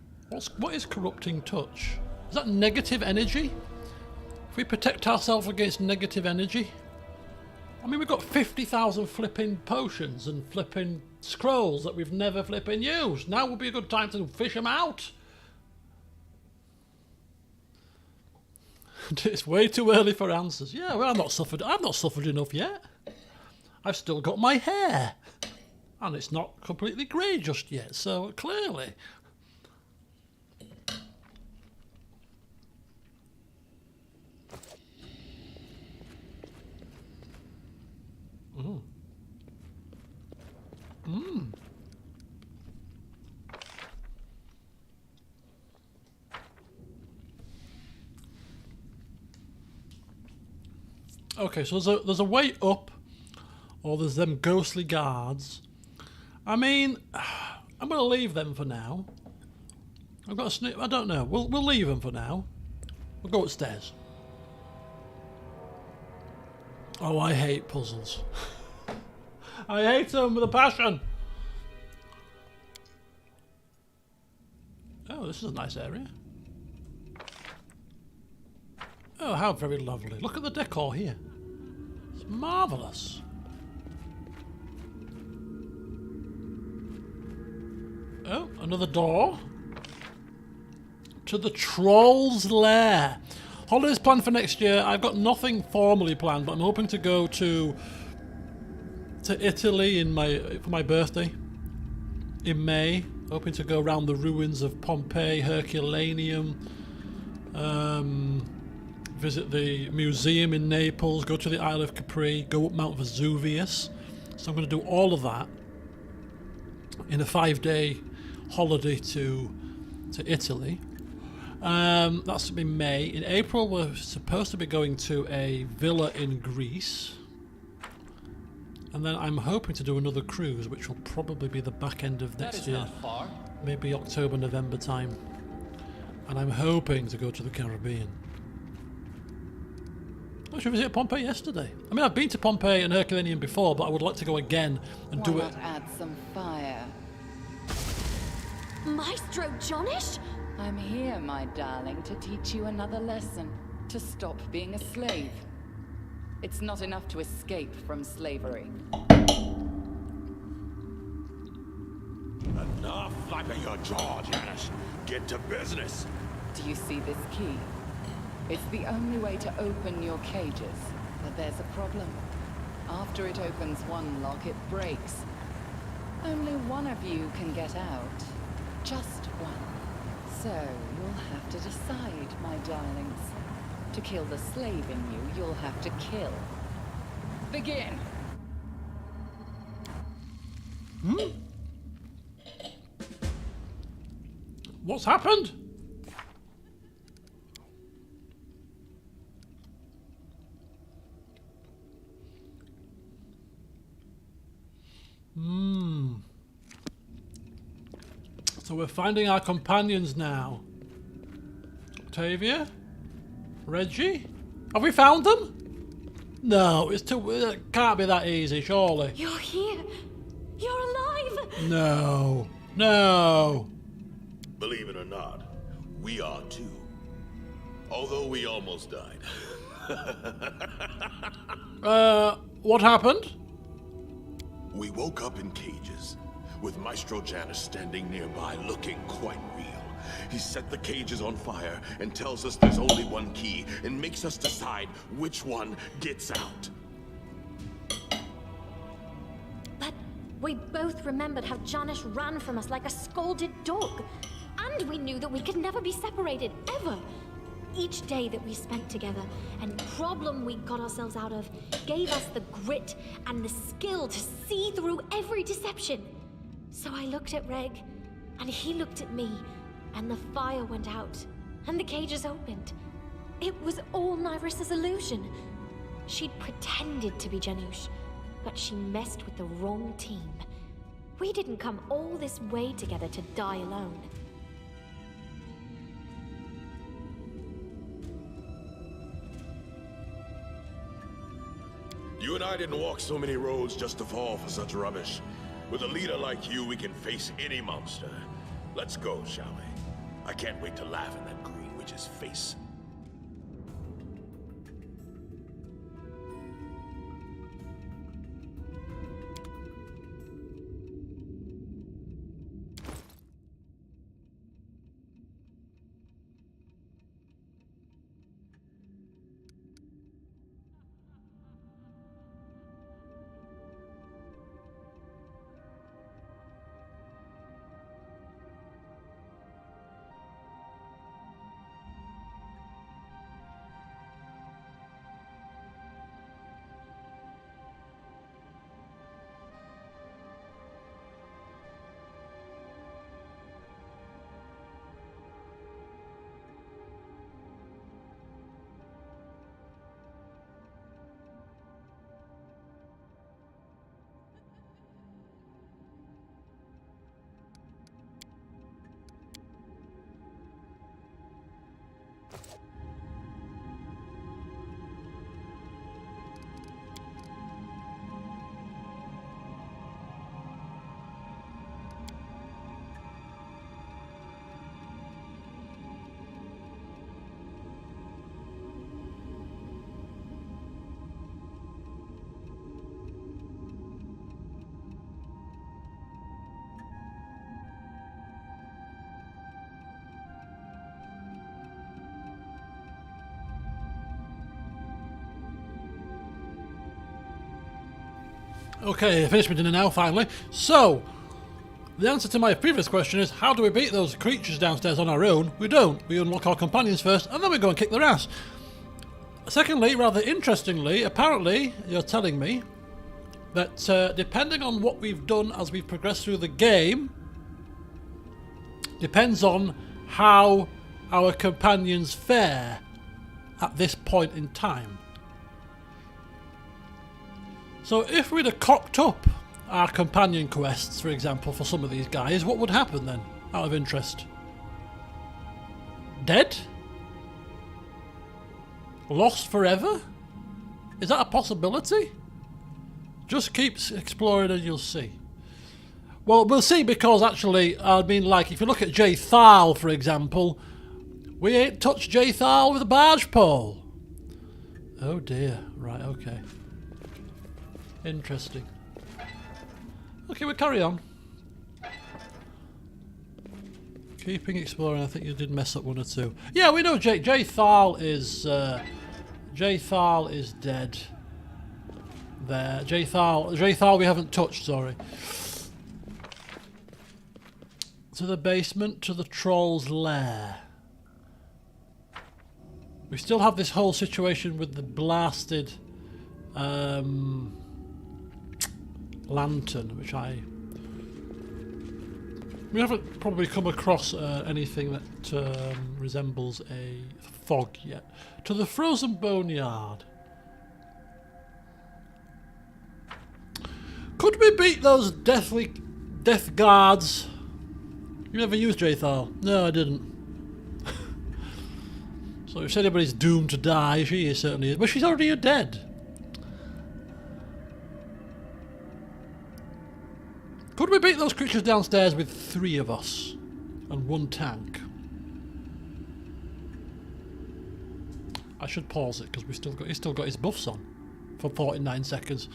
what is corrupting touch? Is that negative energy? If we protect ourselves against negative energy? I mean, we've got 50,000 flipping potions and flipping scrolls that we've never flipping used. Now would be a good time to fish them out. It's way too early for answers. Yeah, well, I've not suffered enough yet. I've still got my hair. And it's not completely grey just yet, so clearly. Okay, so there's a way up, or there's them ghostly guards. I mean, I'm gonna leave them for now. I've got a snip. I don't know. We'll leave them for now. We'll go upstairs. Oh, I hate puzzles. I hate them with a passion. Oh, this is a nice area. Oh, how very lovely. Look at the decor here. It's marvellous. Oh, another door. To the Troll's Lair. Holidays planned for next year. I've got nothing formally planned, but I'm hoping to go to Italy for my birthday in May. Hoping to go around the ruins of Pompeii, Herculaneum, visit the museum in Naples, go to the Isle of Capri, go up Mount Vesuvius. So I'm going to do all of that in a 5-day holiday to Italy. That's to be May. In April, we're supposed to be going to a villa in Greece. And then I'm hoping to do another cruise, which will probably be the back end of next year. Not far. Maybe October, November time. And I'm hoping to go to the Caribbean. I should visit Pompeii yesterday. I mean, I've been to Pompeii and Herculaneum before, but I would like to go again and do it. Why not add some fire? Maestro Johnish? I'm here, my darling, to teach you another lesson. To stop being a slave. It's not enough to escape from slavery. Enough flapping your jaw, Janice. Get to business. Do you see this key? It's the only way to open your cages. But there's a problem. After it opens one lock, it breaks. Only one of you can get out. Just one. So, you'll have to decide, my darlings. To kill the slave in you, you'll have to kill. Begin! What's happened? So we're finding our companions now. Octavia? Reggie? Have we found them? No, it can't be that easy, surely. You're here. You're alive. No. No. Believe it or not, we are too. Although we almost died. What happened? We woke up in cages, with Maestro Janus standing nearby looking quite real. He set the cages on fire and tells us there's only one key and makes us decide which one gets out. But we both remembered how Janus ran from us like a scolded dog. And we knew that we could never be separated, ever. Each day that we spent together, and problem we got ourselves out of, gave us the grit and the skill to see through every deception. So I looked at Reg, and he looked at me, and the fire went out, and the cages opened. It was all Nyrissa's illusion. She'd pretended to be Janusz, but she messed with the wrong team. We didn't come all this way together to die alone. You and I didn't walk so many roads just to fall for such rubbish. With a leader like you, we can face any monster. Let's go, shall we? I can't wait to laugh in that green witch's face. Okay, finished with dinner now, finally. So, the answer to my previous question is, how do we beat those creatures downstairs on our own? We don't. We unlock our companions first, and then we go and kick their ass. Secondly, rather interestingly, apparently, you're telling me that depending on what we've done as we progress through the game, depends on how our companions fare at this point in time. So if we'd have cocked up our companion quests, for example, for some of these guys, what would happen then, out of interest? Dead? Lost forever? Is that a possibility? Just keep exploring and you'll see. Well, we'll see, because actually, I mean, like, if you look at J. Thal, for example, we ain't touched J. Thal with a barge pole. Oh dear, right, okay. Interesting. Okay, we'll carry on. Keeping exploring. I think you did mess up one or two. Yeah, we know J. Thal is dead. There, J. Thal we haven't touched. Sorry. To the basement, to the troll's lair. We still have this whole situation with the blasted lantern, which we haven't probably come across anything that resembles a fog yet. To the frozen boneyard. Could we beat those death guards? You never used Jthal? No, I didn't. So if anybody's doomed to die, she is certainly, but she's already dead. Could we beat those creatures downstairs with 3 of us and 1 tank? I should pause it because he's still got his buffs on for 49 seconds.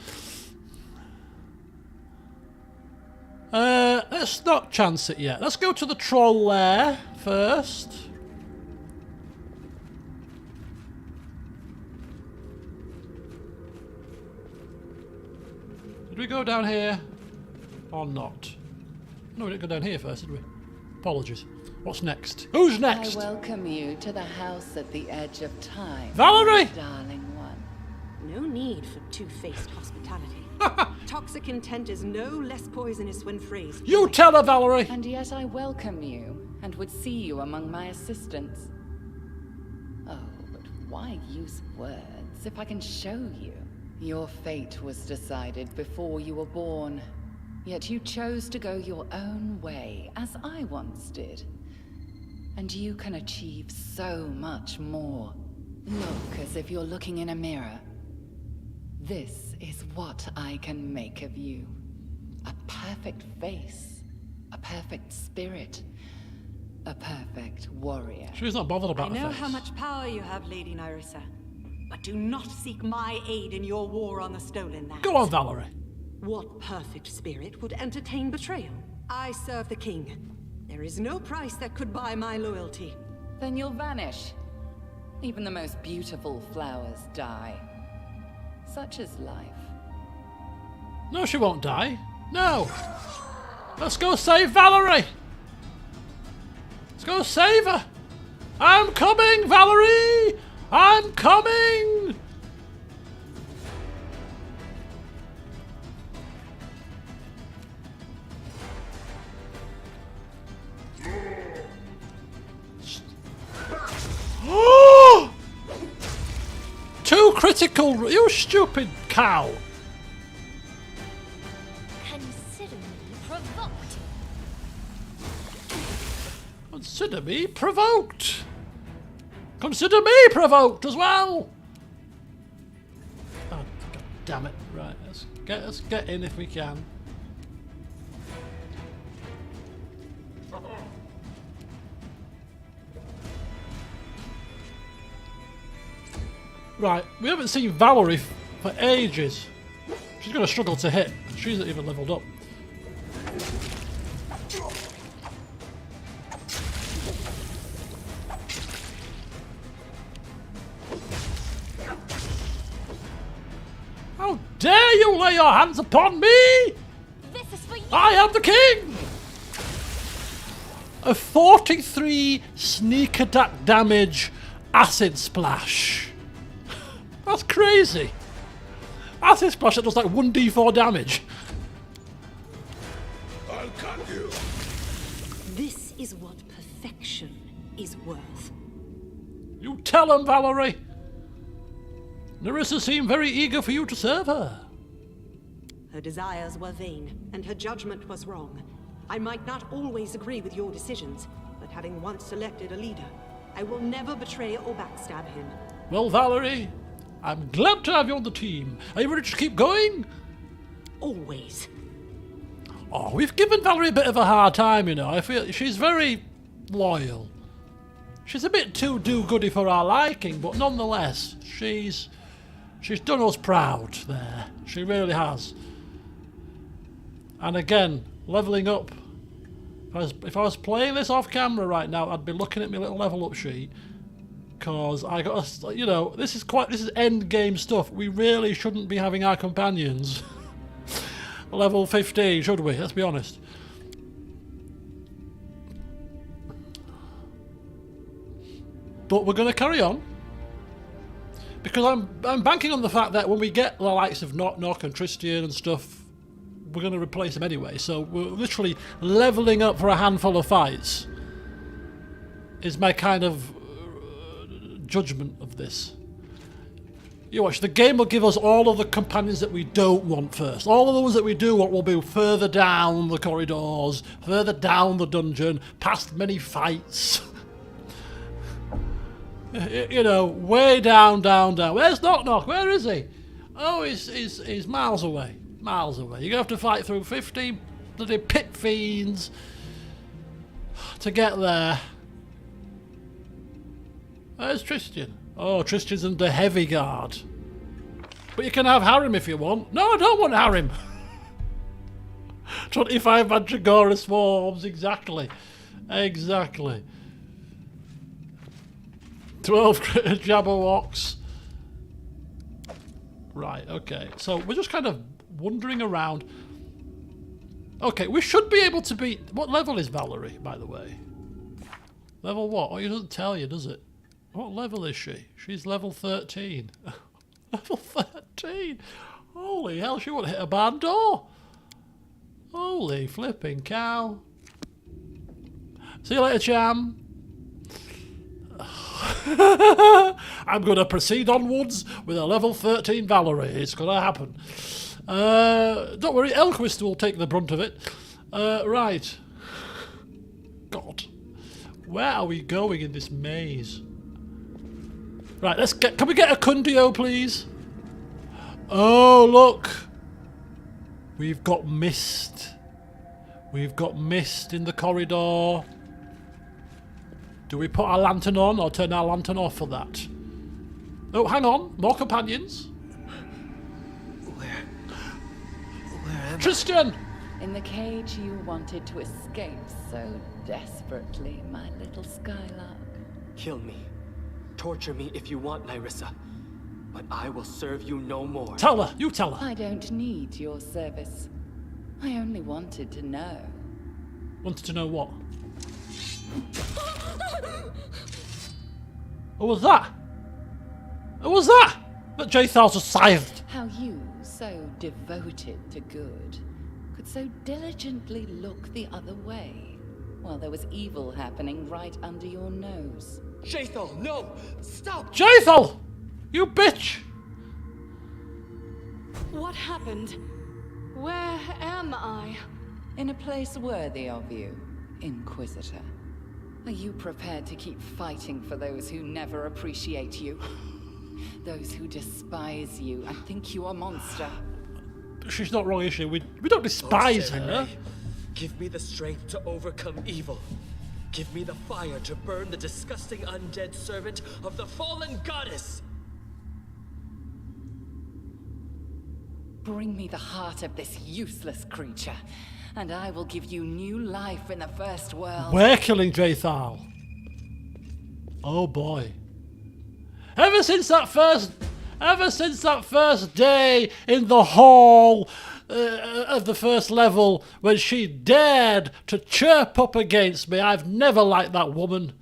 Let's not chance it yet. Let's go to the troll lair first. Did we go down here or not? No, we didn't go down here first, did we? Apologies. What's next? Who's next? I welcome you to the house at the edge of time. Valerie! Darling one. No need for two-faced hospitality. Toxic intent is no less poisonous when phrased. You tell her, Valerie! And yet I welcome you, and would see you among my assistants. Oh, but why use words if I can show you? Your fate was decided before you were born. Yet you chose to go your own way, as I once did. And you can achieve so much more. Look as if you're looking in a mirror. This is what I can make of you. A perfect face, a perfect spirit, a perfect warrior. She's not bothered about I know the face. how much power you have, Lady Nyrissa. But do not seek my aid in your war on the stolen lands. Go on, Valerie. What perfect spirit would entertain betrayal? I serve the king. There is no price that could buy my loyalty. Then you'll vanish. Even the most beautiful flowers die. Such is life. No, she won't die. No. Let's go save Valerie. Let's go save her. I'm coming, Valerie. I'm coming. Oh! Too critical, you stupid cow. Consider me provoked. Consider me provoked. Consider me provoked as well. Oh, God damn it. Right, let's get in if we can. Right, we haven't seen Valerie for ages. She's going to struggle to hit. She isn't even leveled up. How dare you lay your hands upon me! This is for you. I am the king! A 43 sneak attack damage acid splash. That's crazy. Acid splash that does like 1d4 damage. I'll cut you. This is what perfection is worth. You tell him, Valerie. Nyrissa seemed very eager for you to serve her. Her desires were vain, and her judgment was wrong. I might not always agree with your decisions, but having once selected a leader, I will never betray or backstab him. Well, Valerie, I'm glad to have you on the team. Are you ready to keep going? Always. Oh, we've given Valerie a bit of a hard time, you know. I feel she's very loyal. She's a bit too do-goody for our liking, but nonetheless, she's done us proud there. She really has. And again, levelling up. If I was playing this off camera right now, I'd be looking at my little level up sheet. Because I got, you know, this is end game stuff. We really shouldn't be having our companions level 15, should we? Let's be honest. But we're going to carry on. Because I'm banking on the fact that when we get the likes of Knock and Tristian and stuff, we're going to replace them anyway. So we're literally leveling up for a handful of fights. Is my kind of judgment of this. You watch, the game will give us all of the companions that we don't want first. All of the ones that we do want will be further down the corridors, further down the dungeon, past many fights. You know, way down. Where's Knock? Where is he? Oh, he's miles away. Miles away. You're going to have to fight through 15 bloody pit fiends to get there. Where's Tristian? Oh, Tristan's under heavy guard. But you can have harem if you want. No, I don't want harem. 25 Mandragora swarms, exactly. Exactly. 12 Jabberwocks. Right, okay. So we're just kind of wandering around. Okay, we should be able to beat... What level is Valerie, by the way? Level what? Oh, it doesn't tell you, does it? What level is she? She's level 13. Level 13? Holy hell, she won't hit a barn door. Holy flipping cow. See you later, Cham. I'm going to proceed onwards with a level 13 Valerie. It's going to happen. Don't worry, Elquist will take the brunt of it. Right. God. Where are we going in this maze? Right, let's get... Can we get a Cundio, please? Oh, look. We've got mist. We've got mist in the corridor. Do we put our lantern on or turn our lantern off for that? Oh, hang on. More companions. Where am Tristan! In the cage you wanted to escape so desperately, my little Skylark. Kill me. Torture me if you want, Nyrissa. But I will serve you no more. Tell her. You tell her. I don't need your service. I only wanted to know. Wanted to know what? What was that? What was that? That Jathal's just scythed. How you, so devoted to good, could so diligently look the other way, while there was evil happening right under your nose. Jathal, no! Stop! Jathal! You bitch! What happened? Where am I? In a place worthy of you, Inquisitor. Are you prepared to keep fighting for those who never appreciate you? Those who despise you and think you a monster? She's not wrong, is she? We don't despise her. Give me the strength to overcome evil. Give me the fire to burn the disgusting undead servant of the fallen goddess! Bring me the heart of this useless creature, and I will give you new life in the first world. We're killing Jathal. Oh boy. Ever since that first day in the hall of the first level when she dared to chirp up against me, I've never liked that woman.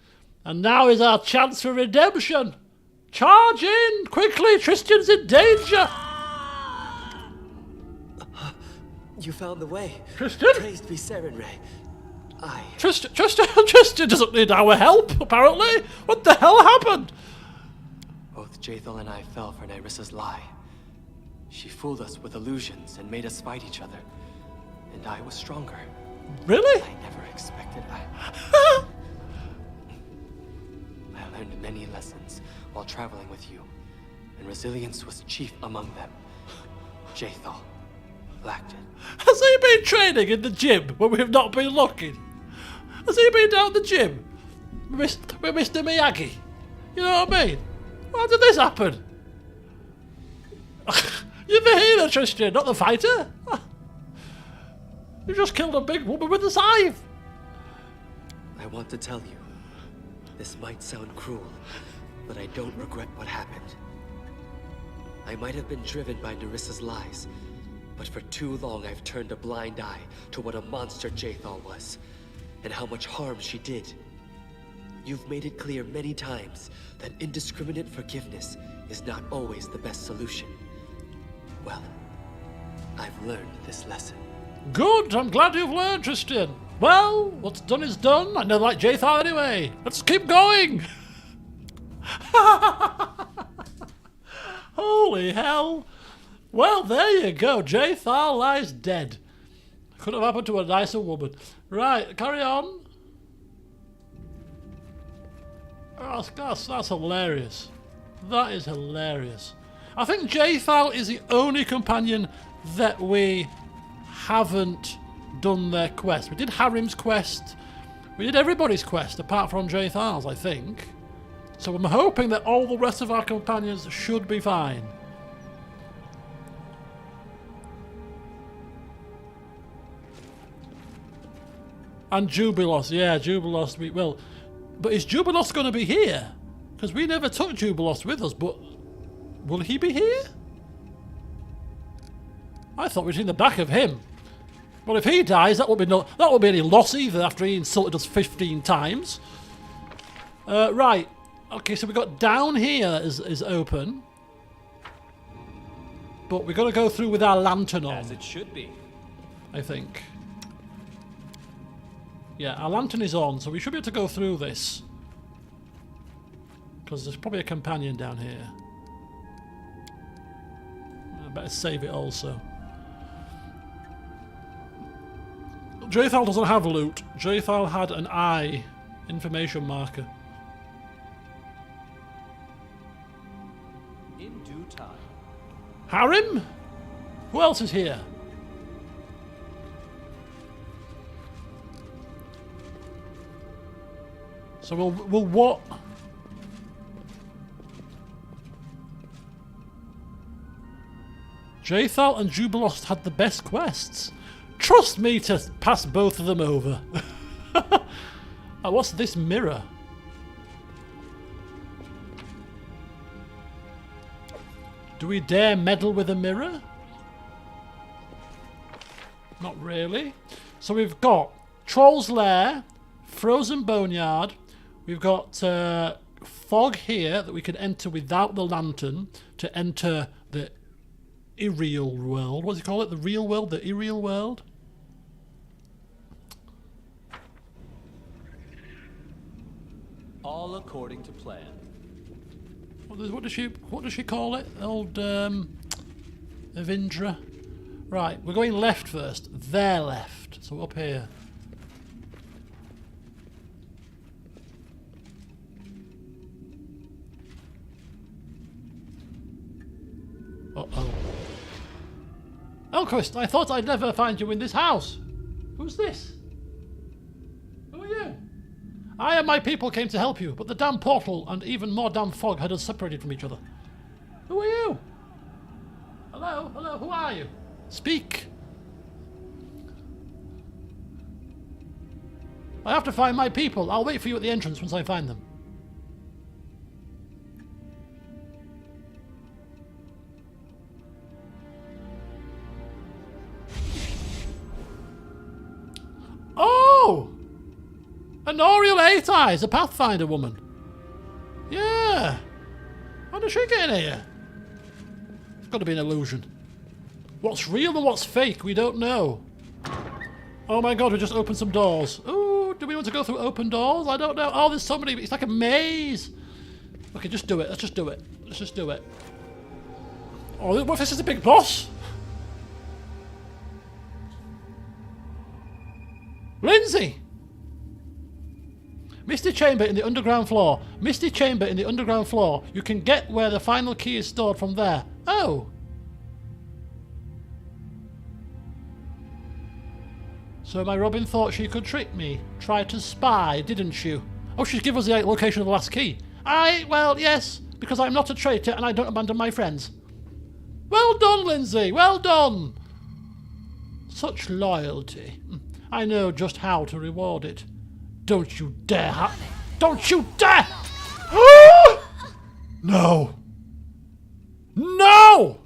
And now is our chance for redemption. Charge in! Quickly, Tristan's in danger! You found the way. Tristan? Praised be Serenray. Tristan doesn't need our help, apparently. What the hell happened? Both Jathal and I fell for Nyrissa's lie. She fooled us with illusions and made us fight each other. And I was stronger. Really? I never expected I learned many lessons while traveling with you, and resilience was chief among them. Jathal lacked it. Has he been training in the gym when we have not been looking? Has he been down the gym with Mr. Miyagi? You know what I mean? How did this happen? You're the healer, Tristan, not the fighter. You just killed a big woman with a scythe. I want to tell you, this might sound cruel, but I don't regret what happened. I might have been driven by Nyrissa's lies, but for too long I've turned a blind eye to what a monster Jathal was, and how much harm she did. You've made it clear many times that indiscriminate forgiveness is not always the best solution. Well, I've learned this lesson. Good, I'm glad you've learned, Tristan. Well, what's done is done. I never liked Jathal anyway. Let's keep going. Holy hell. Well, there you go. Jathal lies dead. Could have happened to a nicer woman. Right, carry on. That's hilarious. That is hilarious. I think Jathal is the only companion that we haven't done their quest. We did Harim's quest. We did everybody's quest apart from Jathal's, I think. So I'm hoping that all the rest of our companions should be fine. And Jubilos, yeah, Jubilos we will. But is Jubilos going to be here? Because we never took Jubilos with us, but will he be here? I thought we'd seen the back of him. Well, if he dies, that won't be any loss either after he insulted us 15 times. Right. Okay, so we got down here is open. But we've got to go through with our lantern on. As it should be. I think. Yeah, our lantern is on, so we should be able to go through this. Because there's probably a companion down here. I better save it also. Jaethal doesn't have loot. Jaethal had an eye information marker. In due time. Harrim? Who else is here? So we'll what? Jaethal and Jubilost had the best quests. Trust me to pass both of them over. Oh, what's this mirror? Do we dare meddle with a mirror? Not really. So we've got Troll's Lair, Frozen Boneyard. We've got fog here that we can enter without the lantern to enter the irreal world. What do you call it? The real world? The irreal world? All according to plan. What does she call it? Old Avindra. Right, we're going left first. Their left. So up here. Uh-oh. Elquist, I thought I'd never find you in this house. Who's this? Who are you? I and my people came to help you, but the damn portal and even more damn fog had us separated from each other. Who are you? Hello? Hello? Who are you? Speak. I have to find my people. I'll wait for you at the entrance once I find them. Oh! An Oriel 8 Eyes, a Pathfinder woman. Yeah. How does she get in here? It's got to be an illusion. What's real and what's fake, we don't know. Oh my god, we just opened some doors. Ooh, do we want to go through open doors? I don't know. Oh, there's so many. It's like a maze. Okay, just do it. Let's just do it. Let's just do it. Oh, what if this is a big boss? Lindsay! Misty Chamber in the underground floor. Misty Chamber in the underground floor. You can get where the final key is stored from there. Oh! So my Robin thought she could trick me. Tried to spy, didn't you? Oh, she's given us the location of the last key. Well, yes, because I'm not a traitor and I don't abandon my friends. Well done, Lindsay, well done! Such loyalty. I know just how to reward it. Don't you dare Don't you dare! No! No!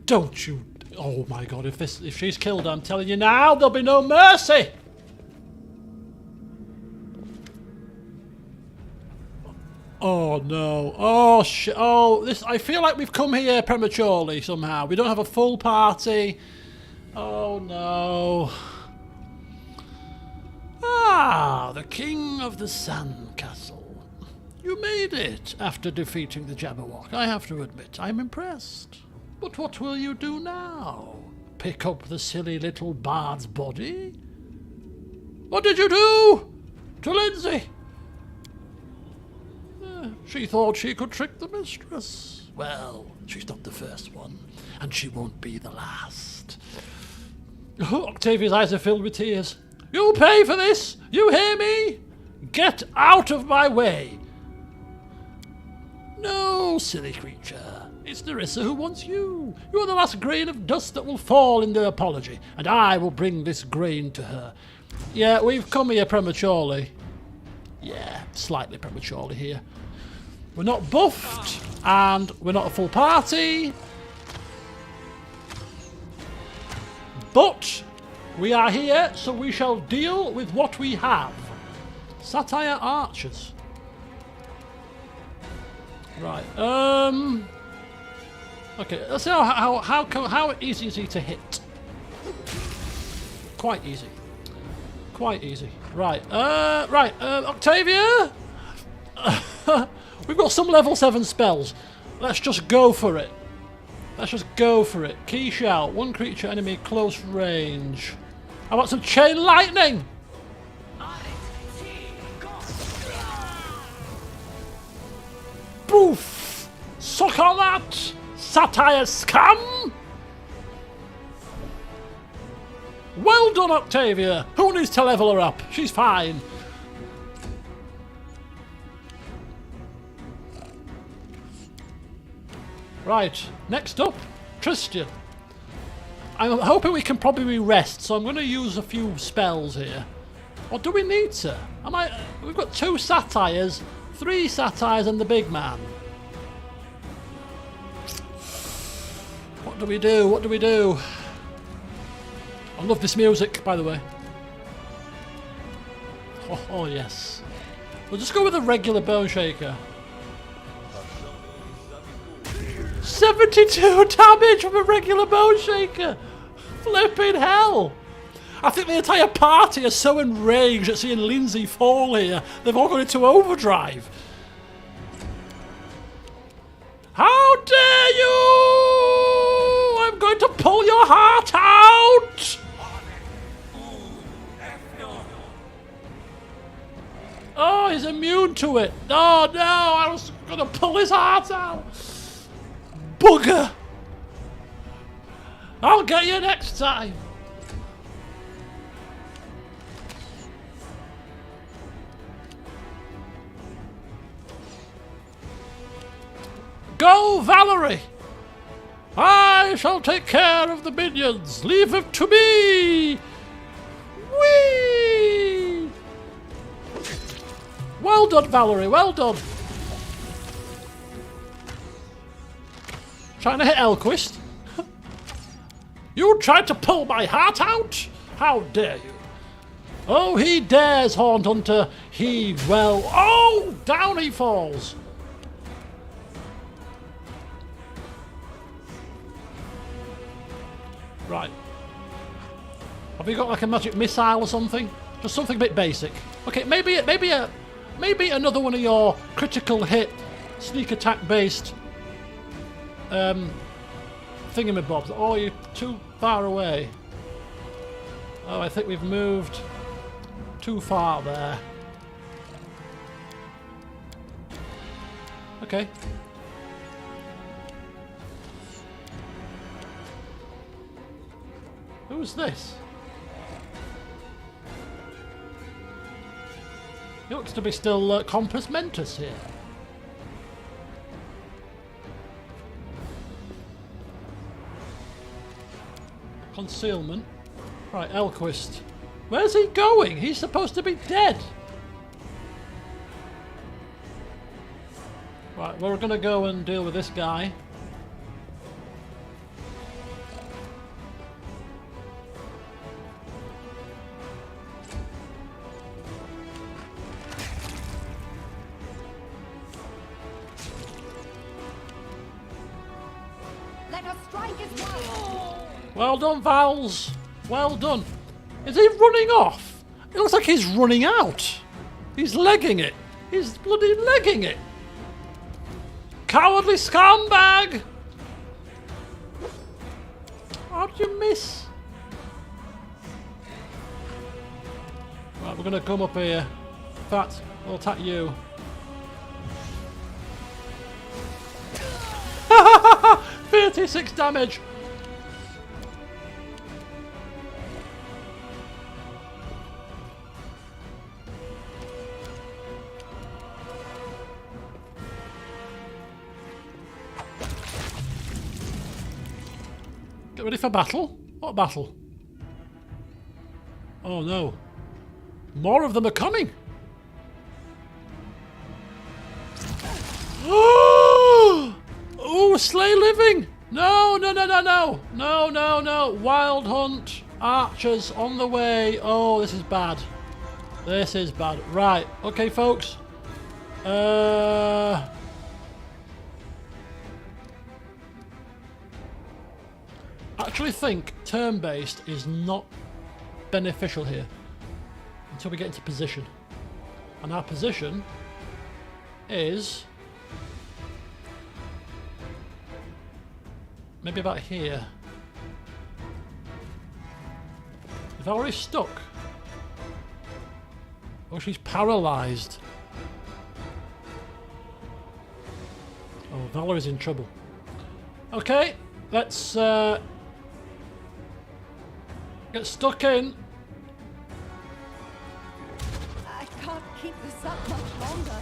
Don't you... Oh my god, if she's killed, I'm telling you now, there'll be no mercy! Oh no. Oh shit. Oh, this... I feel like we've come here prematurely somehow. We don't have a full party. Oh no. Ah, the King of the Sandcastle. You made it after defeating the Jabberwock. I have to admit, I'm impressed. But what will you do now? Pick up the silly little bard's body? What did you do to Lindsay? She thought she could trick the mistress. Well, she's not the first one, and she won't be the last. Octavia's eyes are filled with tears. You'll pay for this! You hear me? Get out of my way! No, silly creature. It's Nyrissa who wants you. You are the last grain of dust that will fall in their apology, and I will bring this grain to her. Yeah, we've come here prematurely. Yeah, slightly prematurely here. We're not buffed, and we're not a full party. But we are here, so we shall deal with what we have. Satire archers. Right. Okay. Let's see how easy is he to hit. Quite easy. Quite easy. Right. Octavia. We've got some level 7 spells. Let's just go for it. Let's just go for it. Key shout. One creature enemy close range. How about some chain lightning? Boof! Suck on that! Satire scum! Well done, Octavia! Who needs to level her up? She's fine. Right, next up, Tristan. I'm hoping we can probably rest, so I'm going to use a few spells here. Or do we need to? We've got 2 satires, 3 satires and the big man. What do we do? What do we do? I love this music, by the way. Oh yes. We'll just go with a regular bone shaker. 72 damage from a regular bone shaker! Flipping hell! I think the entire party are so enraged at seeing Lindsay fall here, they've all gone into overdrive. How dare you! I'm going to pull your heart out! Oh, he's immune to it. Oh no, I was going to pull his heart out. Bugger! I'll get you next time. Go, Valerie! I shall take care of the minions. Leave it to me! Whee! Well done, Valerie. Well done. Trying to hit Elquist. You tried to pull my heart out? How dare you? Oh, he dares, Horned Hunter. He well. Oh, down he falls. Right. Have you got like a magic missile or something? Just something a bit basic. Okay, maybe another one of your critical hit, sneak attack based thingamabobs. Oh, you're too far away. Oh, I think we've moved too far there. Okay. Who's this? He looks to be still Compos Mentis here. Concealment. Right, Elquist. Where's he going? He's supposed to be dead. Right, we're gonna go and deal with this guy. Well done, Vals. Well done. Is he running off? It looks like he's running out. He's legging it. He's bloody legging it. Cowardly scumbag! How did you miss? Right, we're gonna come up here. In fact, we'll attack you. 36 damage. Get ready for battle. What battle? Oh no. More of them are coming. Oh, slay living. No, no, no, no, no. No, no, no. Wild hunt. Archers on the way. Oh, this is bad. This is bad. Right. Okay, folks. I actually think turn-based is not beneficial here until we get into position. And our position is maybe about here. Is Valerie stuck? Oh, she's paralysed. Oh, Valerie's in trouble. Okay, let's get stuck in. I can't keep this up much longer.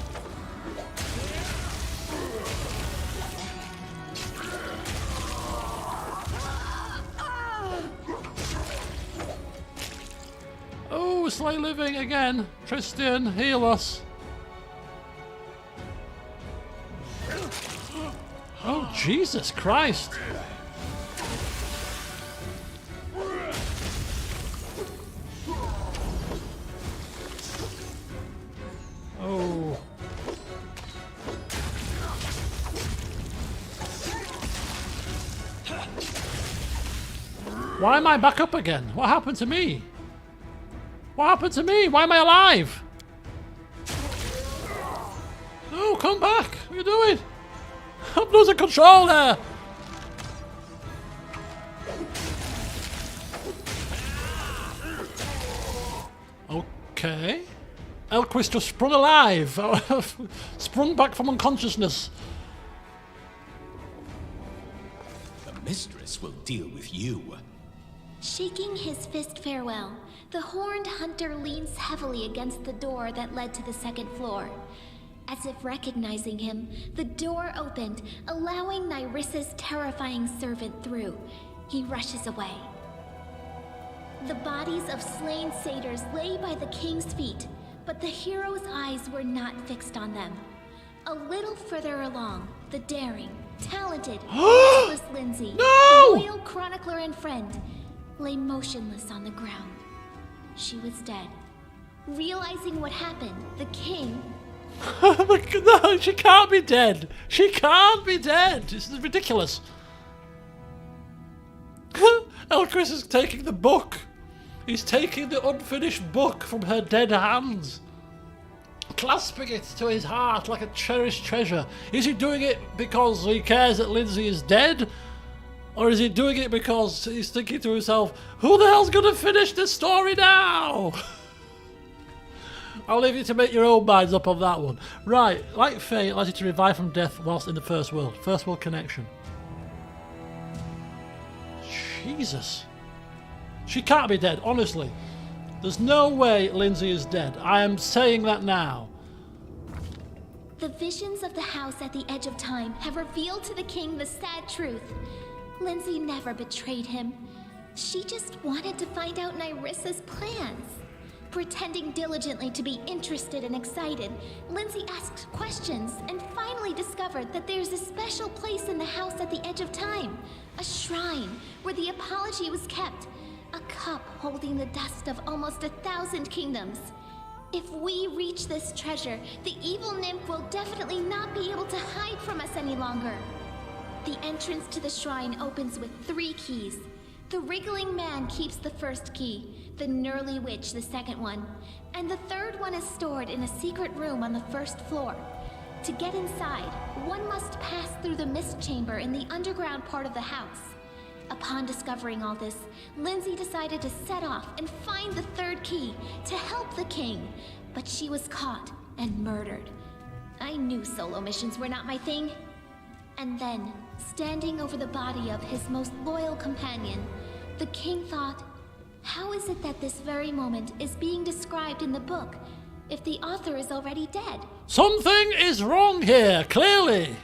Oh, slay living again. Tristan, heal us. Oh, Jesus Christ. Oh. Why am I back up again? What happened to me? What happened to me? Why am I alive? No, come back. What are you doing? I'm losing control there. Okay. Elquist just sprung alive. Sprung back from unconsciousness. The mistress will deal with you. Shaking his fist farewell, the horned hunter leans heavily against the door that led to the second floor. As if recognizing him, the door opened, allowing Nyrissa's terrifying servant through. He rushes away. The bodies of slain satyrs lay by the king's feet, but the hero's eyes were not fixed on them. A little further along, the daring, talented, restless Lindsay, loyal chronicler and friend, lay motionless on the ground. She was dead. Realizing what happened, the king... No, she can't be dead. She can't be dead. This is ridiculous. Elquist is taking the book. He's taking the unfinished book from her dead hands, clasping it to his heart like a cherished treasure. Is he doing it because he cares that Lindsay is dead? Or is he doing it because he's thinking to himself, who the hell's going to finish this story now? I'll leave you to make your own minds up on that one. Right, like Faye, it allows you to revive from death whilst in the first world. First world connection. Jesus. She can't be dead, honestly. There's no way Lindsay is dead. I am saying that now. The visions of the house at the edge of time have revealed to the king the sad truth. Lindsay never betrayed him. She just wanted to find out Nyrissa's plans. Pretending diligently to be interested and excited, Lindsay asked questions and finally discovered that there's a special place in the house at the edge of time. A shrine where the apology was kept. A cup holding the dust of almost 1,000 kingdoms. If we reach this treasure, the evil nymph will definitely not be able to hide from us any longer. The entrance to the shrine opens with 3 keys. The wriggling man keeps the first key, the Nyrissa witch the second one, and the third one is stored in a secret room on the first floor. To get inside, one must pass through the mist chamber in the underground part of the house. Upon discovering all this, Lindsay decided to set off and find the third key to help the king, but she was caught and murdered. I knew solo missions were not my thing. And then, standing over the body of his most loyal companion, the king thought, how is it that this very moment is being described in the book, if the author is already dead? Something is wrong here, clearly.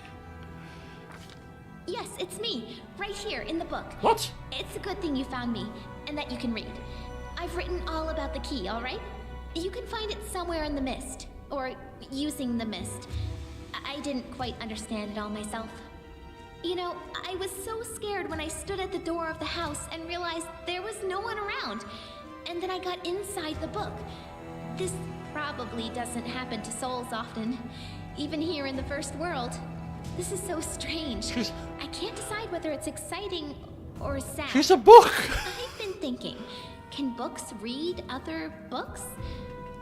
Yes, it's me, right here in the book. What? It's a good thing you found me, and that you can read. I've written all about the key, alright? You can find it somewhere in the mist, or using the mist. I didn't quite understand it all myself. You know, I was so scared when I stood at the door of the house and realized there was no one around. And then I got inside the book. This probably doesn't happen to souls often, even here in the first world. This is so strange. I can't decide whether it's exciting or sad. She's a book! I've been thinking, can books read other books?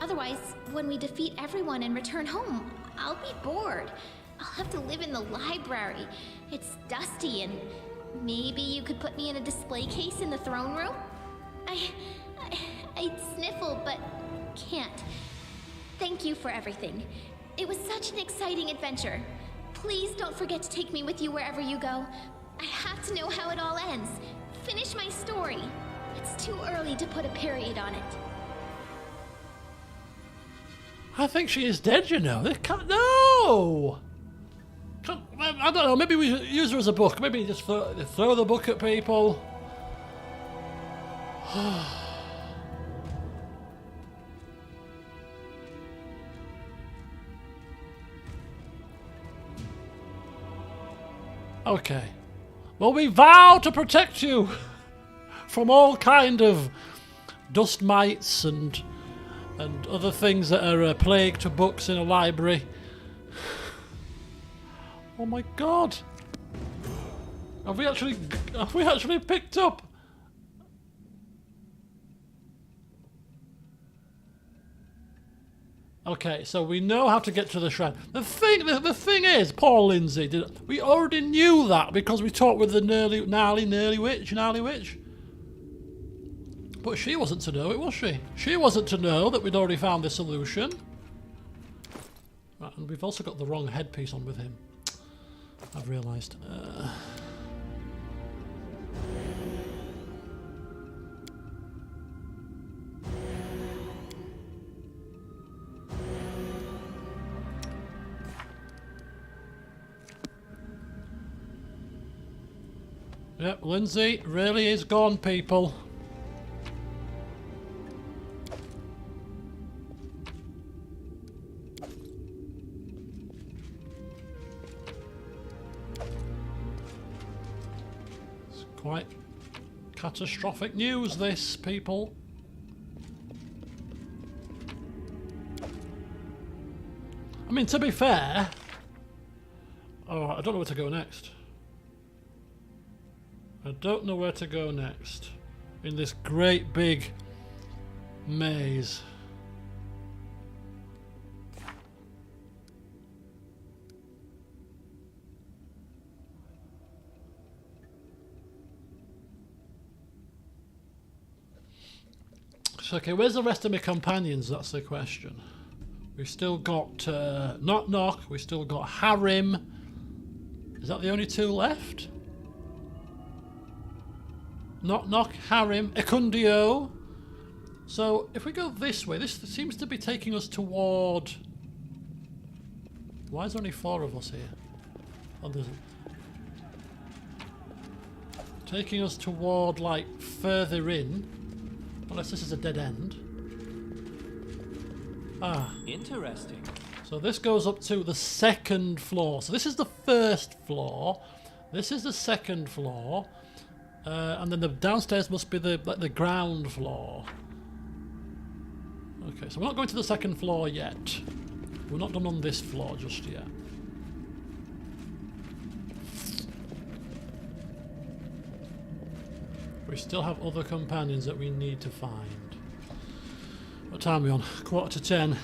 Otherwise, when we defeat everyone and return home, I'll be bored. I'll have to live in the library. It's dusty, and maybe you could put me in a display case in the throne room? I'd sniffle, but can't. Thank you for everything. It was such an exciting adventure. Please don't forget to take me with you wherever you go. I have to know how it all ends. Finish my story. It's too early to put a period on it. I think she is dead, you know. They can't. No! I don't know. Maybe we use her as a book. Maybe just throw the book at people. Okay. Well, we vow to protect you from all kind of dust mites and other things that are a plague to books in a library. Oh my god! Have we actually picked up? Okay, so we know how to get to the shrine. The thing is, poor Lindsay, we already knew that because we talked with the gnarly witch. But she wasn't to know it, was she? She wasn't to know that we'd already found the solution. Right, and we've also got the wrong headpiece on with him. I've realised. Yep, Lindsay really is gone, people. It's quite catastrophic news, this, people. I mean, to be fair... Oh, I don't know where to go next. I don't know where to go next in this great big maze. So, okay, where's the rest of my companions? That's the question. We've still got Knock Knock, we've still got Harim. Is that the only two left? Knock Knock, Harim, Ekundio. So if we go this way, this seems to be taking us toward... Why is there only 4 of us here? Oh, there's... Taking us toward, like, further in. Unless this is a dead end. Ah. Interesting. So this goes up to the 2nd floor. So this is the 1st floor. This is the 2nd floor. And then the downstairs must be the ground floor. Okay, so we're not going to the 2nd floor yet. We're not done on this floor just yet. We still have other companions that we need to find. What time are we on? 9:45.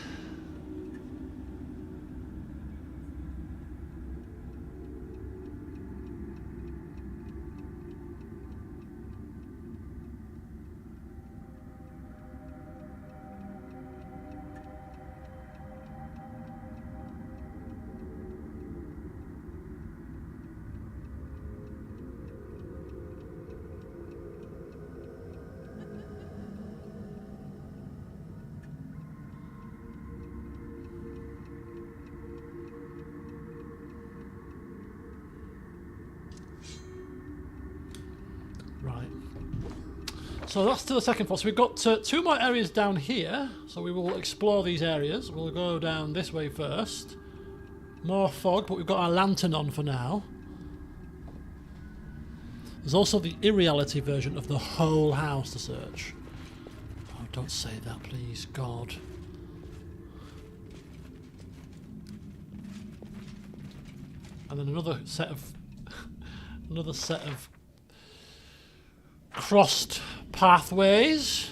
Right. So that's to the second floor. So we've got 2 more areas down here. So we will explore these areas. We'll go down this way first. More fog, but we've got our lantern on for now. There's also the irreality version of the whole house to search. Oh, don't say that, please, God. And then another set of crossed pathways.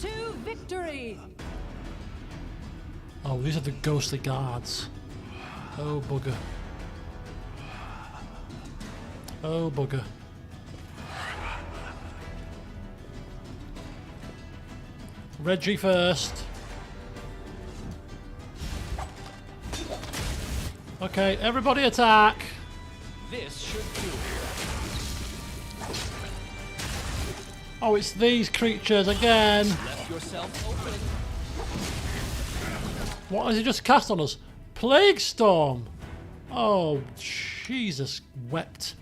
To victory! Oh, these are the ghostly guards. Oh, bugger. Oh, bugger. Reggie first. Okay, everybody attack. This should do it. Oh, it's these creatures again. Left yourself open. What has he just cast on us? Plague Storm. Oh, Jesus wept.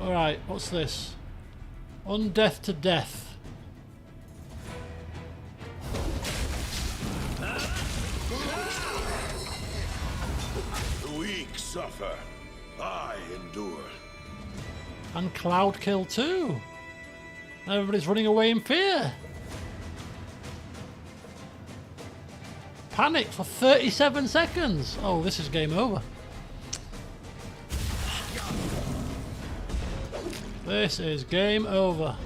Alright, what's this? Undeath to death. The weak suffer. I endure. And Cloud Kill too. Everybody's running away in fear. Panic for 37 seconds. Oh, this is game over. This is game over.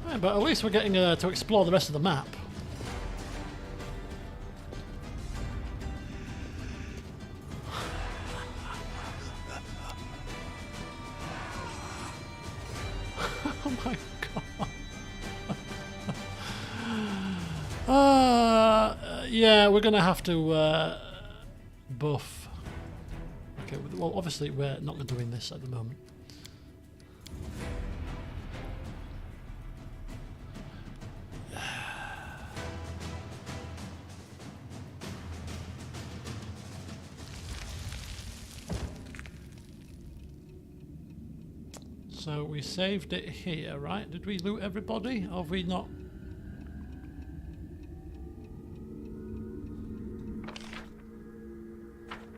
Yeah, but at least we're getting to explore the rest of the map. Oh my god. Yeah, we're gonna have to buff. Okay, well obviously we're not doing this at the moment. So we saved it here, right? Did we loot everybody? Or have we not?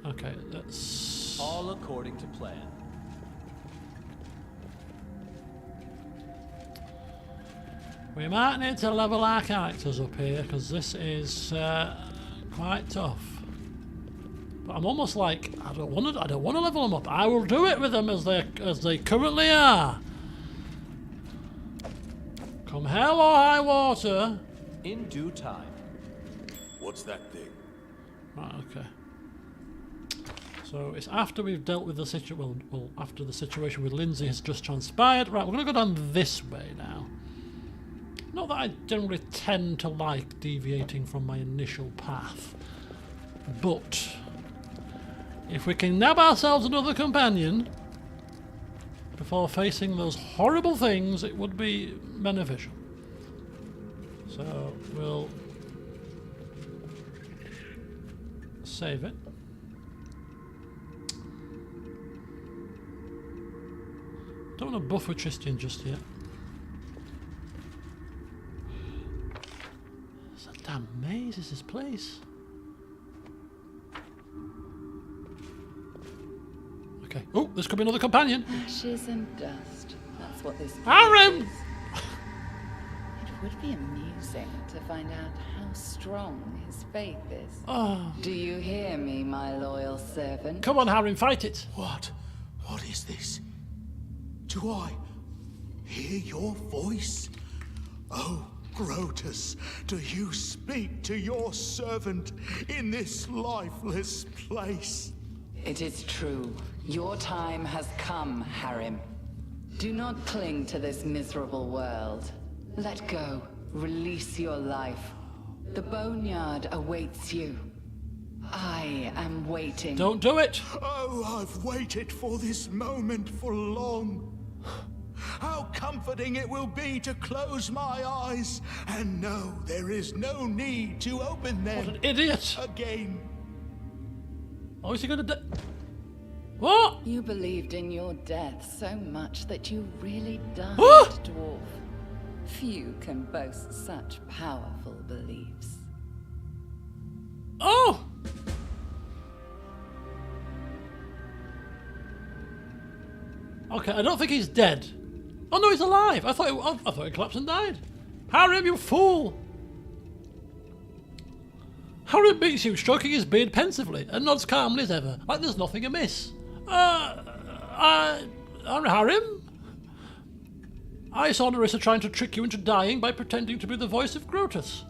Okay, let's... All according to plan. We might need to level our characters up here, because this is quite tough. But I'm almost like, I don't want to level them up. I will do it with them as they currently are. Come hell or high water. In due time. What's that thing? Right, okay. So it's after we've dealt with the situation. Well, after the situation with Lindsay has just transpired. Right, we're going to go down this way now. Not that I generally tend to like deviating from my initial path, but if we can nab ourselves another companion before facing those horrible things, it would be beneficial. So we'll save it. Don't want to buff with Tristian just yet. It's a damn maze, is this place? Okay. Oh, there's could be another companion. Ashes and dust. That's what this Aaron! is. It would be amusing to find out how strong his faith is. Oh. Do you hear me, my loyal servant? Come on, Harry, fight it. What? What is this? Do I hear your voice? Oh, Grotus, do you speak to your servant in this lifeless place? It is true. Your time has come, Harim. Do not cling to this miserable world. Let go. Release your life. The Boneyard awaits you. I am waiting. Don't do it. Oh, I've waited for this moment for long. how comforting it will be to close my eyes and know there is no need to open them. What an idiot! Again. Oh, is he gonna What? You believed in your death so much that you really died, What? dwarf. Few can boast such powerful beliefs. Oh! Okay, I don't think he's dead. Oh no, he's alive! I thought he collapsed and died. Harry, you fool! Harry beats you, stroking his beard pensively, and nods calmly as ever, like there's nothing amiss. Harry? I saw Nyrissa trying to trick you into dying by pretending to be the voice of Grotus.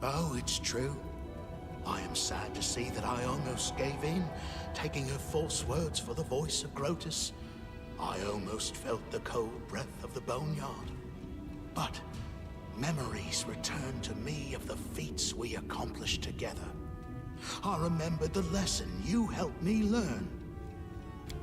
Oh, it's true. I am sad to see that I almost gave in, taking her false words for the voice of Grotus. I almost felt the cold breath of the boneyard. But memories returned to me of the feats we accomplished together. I remembered the lesson you helped me learn.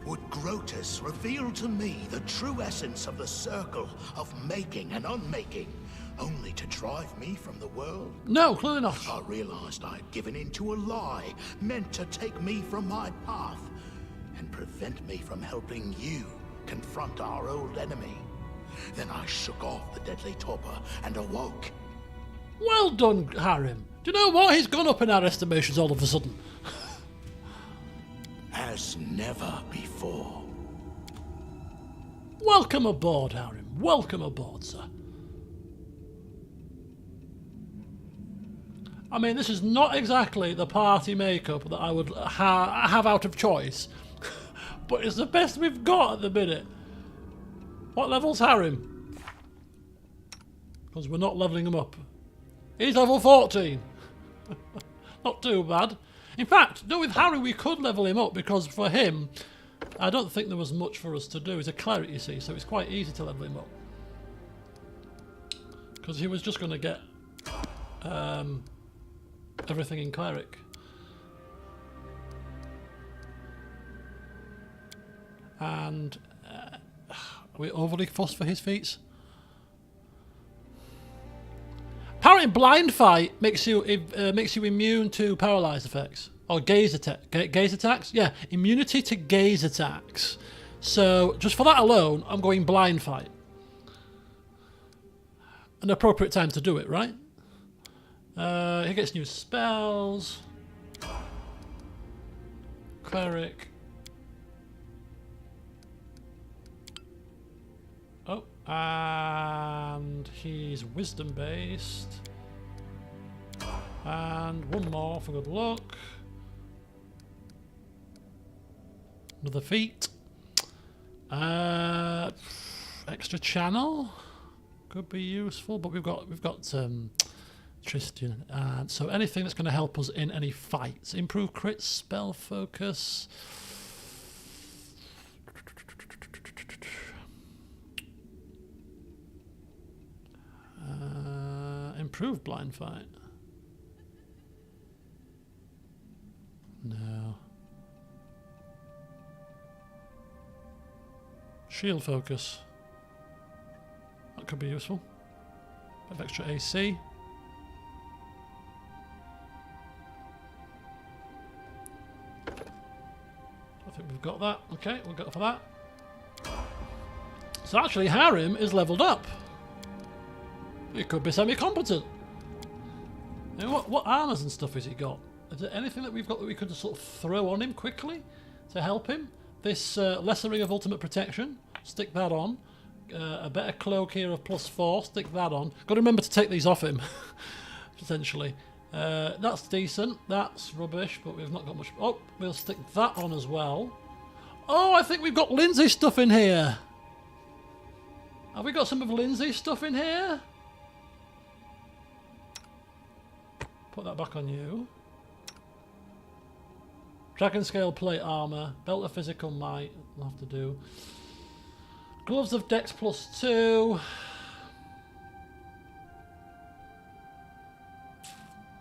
Would Grotus reveal to me the true essence of the circle of making and unmaking, only to drive me from the world? No, clearly not. I realized I had given in to a lie meant to take me from my path and prevent me from helping you confront our old enemy. Then I shook off the deadly torpor and awoke. Well done, Harim. Do you know what? He's gone up in our estimations all of a sudden. As never before. Welcome aboard, Harim. Welcome aboard, sir. I mean, this is not exactly the party makeup that I would have out of choice, but it's the best we've got at the minute. What level's Harim? Because we're not levelling him up. He's level 14. Not too bad. In fact, no, with Harry we could level him up, because for him, I don't think there was much for us to do. He's a cleric, you see, so it's quite easy to level him up. Because he was just going to get everything in cleric. And are we overly fussed for his feats? Apparently, blind fight makes you immune to paralyzed effects or gaze attacks. Yeah, immunity to gaze attacks. So just for that alone, I'm going blind fight. An appropriate time to do it, right? He gets new spells. Cleric. Oh, and he's wisdom based. And one more for good luck. Another feat. Extra channel could be useful, but we've got Tristan. So anything that's going to help us in any fights. Improve crit, spell focus. Improve blind fight. No. Shield focus. That could be useful. Bit of extra AC. I think we've got that. Okay, we'll go for that. So actually, Harim is leveled up. He could be semi-competent. Now, what armors and stuff has he got? Is there anything that we've got that we could just sort of throw on him quickly to help him? This lesser ring of ultimate protection, stick that on. A better cloak here of +4, stick that on. Got to remember to take these off him, potentially. That's decent. That's rubbish, but we've not got much. Oh, we'll stick that on as well. Oh, I think we've got Lindsay's stuff in here. Have we got some of Lindsay's stuff in here? Put that back on you. Dragon scale plate armor, belt of physical might, we'll have to do. Gloves of Dex +2.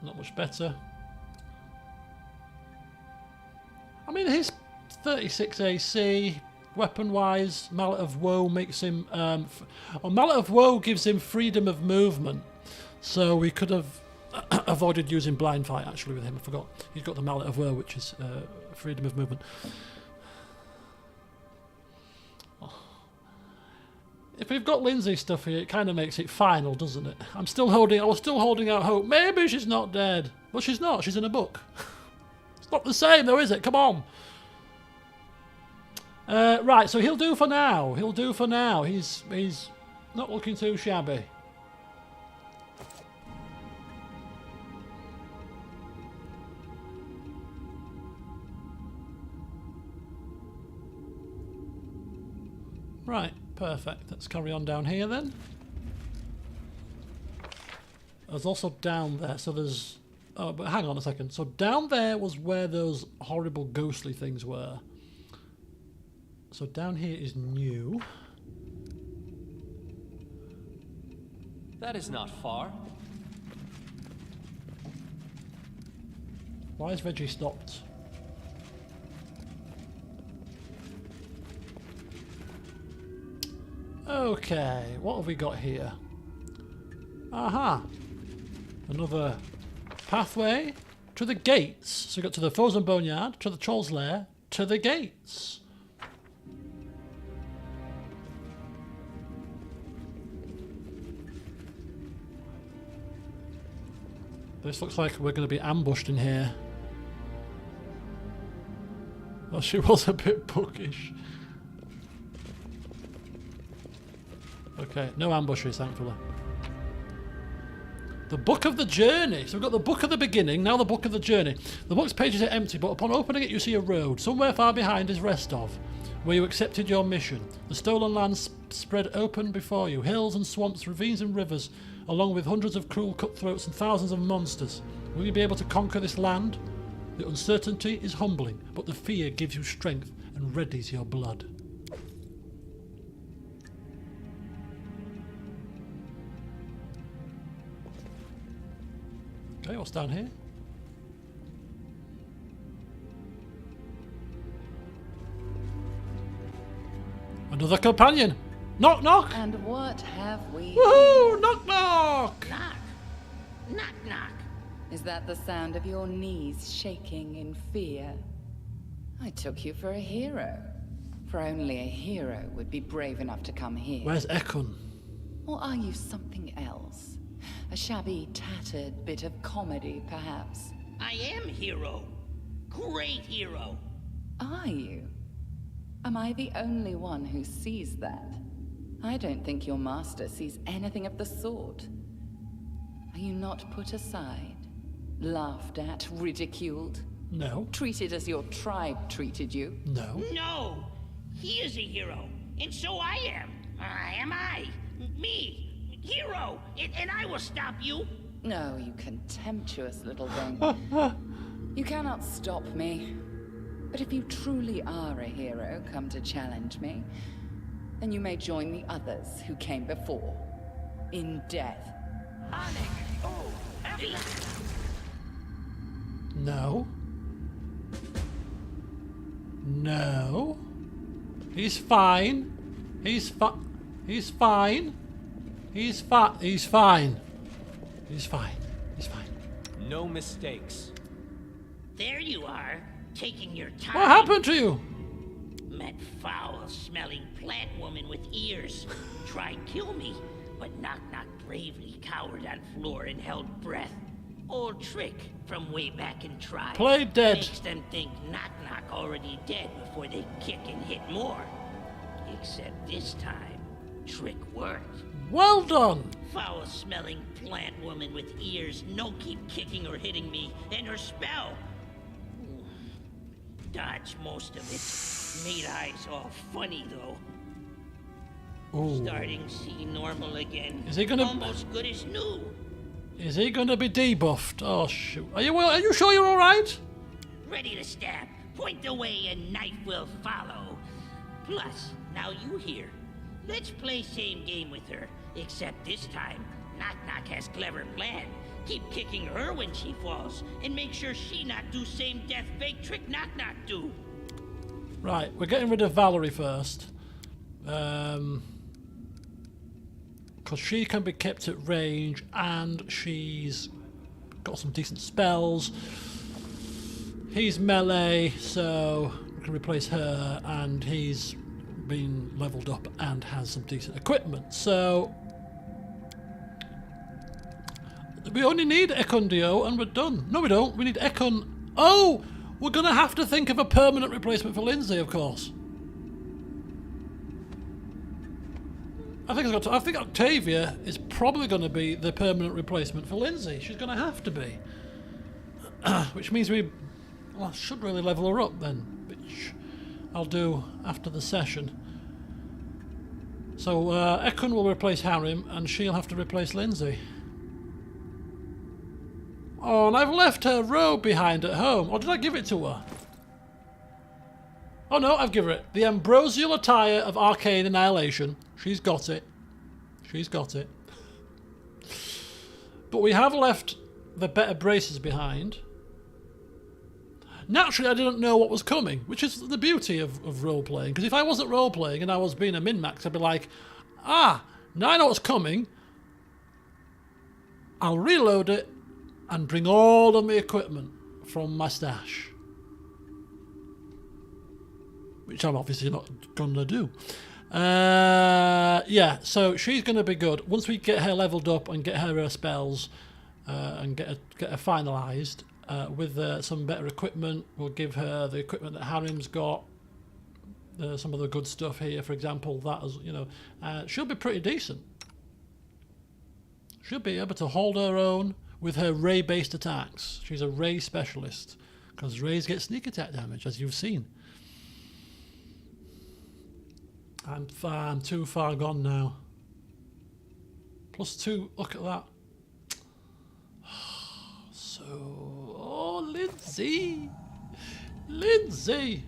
Not much better. I mean, he's 36 AC, weapon-wise, Mallet of Woe makes him... Mallet of Woe gives him freedom of movement. So we could have avoided using Blind Fight, actually, with him. I forgot. He's got the Mallet of Woe, which is freedom of movement. If we've got Lindsay's stuff here, it kind of makes it final, doesn't it? I was still holding out hope. Maybe she's not dead. Well, she's not. She's in a book. It's not the same, though, is it? Come on. Right, so he'll do for now. He'll do for now. He's not looking too shabby. Right, perfect. Let's carry on down here then. There's also down there, so there's... Oh, but hang on a second. So down there was where those horrible ghostly things were. So down here is new. That is not far. Why is Reggie stopped? Okay, what have we got here? Aha! Another pathway to the gates. So we got to the Frozen Boneyard, to the Troll's Lair, to the gates. This looks like we're going to be ambushed in here. Well, she was a bit bookish. Okay, no ambushes, thankfully. The Book of the Journey. So we've got the Book of the Beginning, now the Book of the Journey. The book's pages are empty, but upon opening it you see a road. Somewhere far behind is Restov, where you accepted your mission. The stolen lands spread open before you. Hills and swamps, ravines and rivers, along with hundreds of cruel cutthroats and thousands of monsters. Will you be able to conquer this land? The uncertainty is humbling, but the fear gives you strength and readies your blood. Okay, what's down here? Another companion! Knock knock! And what have we? Woohoo! Knock knock! Knock. Knock, knock. Is that the sound of your knees shaking in fear? I took you for a hero. For only a hero would be brave enough to come here. Where's Ekun? Or are you something else? A shabby, tattered bit of comedy, perhaps? I am hero. Great hero. Are you? Am I the only one who sees that? I don't think your master sees anything of the sort. Are you not put aside? Laughed at? Ridiculed? No. Treated as your tribe treated you? No. No. He is a hero. And so I am. Am I? Me. Hero. And I will stop you. No, you contemptuous little thing. You cannot stop me. But if you truly are a hero come to challenge me, then you may join the others who came before. In death. No. No. He's fine. He's fine. He's fine. He's fine. He's fine. He's fine. He's fine. No mistakes. There you are, taking your time. What happened to you? Met foul-smelling plant woman with ears. Tried kill me, but Knock Knock bravely cowered on floor and held breath. Old trick from way back in Tribe. Play dead. Makes them think Knock Knock already dead before they kick and hit more. Except this time, trick worked. Well done. Foul-smelling plant woman with ears no keep kicking or hitting me, and her spell. Dodged most of it. Made eyes all funny though. Ooh. Starting to see normal again. Is he gonna almost good as new? Is he gonna be debuffed? Oh shoot! Are you sure you're all right? Ready to stab. Point the way and knife will follow. Plus, now you here. Let's play same game with her. Except this time, Knock Knock has clever plan. Keep kicking her when she falls, and make sure she not do same death fake trick Knock Knock do. Right, we're getting rid of Valerie first. Because she can be kept at range and she's got some decent spells. He's melee, so we can replace her, and he's been leveled up and has some decent equipment. So we only need Ekundio and we're done. No, we don't. We need Ekun. Oh, we're going to have to think of a permanent replacement for Lindsay, of course. I think Octavia is probably going to be the permanent replacement for Lindsay. She's going to have to be. Which means we should really level her up then, which I'll do after the session. So Ekun will replace Harim and she'll have to replace Lindsay. Oh, and I've left her robe behind at home. Or did I give it to her? Oh no, I've given her it. The ambrosial attire of arcane annihilation. She's got it. She's got it. But we have left the better braces behind. Naturally, I didn't know what was coming, which is the beauty of role-playing. Because if I wasn't role-playing and I was being a min-max, I'd be like, now I know what's coming. I'll reload it and bring all of my equipment from my stash. Which I'm obviously not going to do. Yeah, so she's going to be good. Once we get her leveled up and get her spells and get her finalised with some better equipment, we'll give her the equipment that Harim's got. Some of the good stuff here, for example, that is, she'll be pretty decent. She'll be able to hold her own with her ray-based attacks. She's a ray specialist because rays get sneak attack damage, as you've seen. I'm too far gone now. +2, look at that. Lindsay! Lindsay!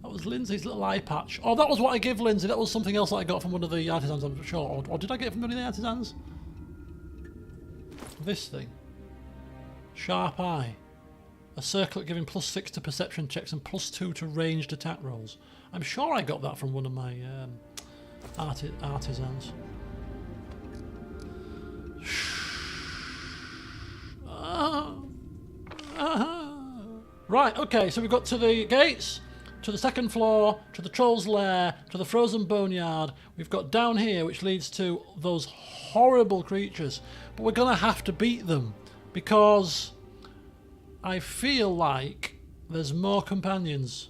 That was Lindsay's little eye patch. Oh, that was what I gave Lindsay. That was something else that I got from one of the artisans, I'm sure. Or did I get it from one of the artisans? This thing. Sharp eye. A circlet giving +6 to perception checks and +2 to ranged attack rolls. I'm sure I got that from one of my artisans. Right, okay, so we've got to the gates, to the second floor, to the troll's lair, to the frozen boneyard. We've got down here, which leads to those horrible creatures. But we're going to have to beat them, because I feel like there's more companions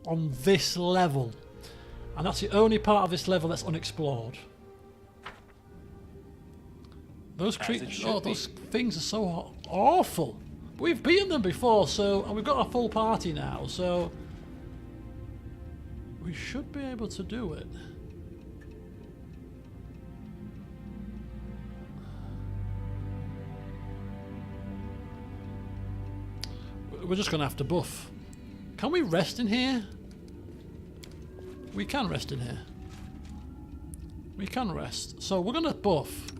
on this level. And that's the only part of this level that's unexplored. Those creatures, those things are so awful. We've beaten them before, and we've got a full party now, so we should be able to do it. We're just going to have to buff. Can we rest in here? We can rest in here. We can rest. So we're going to buff.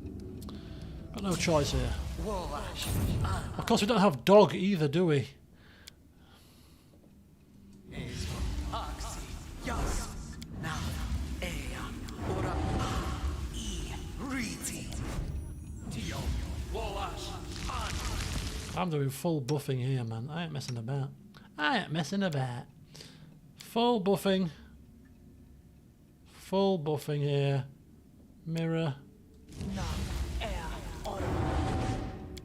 Got no choice here. Of course we don't have dog either, do we? I'm doing full buffing here, man. I ain't messing about. I ain't messing about. Full buffing. Full buffing here. Mirror.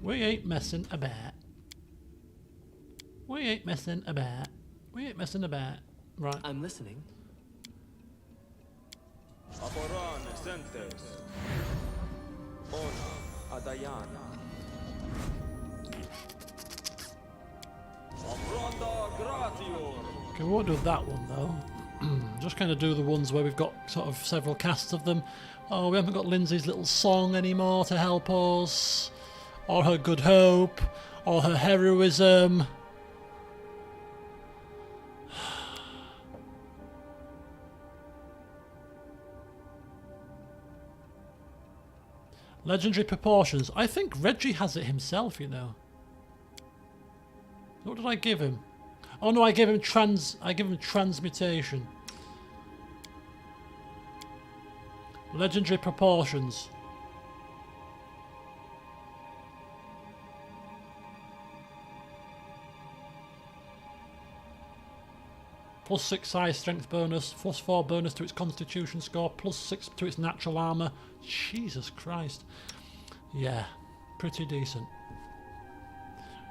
We ain't messing about. We ain't messing about. We ain't messing about. Right. I'm listening. Okay, we won't do that one though. Just kind of do the ones where we've got sort of several casts of them. Oh, we haven't got Lindsay's little song anymore to help us. Or her good hope. Or her heroism. Legendary proportions. I think Reggie has it himself, you know. What did I give him? Oh no, I gave him transmutation. Legendary proportions. +6 size strength bonus, +4 bonus to its constitution score, +6 to its natural armor. Jesus Christ. Yeah, pretty decent.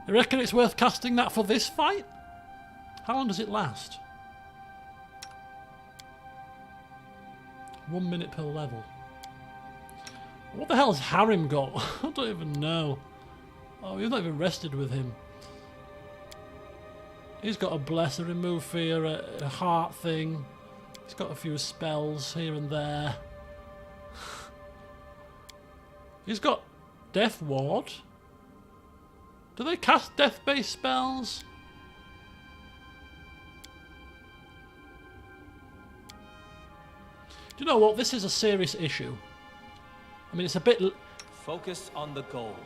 You reckon it's worth casting that for this fight? How long does it last? 1 minute per level. What the hell has Harim got? I don't even know. Oh, we've not even rested with him. He's got a bless, a remove fear, a heart thing. He's got a few spells here and there. He's got Death Ward. Do they cast death-based spells? Do you know what? This is a serious issue. I mean, it's a bit... Focus on the goal.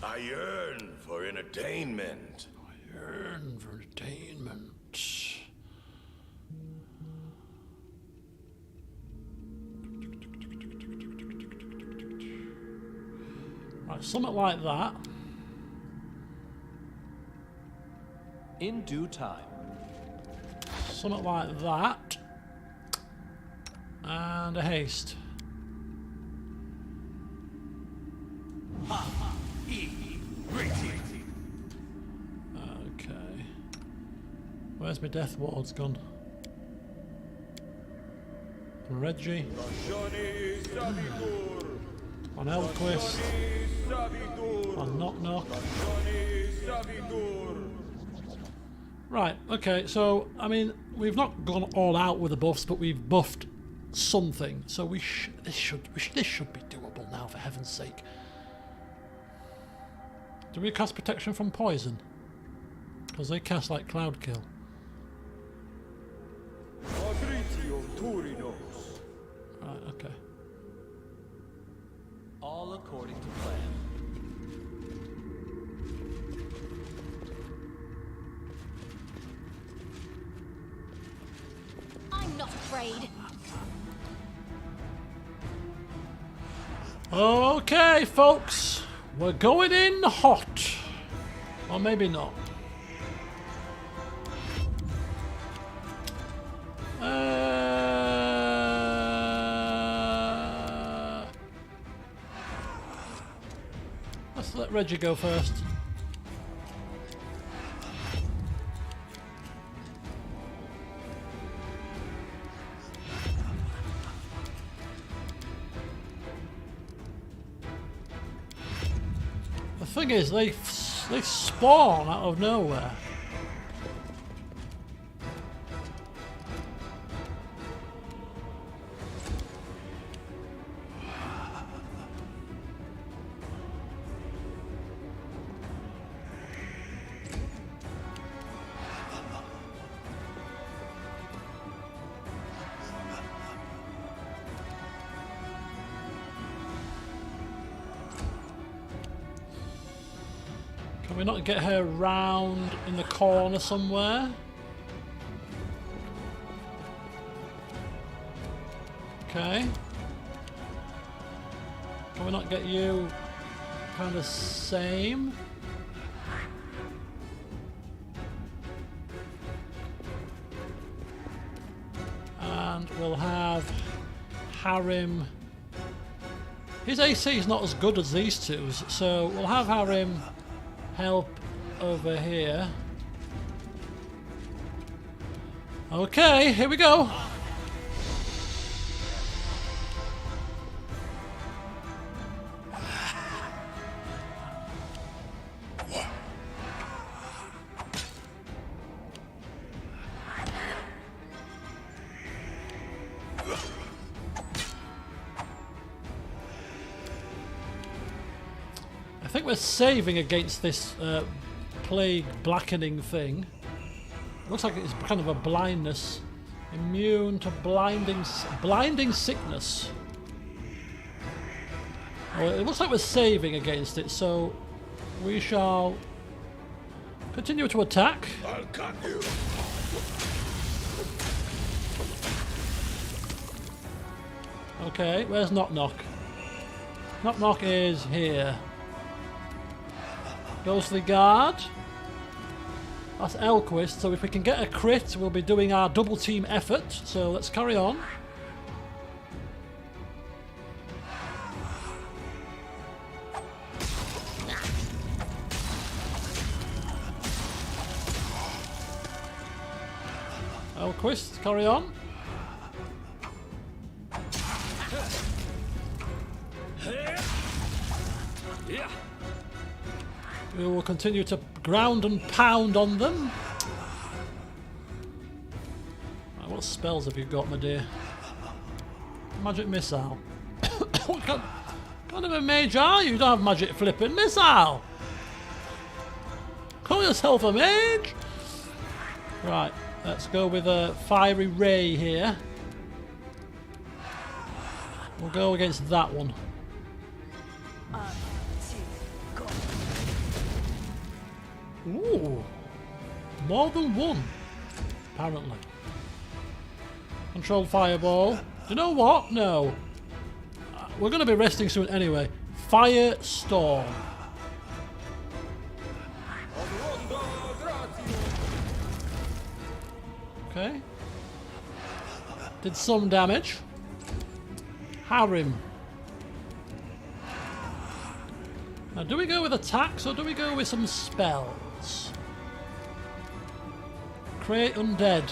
I yearn for entertainment. I yearn for entertainment. Right, something like that. In due time. Something like that. And a haste. Okay. Where's my death wards gone? On Reggie. On Elquist. On Knock Knock. Right, okay, so, I mean, we've not gone all out with the buffs, but we've buffed something. So this should be doable now, for heaven's sake. Do we cast protection from poison? Because they cast like Cloud Kill. Right, okay. All according to plan. I'm not afraid. Okay, folks. We're going in hot. Or maybe not. Let's let Reggie go first. The thing is, they spawn out of nowhere. Can we not get her round in the corner somewhere? Okay. Can we not get you kind of same? And we'll have Harim. His AC is not as good as these two's, so we'll have Harim help over here. Okay, here we go. I think we're saving against this plague blackening thing. Looks like it's kind of a blindness. Immune to blinding sickness. Well, it looks like we're saving against it, so we shall continue to attack. I'll cut you. Okay, where's Knock Knock? Knock Knock is here. Ghostly Guard. That's Elquist, so if we can get a crit, we'll be doing our double team effort. So let's carry on. Elquist, carry on. We will continue to ground and pound on them. Right, what spells have you got, my dear? Magic missile. What kind of a mage are you? You don't have magic flipping missile. Call yourself a mage? Right, let's go with a fiery ray here. We'll go against that one. Ooh, more than one, apparently. Controlled fireball. Do you know what? No. We're going to be resting soon anyway. Firestorm. Okay. Did some damage. Harrim. Now, do we go with attacks or do we go with some spells? Create undead.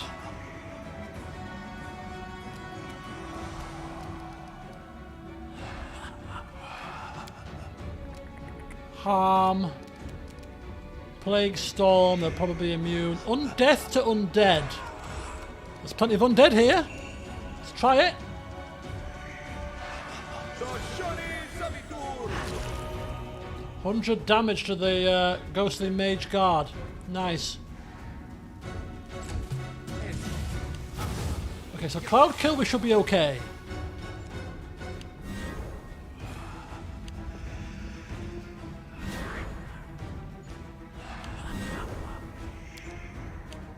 Harm. Plague Storm, they're probably immune. Undeath to undead. There's plenty of undead here. Let's try it. 100 damage to the ghostly mage guard. Nice. Okay, so cloud kill, we should be okay.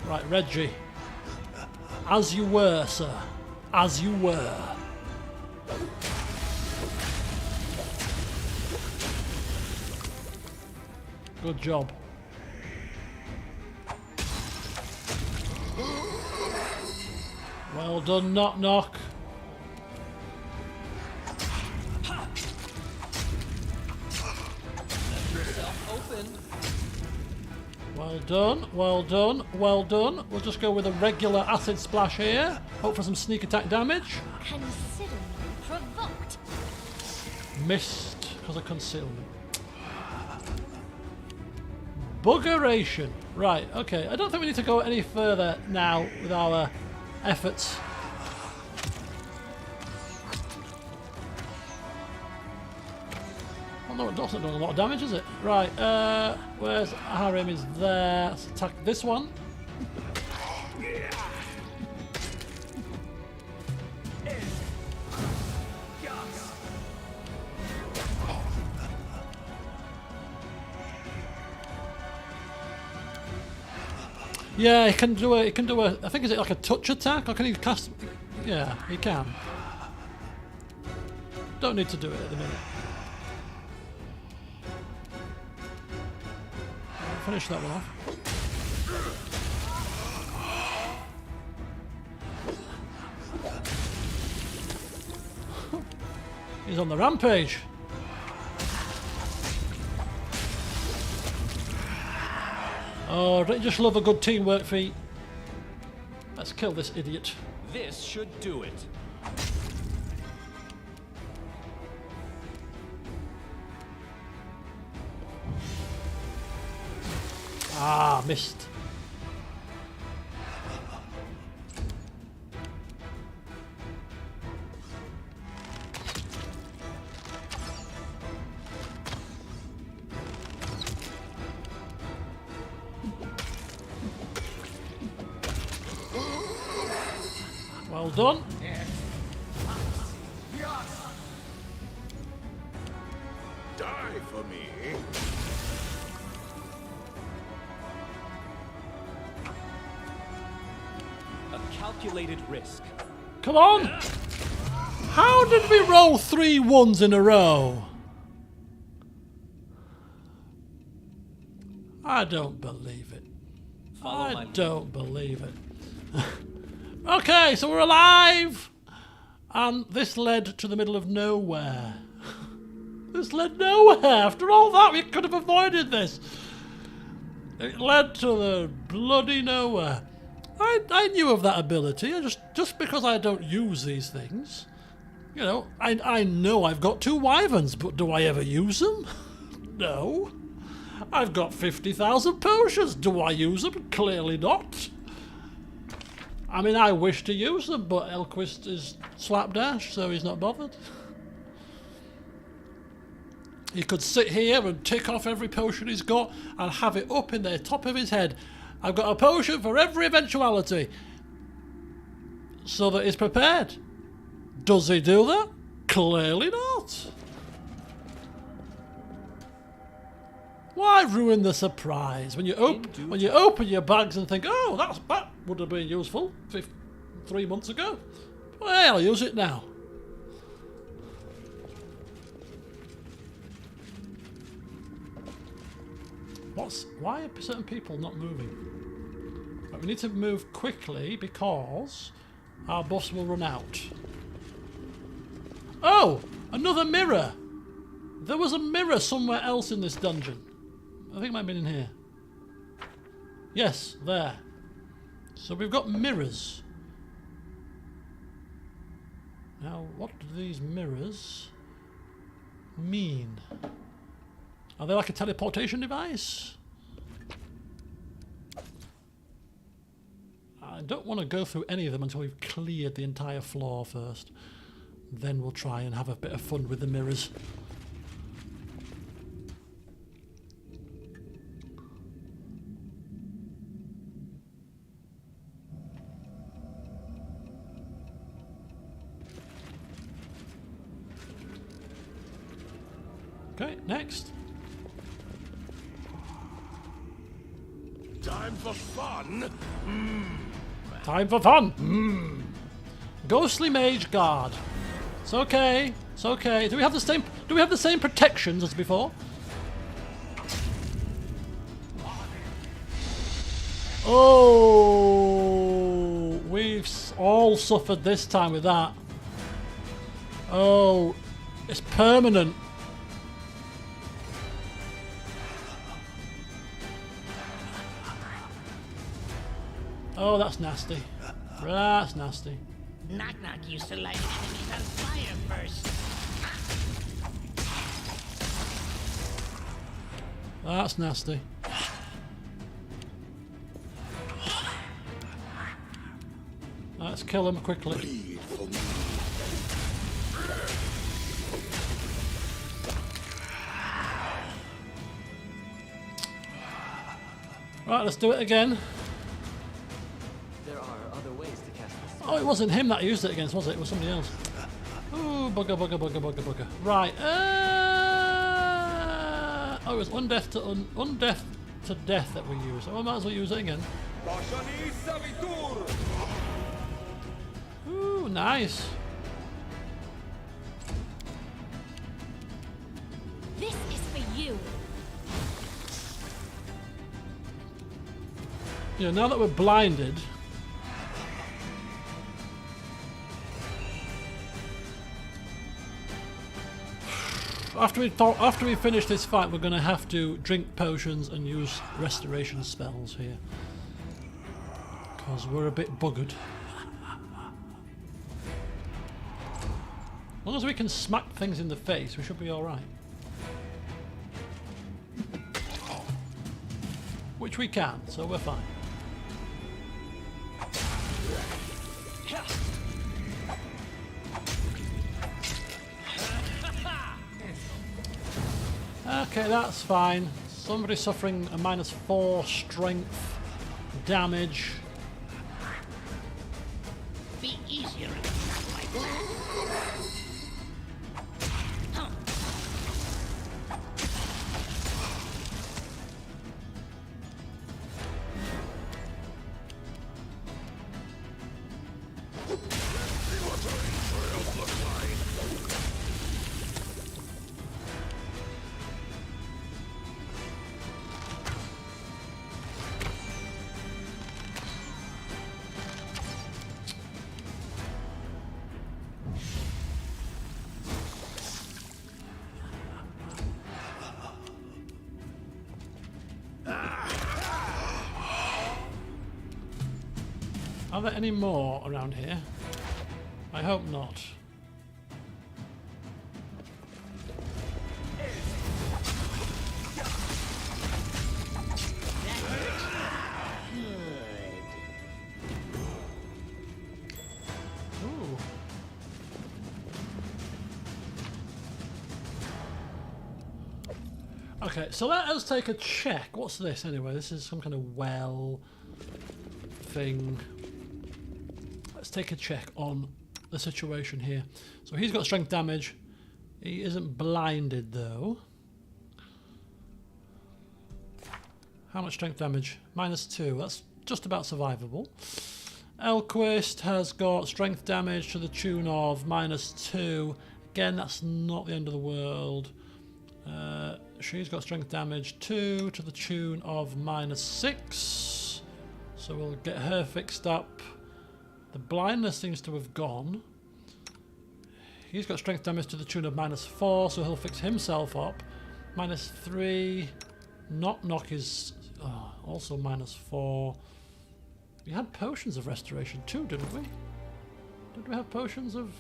Right, Reggie. As you were, sir. As you were. Good job. Well done, Knock Knock. Well done, well done, well done. We'll just go with a regular acid splash here. Hope for some sneak attack damage. Consider me provoked. Missed because of concealment. Buggeration. Right, okay. I don't think we need to go any further now with our efforts. Well, no, it doesn't do a lot of damage, is it? Right, where's Harrim? Is there. Let's attack this one. Yeah, he can do a. I think is it like a touch attack, or can he cast? Yeah, he can. Don't need to do it at the minute. I'll finish that one off. He's on the rampage. Oh, don't you just love a good teamwork feat? Let's kill this idiot. This should do it. Ah, missed. Well done. Die for me. A calculated risk. Come on! How did we roll 3 ones in a row? I don't believe it. I don't believe it. Okay, so we're alive! And this led to the middle of nowhere. This led nowhere! After all that, we could have avoided this. It led to the bloody nowhere. I knew of that ability, just because I don't use these things. You know, I know I've got 2 wyverns, but do I ever use them? No. I've got 50,000 potions. Do I use them? Clearly not. I mean, I wish to use them, but Elquist is slapdash, so he's not bothered. He could sit here and tick off every potion he's got and have it up in the top of his head. I've got a potion for every eventuality, so that he's prepared. Does he do that? Clearly not. Why ruin the surprise when you open your bags and think, oh, that would have been useful 3 months ago. Well, I'll use it now. Why are certain people not moving? Right, we need to move quickly because our boss will run out. Oh, another mirror. There was a mirror somewhere else in this dungeon. I think it might have been in here. Yes, there. So we've got mirrors. Now, what do these mirrors mean? Are they like a teleportation device? I don't want to go through any of them until we've cleared the entire floor first. Then we'll try and have a bit of fun with the mirrors. Okay, next. Time for fun. Time for fun. Ghostly Mage Guard. It's okay. It's okay. Do we have the same protections as before? Oh, we've all suffered this time with that. Oh, it's permanent. Oh, that's nasty. That's nasty. Knock Knock used to light enemies on fire first. That's nasty. Let's kill him quickly. Bleed for me. Right, let's do it again. There are other ways to cast this. Oh, it wasn't him that I used it against, was it? It was somebody else. Ooh, bugger. Right. Oh, it was undeath to death that we used. Oh, I might as well use it again. Ooh, nice. This is for you. Yeah, now that we're blinded. After we finish this fight, we're going to have to drink potions and use restoration spells here. Because we're a bit buggered. As long as we can smack things in the face, we should be alright. Which we can, so we're fine. Okay, that's fine. Somebody's suffering a -4 strength damage. Be easy Are there any more around here? I hope not. Ooh. Okay, so let us take a check. What's this anyway? This is some kind of well thing. Let's take a check on the situation here. So he's got strength damage. He isn't blinded though. How much strength damage? -2. That's just about survivable. Elquist has got strength damage to the tune of -2. Again, that's not the end of the world. She's got strength damage 2 to the tune of -6. So we'll get her fixed up. The blindness seems to have gone. He's got strength damage to the tune of -4, so he'll fix himself up. -3. Knock is also -4. We had potions of restoration too, didn't we? Did we have potions of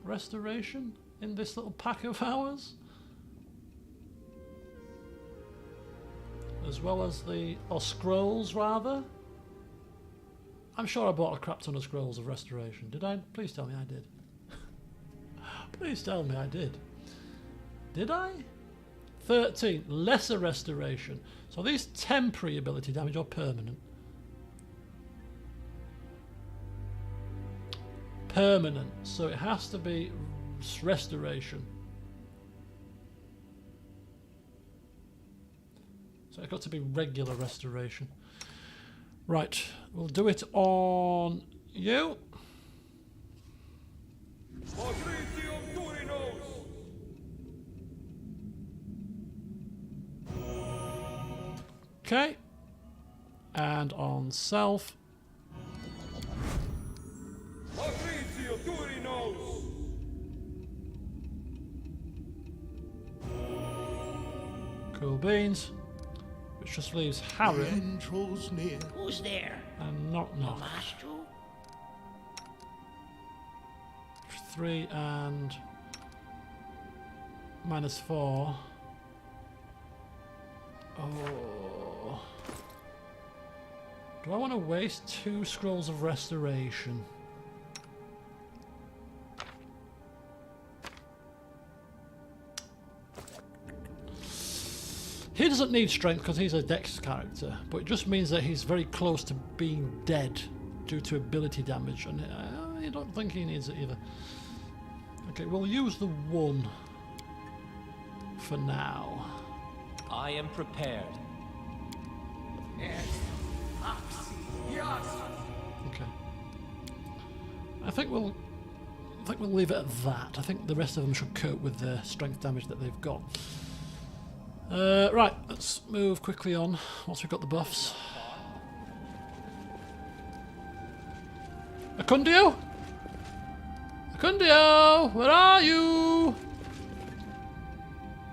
restoration in this little pack of ours? As well as or scrolls rather. I'm sure I bought a crap ton of scrolls of restoration. Did I? Please tell me I did. Please tell me I did. Did I? 13. Lesser restoration. So are these temporary ability damage or permanent? Permanent. So it has to be restoration. So it's got to be regular restoration. Right, we'll do it on you. Okay. And on self. Cool beans. Which just leaves Harry. Who's there? And Knock. Mastro? 3 and -4. Oh. Do I want to waste 2 scrolls of restoration? He doesn't need strength because he's a dex character, but it just means that he's very close to being dead due to ability damage, and I don't think he needs it either. Okay, we'll use the 1 for now. I am prepared. Okay. I think we'll leave it at that. I think the rest of them should cope with the strength damage that they've got. Right, let's move quickly on once we've got the buffs. Acundio? Acundio, where are you?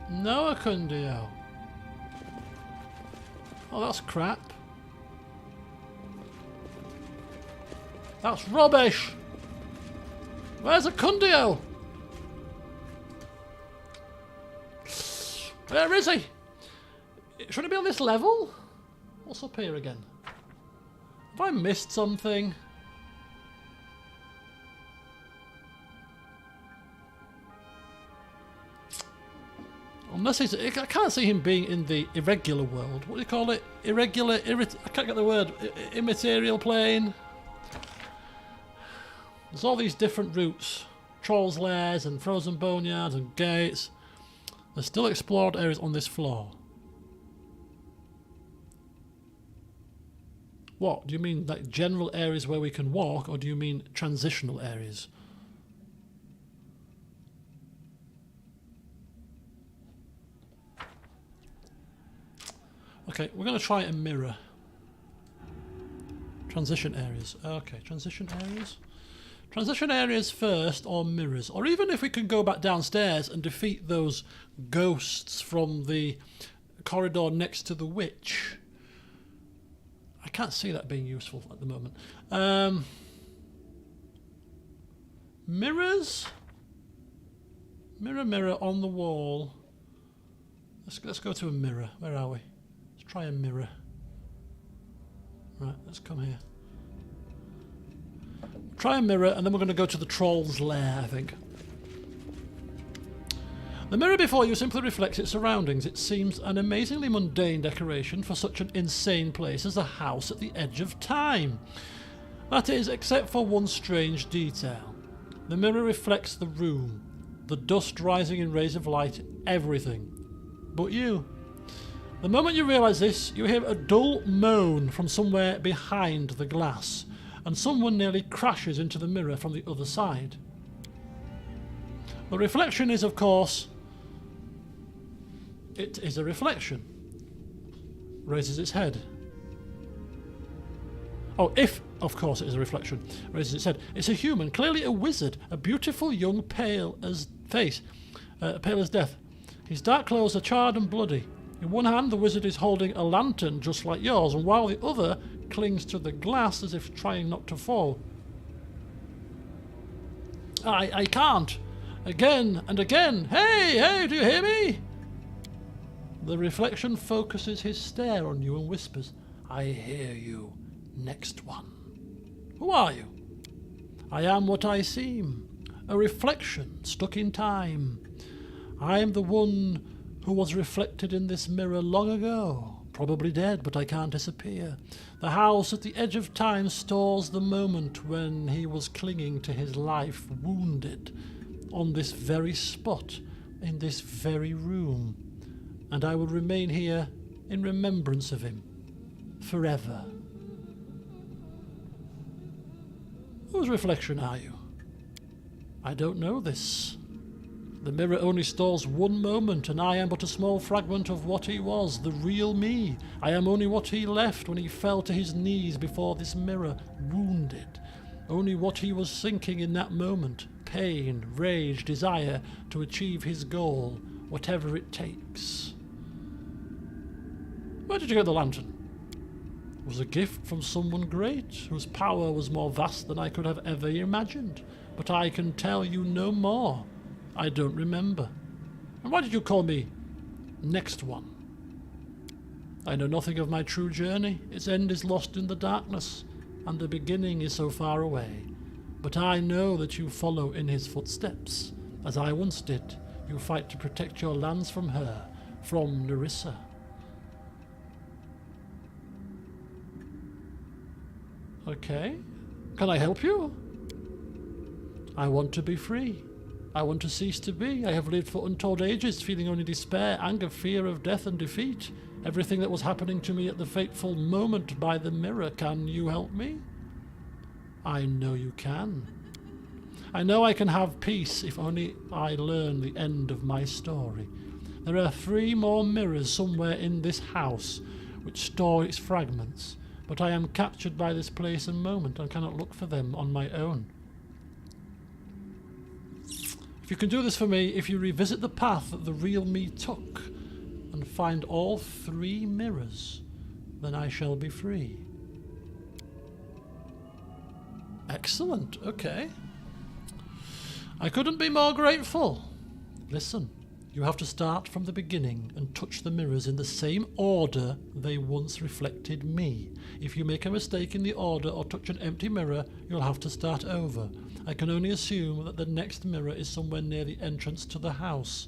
No Acundio. Oh, that's crap. That's rubbish. Where's Acundio? Where is he? Should he be on this level? What's up here again? Have I missed something? Unless he's... I can't see him being in the irregular world. What do you call it? Irregular... I can't get the word. Immaterial plane. There's all these different routes. Trolls' lairs and frozen boneyards and gates. There's still explored areas on this floor. What? Do you mean like general areas where we can walk, or do you mean transitional areas? Okay, we're going to try a mirror. Transition areas. Okay, transition areas. Transition areas first, or mirrors. Or even if we can go back downstairs and defeat those ghosts from the corridor next to the witch. I can't see that being useful at the moment. Mirrors? Mirror, mirror on the wall. Let's go to a mirror. Where are we? Let's try a mirror. Right, let's come here. Try a mirror, and then we're going to go to the troll's lair, I think. The mirror before you simply reflects its surroundings. It seems an amazingly mundane decoration for such an insane place as a house at the edge of time. That is, except for one strange detail. The mirror reflects the room, the dust rising in rays of light, everything. But you. The moment you realise this, you hear a dull moan from somewhere behind the glass, and someone nearly crashes into the mirror from the other side. The reflection is, of course, it is a reflection. Raises its head. Oh, if, of course, it is a reflection. Raises its head. It's a human, clearly a wizard, a beautiful young pale as death. His dark clothes are charred and bloody. In one hand, the wizard is holding a lantern just like yours, and while the other clings to the glass as if trying not to fall. I can't. Again and again. Hey, do you hear me? The reflection focuses his stare on you and whispers, I hear you. Next one. Who are you? I am what I seem. A reflection stuck in time. I am the one who was reflected in this mirror long ago. Probably dead, but I can't disappear. The house at the edge of time stores the moment when he was clinging to his life, wounded, on this very spot, in this very room. And I will remain here in remembrance of him, forever. Whose reflection are you? I don't know this. The mirror only stores one moment, and I am but a small fragment of what he was, the real me. I am only what he left when he fell to his knees before this mirror, wounded. Only what he was thinking in that moment. Pain, rage, desire to achieve his goal, whatever it takes. Where did you get the lantern? It was a gift from someone great, whose power was more vast than I could have ever imagined. But I can tell you no more. I don't remember. And why did you call me Next One? I know nothing of my true journey. Its end is lost in the darkness, and the beginning is so far away. But I know that you follow in his footsteps. As I once did, you fight to protect your lands from her, from Nyrissa. Okay. Can I help you? I want to be free. I want to cease to be. I have lived for untold ages, feeling only despair, anger, fear of death and defeat. Everything that was happening to me at the fateful moment by the mirror. Can you help me? I know you can. I know I can have peace if only I learn the end of my story. There are 3 more mirrors somewhere in this house which store its fragments, but I am captured by this place and moment and cannot look for them on my own. If you can do this for me, if you revisit the path that the real me took and find all 3 mirrors, then I shall be free. Excellent, okay. I couldn't be more grateful. Listen, you have to start from the beginning and touch the mirrors in the same order they once reflected me. If you make a mistake in the order or touch an empty mirror, you'll have to start over. I can only assume that the next mirror is somewhere near the entrance to the house.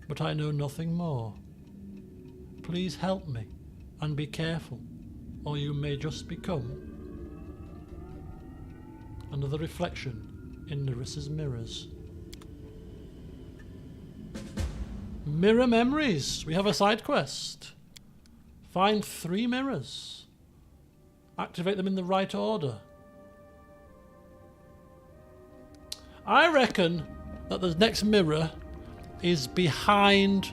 But I know nothing more. Please help me, and be careful, or you may just become Another reflection in Nyrissa's mirrors. Mirror memories. We have a side quest. Find 3 mirrors. Activate them in the right order. I reckon that the next mirror is behind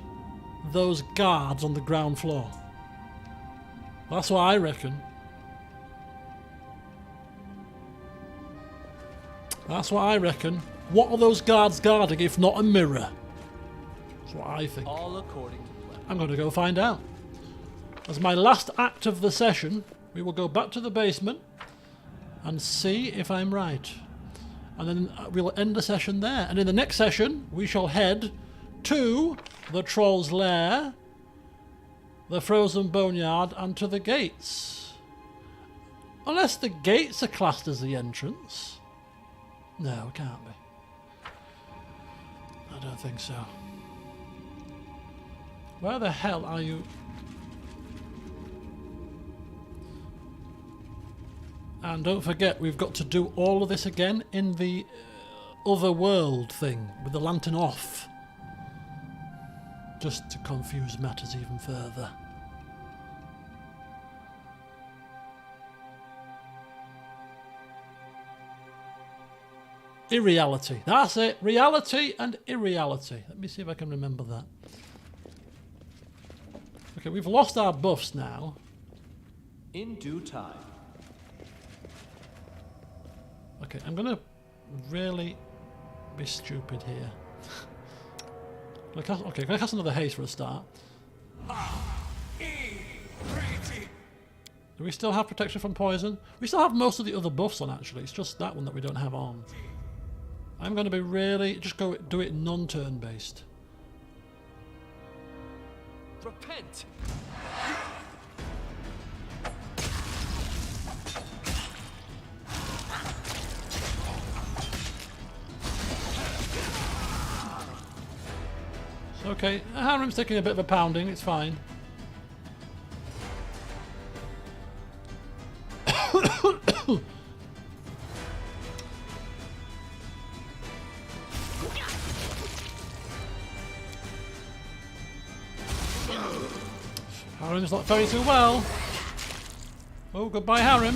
those guards on the ground floor. That's what I reckon. That's what I reckon. What are those guards guarding if not a mirror? That's what I think. All according to plan. I'm going to go find out. As my last act of the session, we will go back to the basement and see if I'm right. And then we'll end the session there. And in the next session, we shall head to the Troll's Lair, the Frozen Boneyard, and to the gates. Unless the gates are classed as the entrance. No, it can't be. I don't think so. Where the hell are you? And don't forget, we've got to do all of this again in the other world thing, with the lantern off. Just to confuse matters even further. Irreality. That's it. Reality and irreality. Let me see if I can remember that. Okay, we've lost our buffs now. In due time. Okay, I'm gonna really be stupid here. Okay, gonna cast another haste for a start. Do we still have protection from poison? We still have most of the other buffs on, actually. It's just that one that we don't have on. I'm going to be really... just go do it non-turn based. Repent! It's okay. Harem's taking a bit of a pounding. It's fine. Harem's not faring too well. Oh, goodbye, Harem.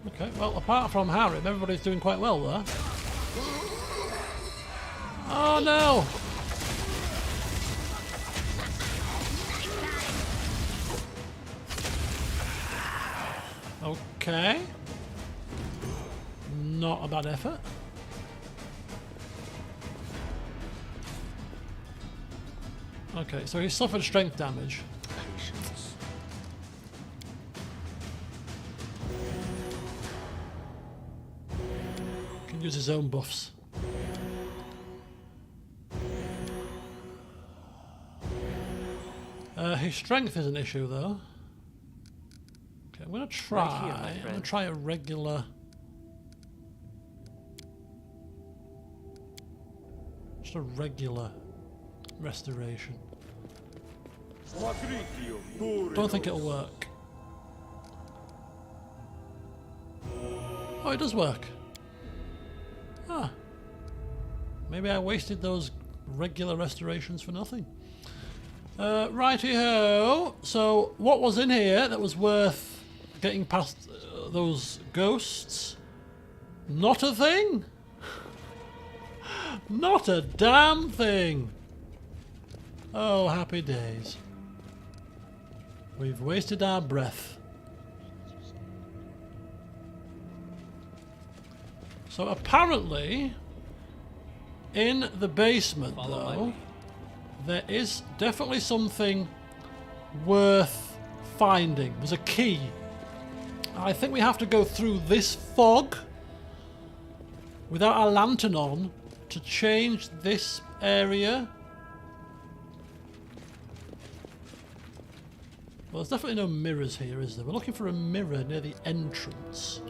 Okay, well, apart from Harem, everybody's doing quite well there. Oh no! Okay. Not a bad effort. Okay, so he suffered strength damage. Can use his own buffs. His strength is an issue though. Okay, I'm gonna try. Right here, my I'm gonna friend. try a regular. Just a regular restoration. Don't think it'll work. Oh, it does work. Ah. Maybe I wasted those regular restorations for nothing. Righty-ho. So, what was in here that was worth getting past those ghosts? Not a thing. Not a damn thing. Oh, happy days. We've wasted our breath. So apparently, in the basement though, there is definitely something worth finding. There's a key. I think we have to go through this fog without our lantern on to change this area. Well, there's definitely no mirrors here, is there? We're looking for a mirror near the entrance.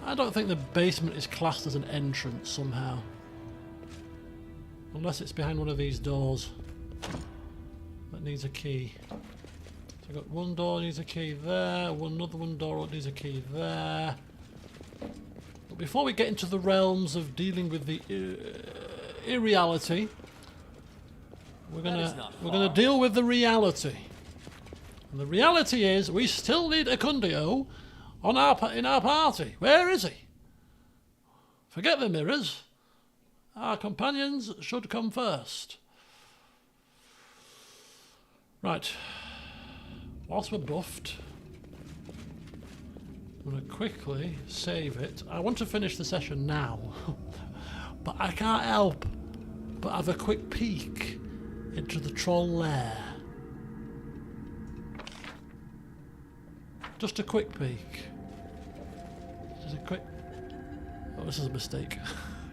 I don't think the basement is classed as an entrance somehow. Unless it's behind one of these doors that needs a key. So I've got one door needs a key there, another one door needs a key there. But before we get into the realms of dealing with the irreality, we're gonna deal with the reality. And the reality is we still need Acundio in our party. Where is he? Forget the mirrors. Our companions should come first. Right. Whilst we're buffed, I'm going to quickly save it. I want to finish the session now, but I can't help but have a quick peek into the troll lair. Just a quick peek. Just a quick... Oh, this is a mistake.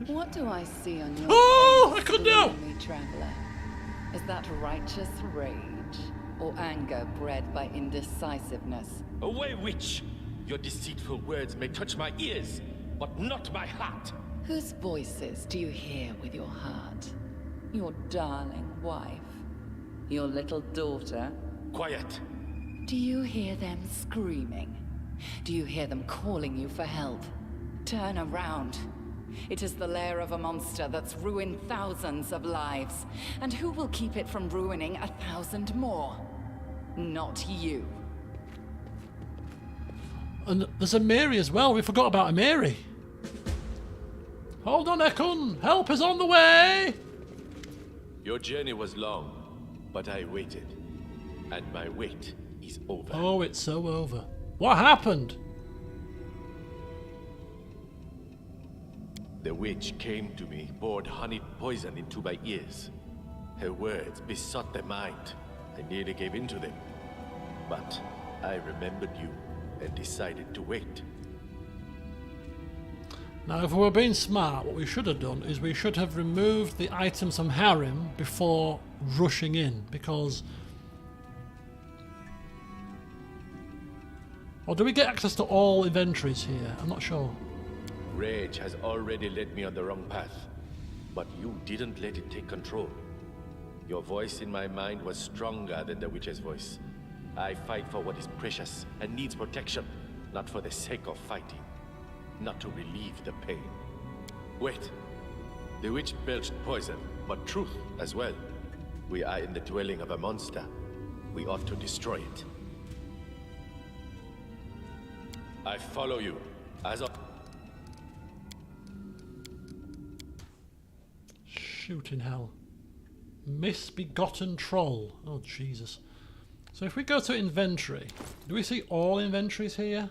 What do I see on your I face, couldn't help! lonely traveler? Is that righteous rage or anger bred by indecisiveness? Away, witch! Your deceitful words may touch my ears, but not my heart. Whose voices do you hear with your heart? Your darling wife? Your little daughter? Quiet. Do you hear them screaming? Do you hear them calling you for help? Turn around. It is the lair of a monster that's ruined thousands of lives. And who will keep it from ruining 1,000 more? Not you. And there's a Mary as well. We forgot about a Mary. Hold on, Ekun. Help is on the way. Your journey was long, but I waited. And my wait is over. Oh, it's so over. What happened? The witch came to me, poured honeyed poison into my ears. Her words besought the mind. I nearly gave in to them. But I remembered you and decided to wait. Now, if we were being smart, what we should have done is we should have removed the items from Harem before rushing in, because... Or do we get access to all inventories here? I'm not sure. Rage has already led me on the wrong path, but you didn't let it take control. Your voice in my mind was stronger than the witch's voice. I fight for what is precious and needs protection, not for the sake of fighting, not to relieve the pain. Wait, the witch belched poison, but truth as well. We are in the dwelling of a monster. We ought to destroy it. I follow you, as of... Shooting hell. Misbegotten troll. Oh, Jesus. So if we go to inventory, do we see all inventories here?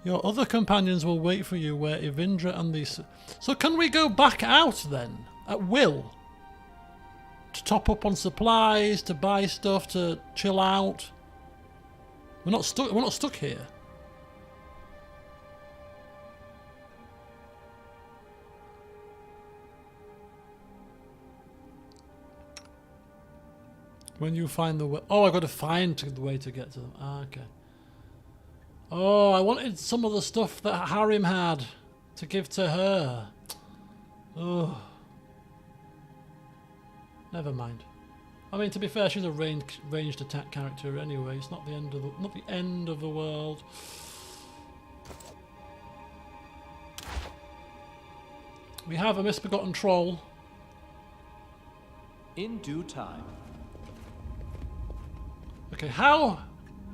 Your other companions will wait for you where Evindra and these... So can we go back out then? At will? To top up on supplies, to buy stuff, to chill out? We're not stuck here. When you find the way... Oh, I've got to find the way to get to them. Ah, okay. Oh, I wanted some of the stuff that Harem had to give to her. Oh. Never mind. I mean, to be fair, she's a ranged attack character anyway. It's not the end of the world. We have a misbegotten troll. In due time. Okay, how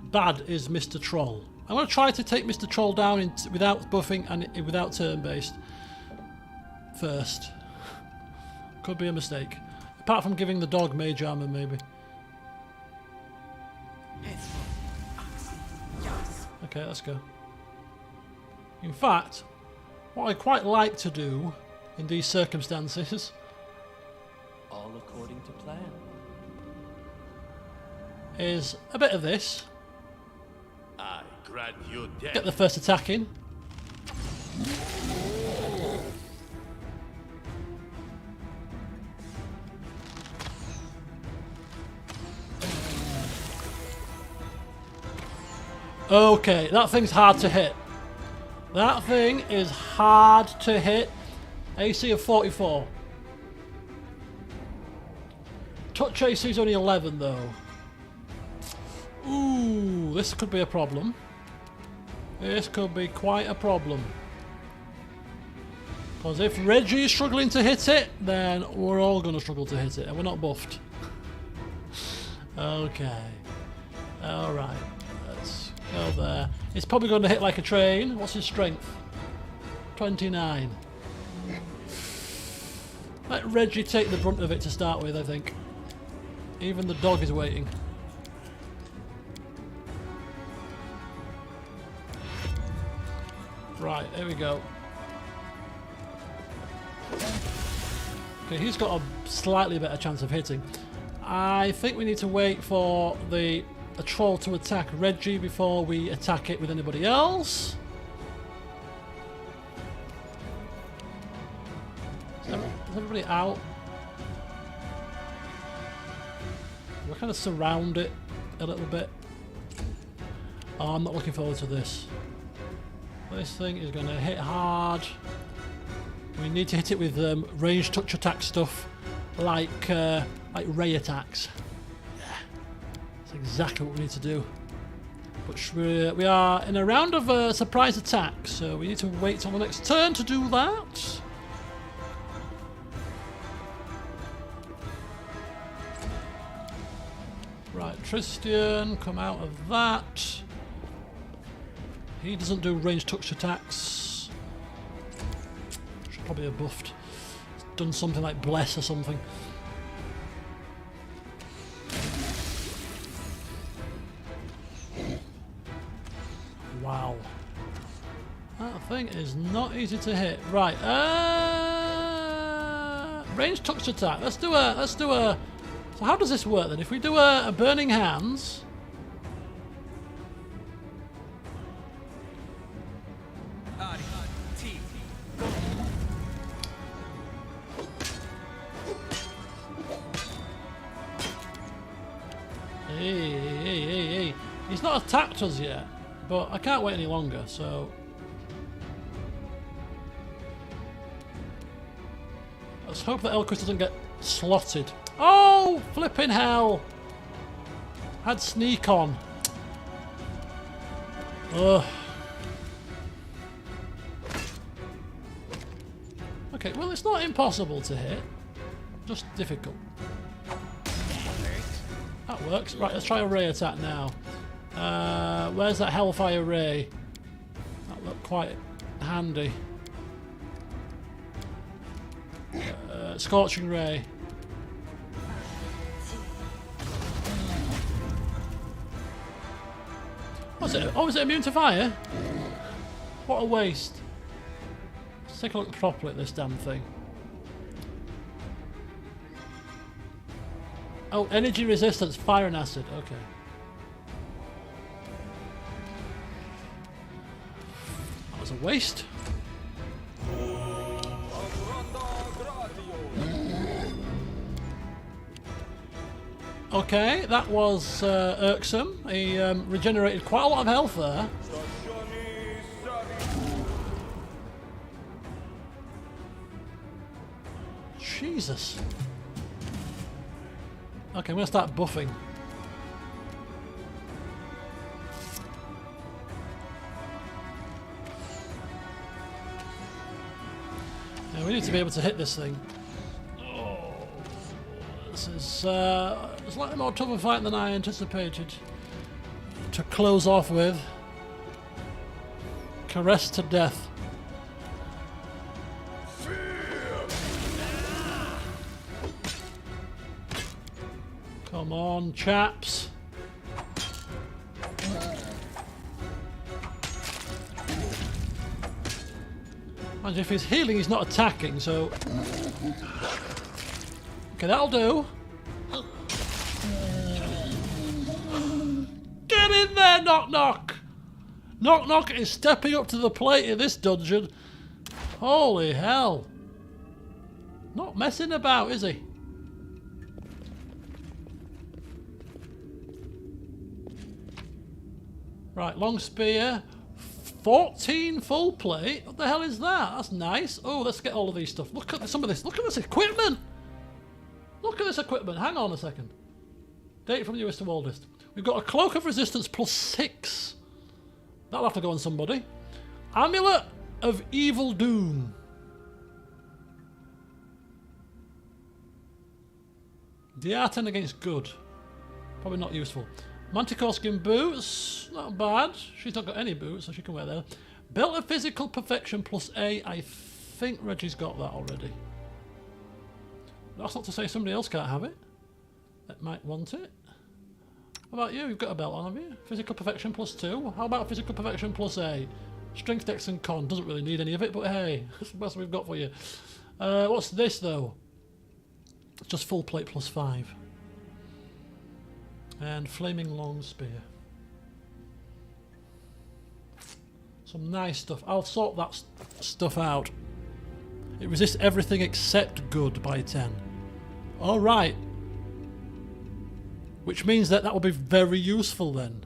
bad is Mr. Troll? I'm going to try to take Mr. Troll down without buffing and without turn-based first. Could be a mistake. Apart from giving the dog mage armor, maybe. Okay, let's go. In fact, what I quite like to do in these circumstances... All according to plan. ...is a bit of this. I grant you death. Get the first attack in. Okay, that thing's hard to hit. That thing is hard to hit. AC of 44. Touch AC is only 11 though. Ooh, this could be a problem. This could be quite a problem. Because if Reggie is struggling to hit it, then we're all going to struggle to hit it, and we're not buffed. Okay. Alright. Let's go there. It's probably going to hit like a train. What's his strength? 29. Let Reggie take the brunt of it to start with, I think. Even the dog is waiting. Right, here we go. Okay, he's got a slightly better chance of hitting. I think we need to wait for the troll to attack Reggie before we attack it with anybody else. Is everybody out? We'll kind of surround it a little bit. Oh, I'm not looking forward to this. This thing is going to hit hard. We need to hit it with ranged touch attack stuff, like ray attacks. Yeah, that's exactly what we need to do. But we are in a round of surprise attacks, so we need to wait till the next turn to do that. Right, Tristian, come out of that. He doesn't do ranged touch attacks. Should probably have buffed. He's done something like Bless or something. Wow. That thing is not easy to hit. Right, ranged touch attack. Let's do a so how does this work then? If we do a Burning Hands, Hey. He's not attacked us yet, but I can't wait any longer, so let's hope that Elquist doesn't get slotted. Oh, flipping hell! Had sneak on. Ugh. Okay, well, it's not impossible to hit, just difficult. That works. Right, let's try a ray attack now. Where's that Hellfire Ray? That looked quite handy. Scorching Ray. What's it? Oh, is it immune to fire? What a waste. Let's take a look properly at this damn thing. Oh, energy resistance, fire and acid. Okay. That was a waste. Okay, that was irksome. He regenerated quite a lot of health there. Jesus. Okay, I'm going to start buffing. Now we need to be able to hit this thing. Oh, this is slightly more tough a fight than I anticipated to close off with. Caress to death. Come on, chaps. Mind you, if he's healing, he's not attacking, so... Okay, that'll do. Get in there, Knock Knock! Knock Knock is stepping up to the plate in this dungeon. Holy hell. Not messing about, is he? Right, long spear. 14 full plate? What the hell is that? That's nice. Oh, let's get all of these stuff. Look at some of this. Look at this equipment! Look at this equipment. Hang on a second. Date from newest to oldest. We've got a Cloak of Resistance +6. That'll have to go on somebody. Amulet of Evil Doom. DR10 against good. Probably not useful. Manticore skin boots, not bad. She's not got any boots, so she can wear them. Belt of Physical Perfection +A. I think Reggie's got that already. That's not to say somebody else can't have it. That might want it. How about you? You've got a belt on, have you? Physical Perfection +2. How about Physical Perfection +A? Strength, Dex and Con. Doesn't really need any of it, but hey, that's the best we've got for you. What's this though? It's just full plate +5. And Flaming Long Spear. Some nice stuff. I'll sort that stuff out. It resists everything except good by 10. Alright. Which means that will be very useful then.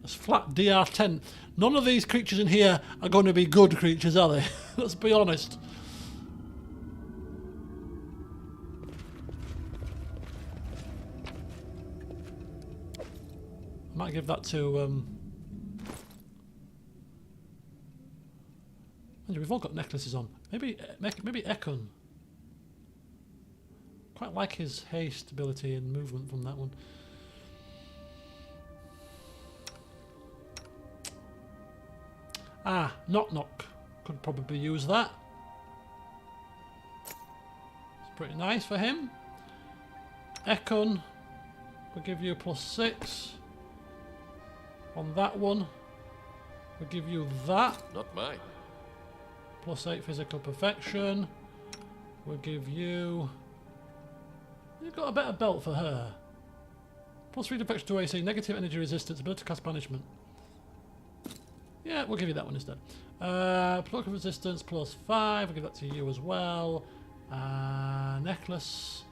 That's flat DR10. None of these creatures in here are going to be good creatures, are they? Let's be honest. I might give that to we've all got necklaces on. Maybe Ekon. Quite like his haste ability and movement from that one. Ah, Knock Knock. Could probably use that. It's pretty nice for him. Ekon will give you a +6. On that one, we'll give you that. Not mine. +8 Physical Perfection. We'll give you... You've got a better belt for her. +3 Defection to AC, negative energy resistance, ability to cast banishment. Yeah, we'll give you that one instead. Cloak of Resistance +5, I'll give that to you as well. Necklace.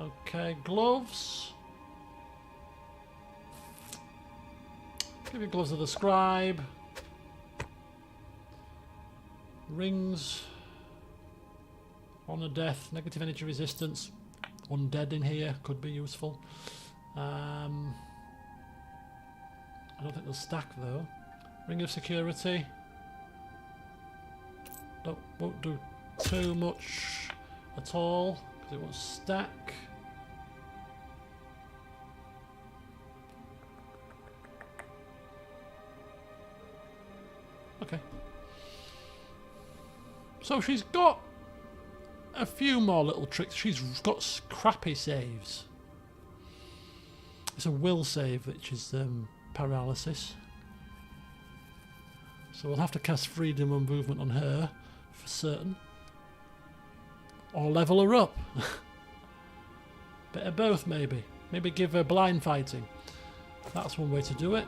Okay, gloves. Give you gloves of the scribe. Rings. Honor death. Negative energy resistance. Undead in here could be useful. I don't think they'll stack though. Ring of security. Won't do too much at all because it won't stack. Okay. So she's got a few more little tricks. She's got crappy saves. It's a will save, which is paralysis. So we'll have to cast freedom and movement on her for certain. Or level her up. Bit of both maybe. Maybe give her blind fighting. That's one way to do it.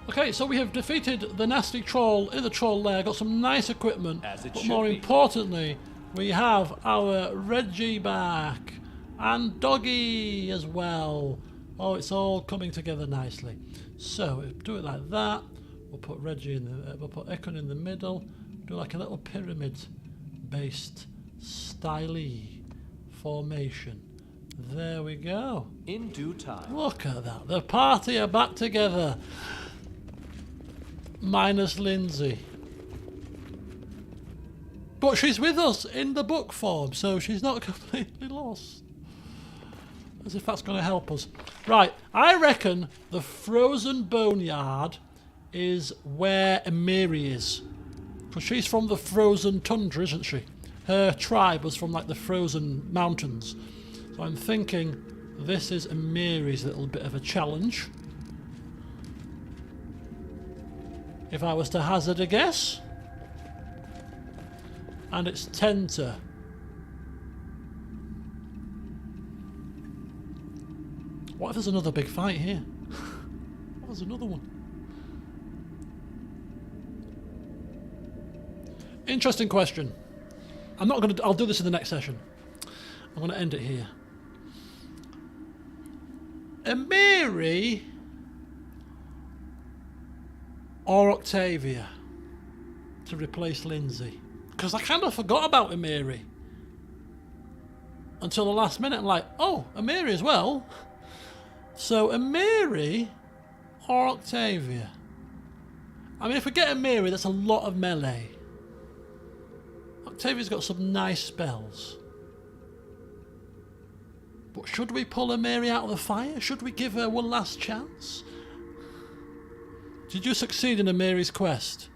Okay, so we have defeated the nasty troll in the troll lair, got some nice equipment, but more importantly, we have our Reggie back, and Doggy as well. Oh, it's all coming together nicely. So, we'll do it like that, we'll put Reggie in the, we'll put Ekon in the middle, do like a little pyramid-based styly formation. There we go. In due time. Look at that, the party are back together. Minus Lindsay. But she's with us in the book form, so she's not completely lost. As if that's going to help us. Right, I reckon the Frozen Boneyard is where Emiri is. Because she's from the Frozen Tundra, isn't she? Her tribe was from like the Frozen Mountains. So I'm thinking this is Emiri's little bit of a challenge. If I was to hazard a guess. And it's Tenta. What if there's another big fight here? What if there's another one? Interesting question. I'm not going to... I'll do this in the next session. I'm going to end it here. Amiri or Octavia to replace Lindsay? Because I kind of forgot about Amiri until the last minute. I'm like, oh, Amiri as well. So Amiri or Octavia? I mean, if we get Amiri, that's a lot of melee. Octavia's got some nice spells. But should we pull Amiri out of the fire? Should we give her one last chance? Did you succeed in Amiri's quest?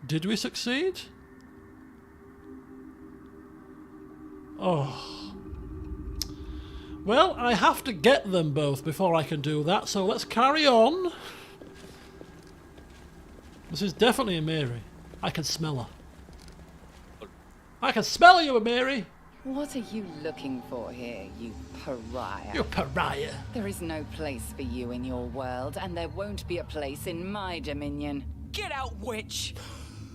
Did we succeed? Oh. Well, I have to get them both before I can do that, so let's carry on. This is definitely Amiri. I can smell her. I can smell you, Amiri! What are you looking for here, you pariah? You pariah. There is no place for you in your world, and there won't be a place in my dominion. Get out, witch!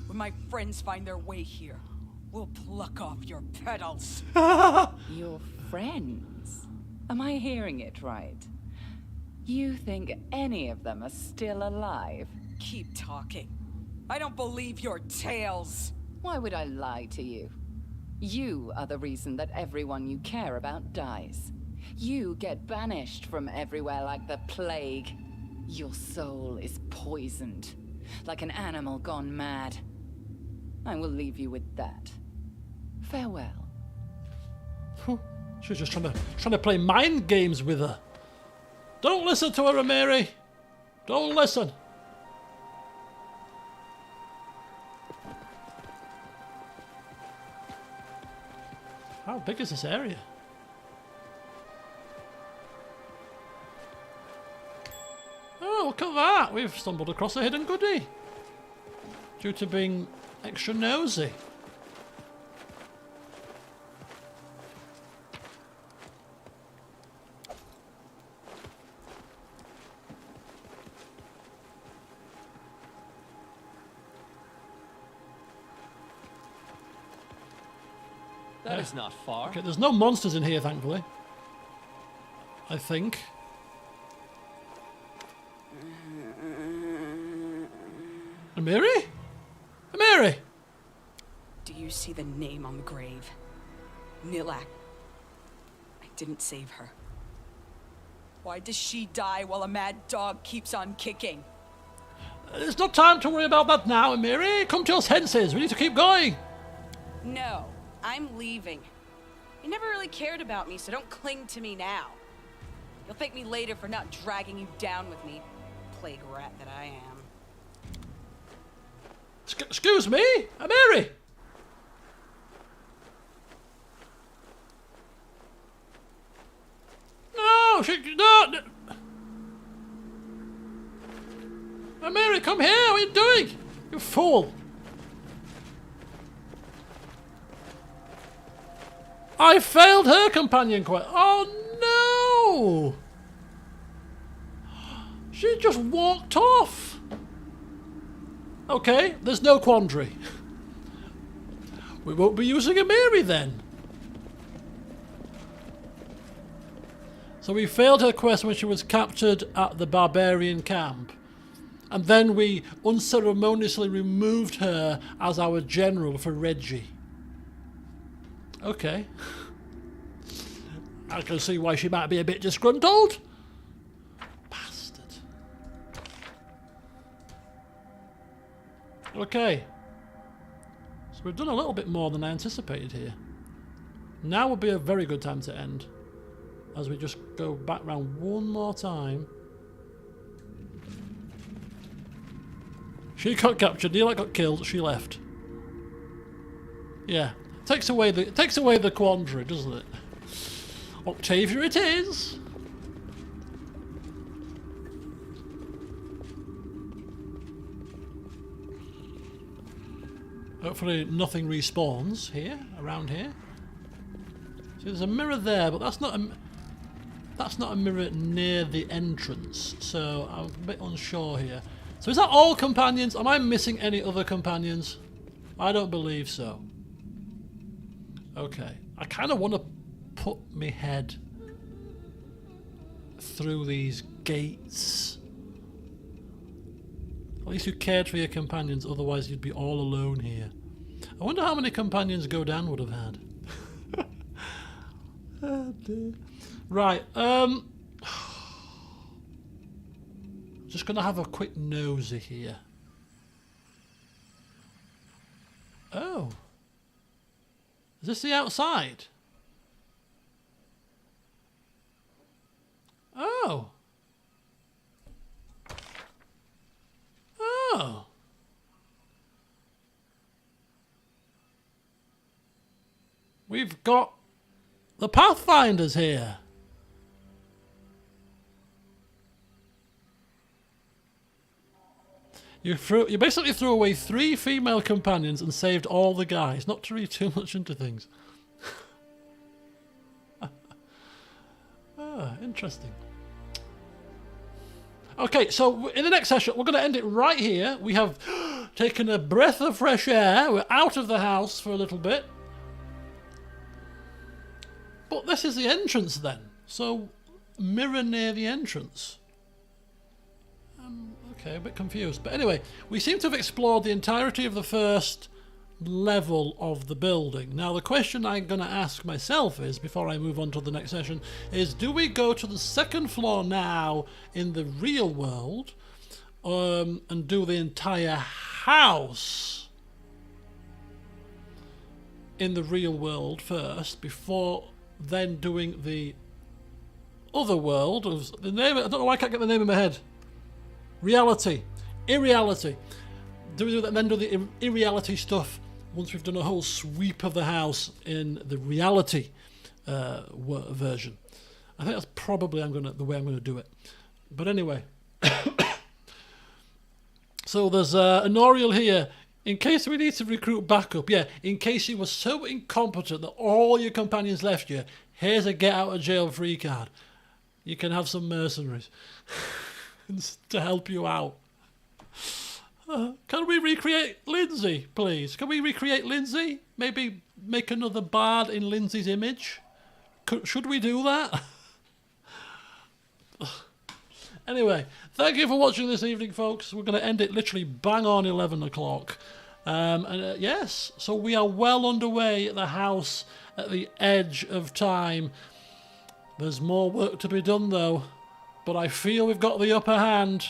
When my friends find their way here, we'll pluck off your petals. Your friends? Am I hearing it right? You think any of them are still alive? Keep talking. I don't believe your tales. Why would I lie to you? You are the reason that everyone you care about dies. You get banished from everywhere like the plague. Your soul is poisoned, like an animal gone mad. I will leave you with that. Farewell. She's just trying to play mind games with her. Don't listen to her, Amiri. Don't listen. How big is this area? Oh, look at that! We've stumbled across a hidden goodie. Due to being extra nosy. That is not far. Okay, there's no monsters in here, thankfully. I think. Amiri? Amiri! Do you see the name on the grave? Nilak. I didn't save her. Why does she die while a mad dog keeps on kicking? There's no time to worry about that now, Amiri. Come to your senses. We need to keep going. No, I'm leaving. You never really cared about me, so don't cling to me now. You'll thank me later for not dragging you down with me, plague rat that I am. Excuse me, Amiri. No, no. Amiri, come here. What are you doing? You fool. I failed her companion quest. Oh no! She just walked off. Okay, there's no quandary. We won't be using Amiri then. So we failed her quest when she was captured at the barbarian camp. And then we unceremoniously removed her as our general for Reggie. Okay. I can see why she might be a bit disgruntled. Bastard. Okay. So we've done a little bit more than I anticipated here. Now would be a very good time to end. As we just go back round one more time. She got captured, Neela got killed, she left. Yeah. Takes away the quandary, doesn't it? Octavia it is. Hopefully nothing respawns here, around here. So there's a mirror there, but that's not a mirror near the entrance. So I'm a bit unsure here. So is that all companions? Am I missing any other companions? I don't believe so. Okay. I kind of want to put my head through these gates. At least you cared for your companions, otherwise you'd be all alone here. I wonder how many companions Godan would have had. Oh dear. Right, just gonna have a quick nosy here. Oh. Is this the outside? Oh. Oh. We've got the Pathfinders here. You basically threw away 3 female companions and saved all the guys. Not to read too much into things. Ah, interesting. Okay, so in the next session, we're going to end it right here. We have taken a breath of fresh air. We're out of the house for a little bit. But this is the entrance then. So, mirror near the entrance. Okay, a bit confused. But anyway, we seem to have explored the entirety of the first level of the building. Now, the question I'm going to ask myself is, before I move on to the next session, is do we go to the second floor now in the real world and do the entire house in the real world first, before then doing the other world of the name? I don't know why I can't get the name in my head. Reality. Irreality. Do we do that and then do the irreality stuff once we've done a whole sweep of the house in the reality version? I think that's probably the way I'm going to do it. But anyway. So there's an Oriel here. In case we need to recruit backup, yeah, in case you were so incompetent that all your companions left you, here's a get out of jail free card. You can have some mercenaries to help you out. Can we recreate Lindsay, please? Can we recreate Lindsay? Maybe make another bard in Lindsay's image? Should we do that? Anyway, thank you for watching this evening, folks. We're going to end it literally bang on 11 o'clock. Yes, so we are well underway at the house at the edge of time. There's more work to be done, though. But I feel we've got the upper hand.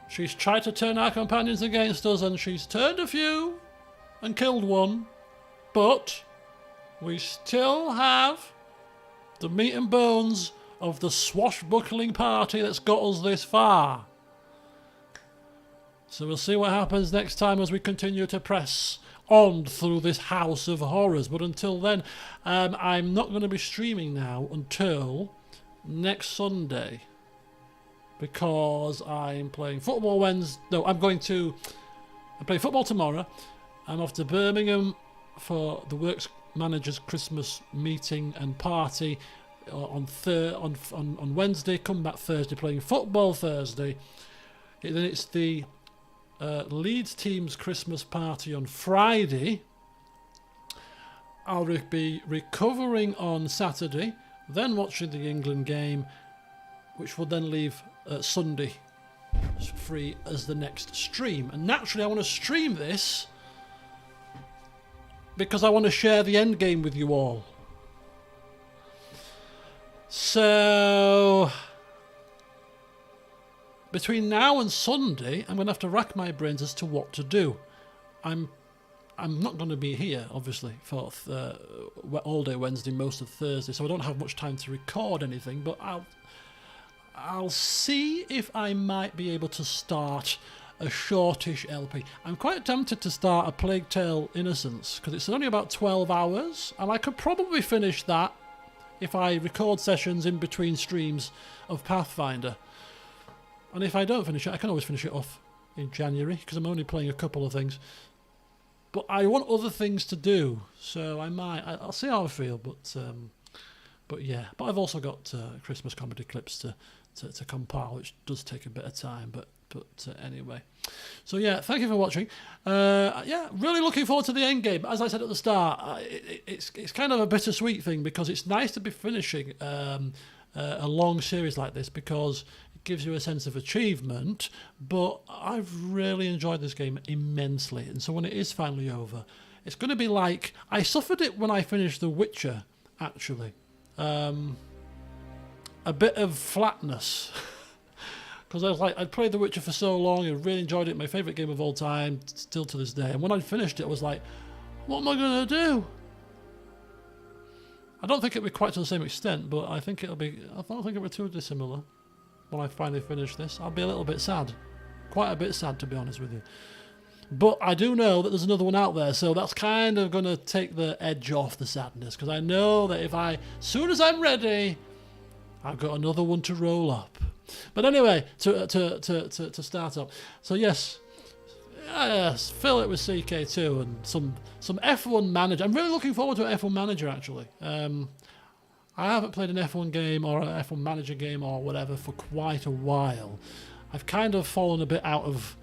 She's tried to turn our companions against us, and she's turned a few and killed one. But we still have the meat and bones of the swashbuckling party that's got us this far. So we'll see what happens next time as we continue to press on through this house of horrors. But until then, I'm not going to be streaming now until next Sunday, because I'm playing football Wednesday. No, I'm playing football tomorrow. I'm off to Birmingham for the Works Managers Christmas meeting and party on Wednesday. Come back Thursday, playing football Thursday. Then it's the Leeds team's Christmas party on Friday. I'll be recovering on Saturday, then watching the England game, which will then leave Sunday free as the next stream. And naturally I want to stream this because I want to share the end game with you all. So between now and Sunday, I'm going to have to rack my brains as to what to do. I'm not going to be here, obviously, for all day Wednesday, most of Thursday, so I don't have much time to record anything, but I'll see if I might be able to start a shortish LP. I'm quite tempted to start a Plague Tale Innocence, because it's only about 12 hours, and I could probably finish that if I record sessions in between streams of Pathfinder. And if I don't finish it, I can always finish it off in January, because I'm only playing a couple of things. But I want other things to do, so I'll see how I feel, but yeah. But I've also got Christmas comedy clips to compile, which does take a bit of time, but But anyway, so yeah, thank you for watching. Yeah, really looking forward to the end game. As I said at the start, it's kind of a bittersweet thing because it's nice to be finishing a long series like this because it gives you a sense of achievement. But I've really enjoyed this game immensely, and so when it is finally over, it's going to be like I suffered it when I finished The Witcher. Actually, a bit of flatness. Because I was like, I'd played The Witcher for so long and really enjoyed it, my favourite game of all time, still to this day. And when I finished it, I was like, what am I going to do? I don't think it'll be quite to the same extent, but I think it'll be, I don't think it'll be too dissimilar when I finally finish this. I'll be a little bit sad. Quite a bit sad, to be honest with you. But I do know that there's another one out there, so that's kind of going to take the edge off the sadness. Because I know that as soon as I'm ready, I've got another one to roll up. But anyway, to start up. So yes, fill it with CK2 and some F1 manager. I'm really looking forward to an F1 manager actually. I haven't played an F1 game or an F1 manager game or whatever for quite a while. I've kind of fallen a bit out of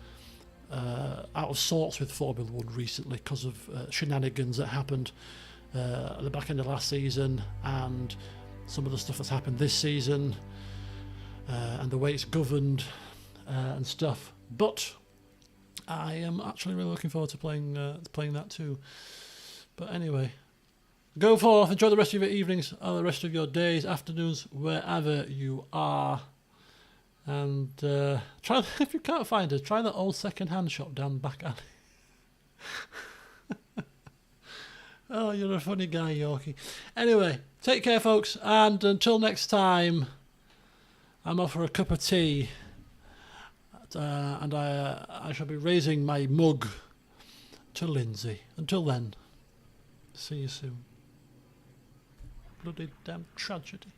sorts with Formula 1 recently because of shenanigans that happened at the back end of last season and some of the stuff that's happened this season. And the way it's governed and stuff, but I am actually really looking forward to playing that too. But anyway, go forth, enjoy the rest of your evenings, or the rest of your days, afternoons, wherever you are, and try if you can't find it, try that old second-hand shop down the back alley. Oh, you're a funny guy, Yorkie. Anyway, take care, folks, and until next time. I'm off for a cup of tea, and I shall be raising my mug to Lindsay. Until then, see you soon. Bloody damn tragedy.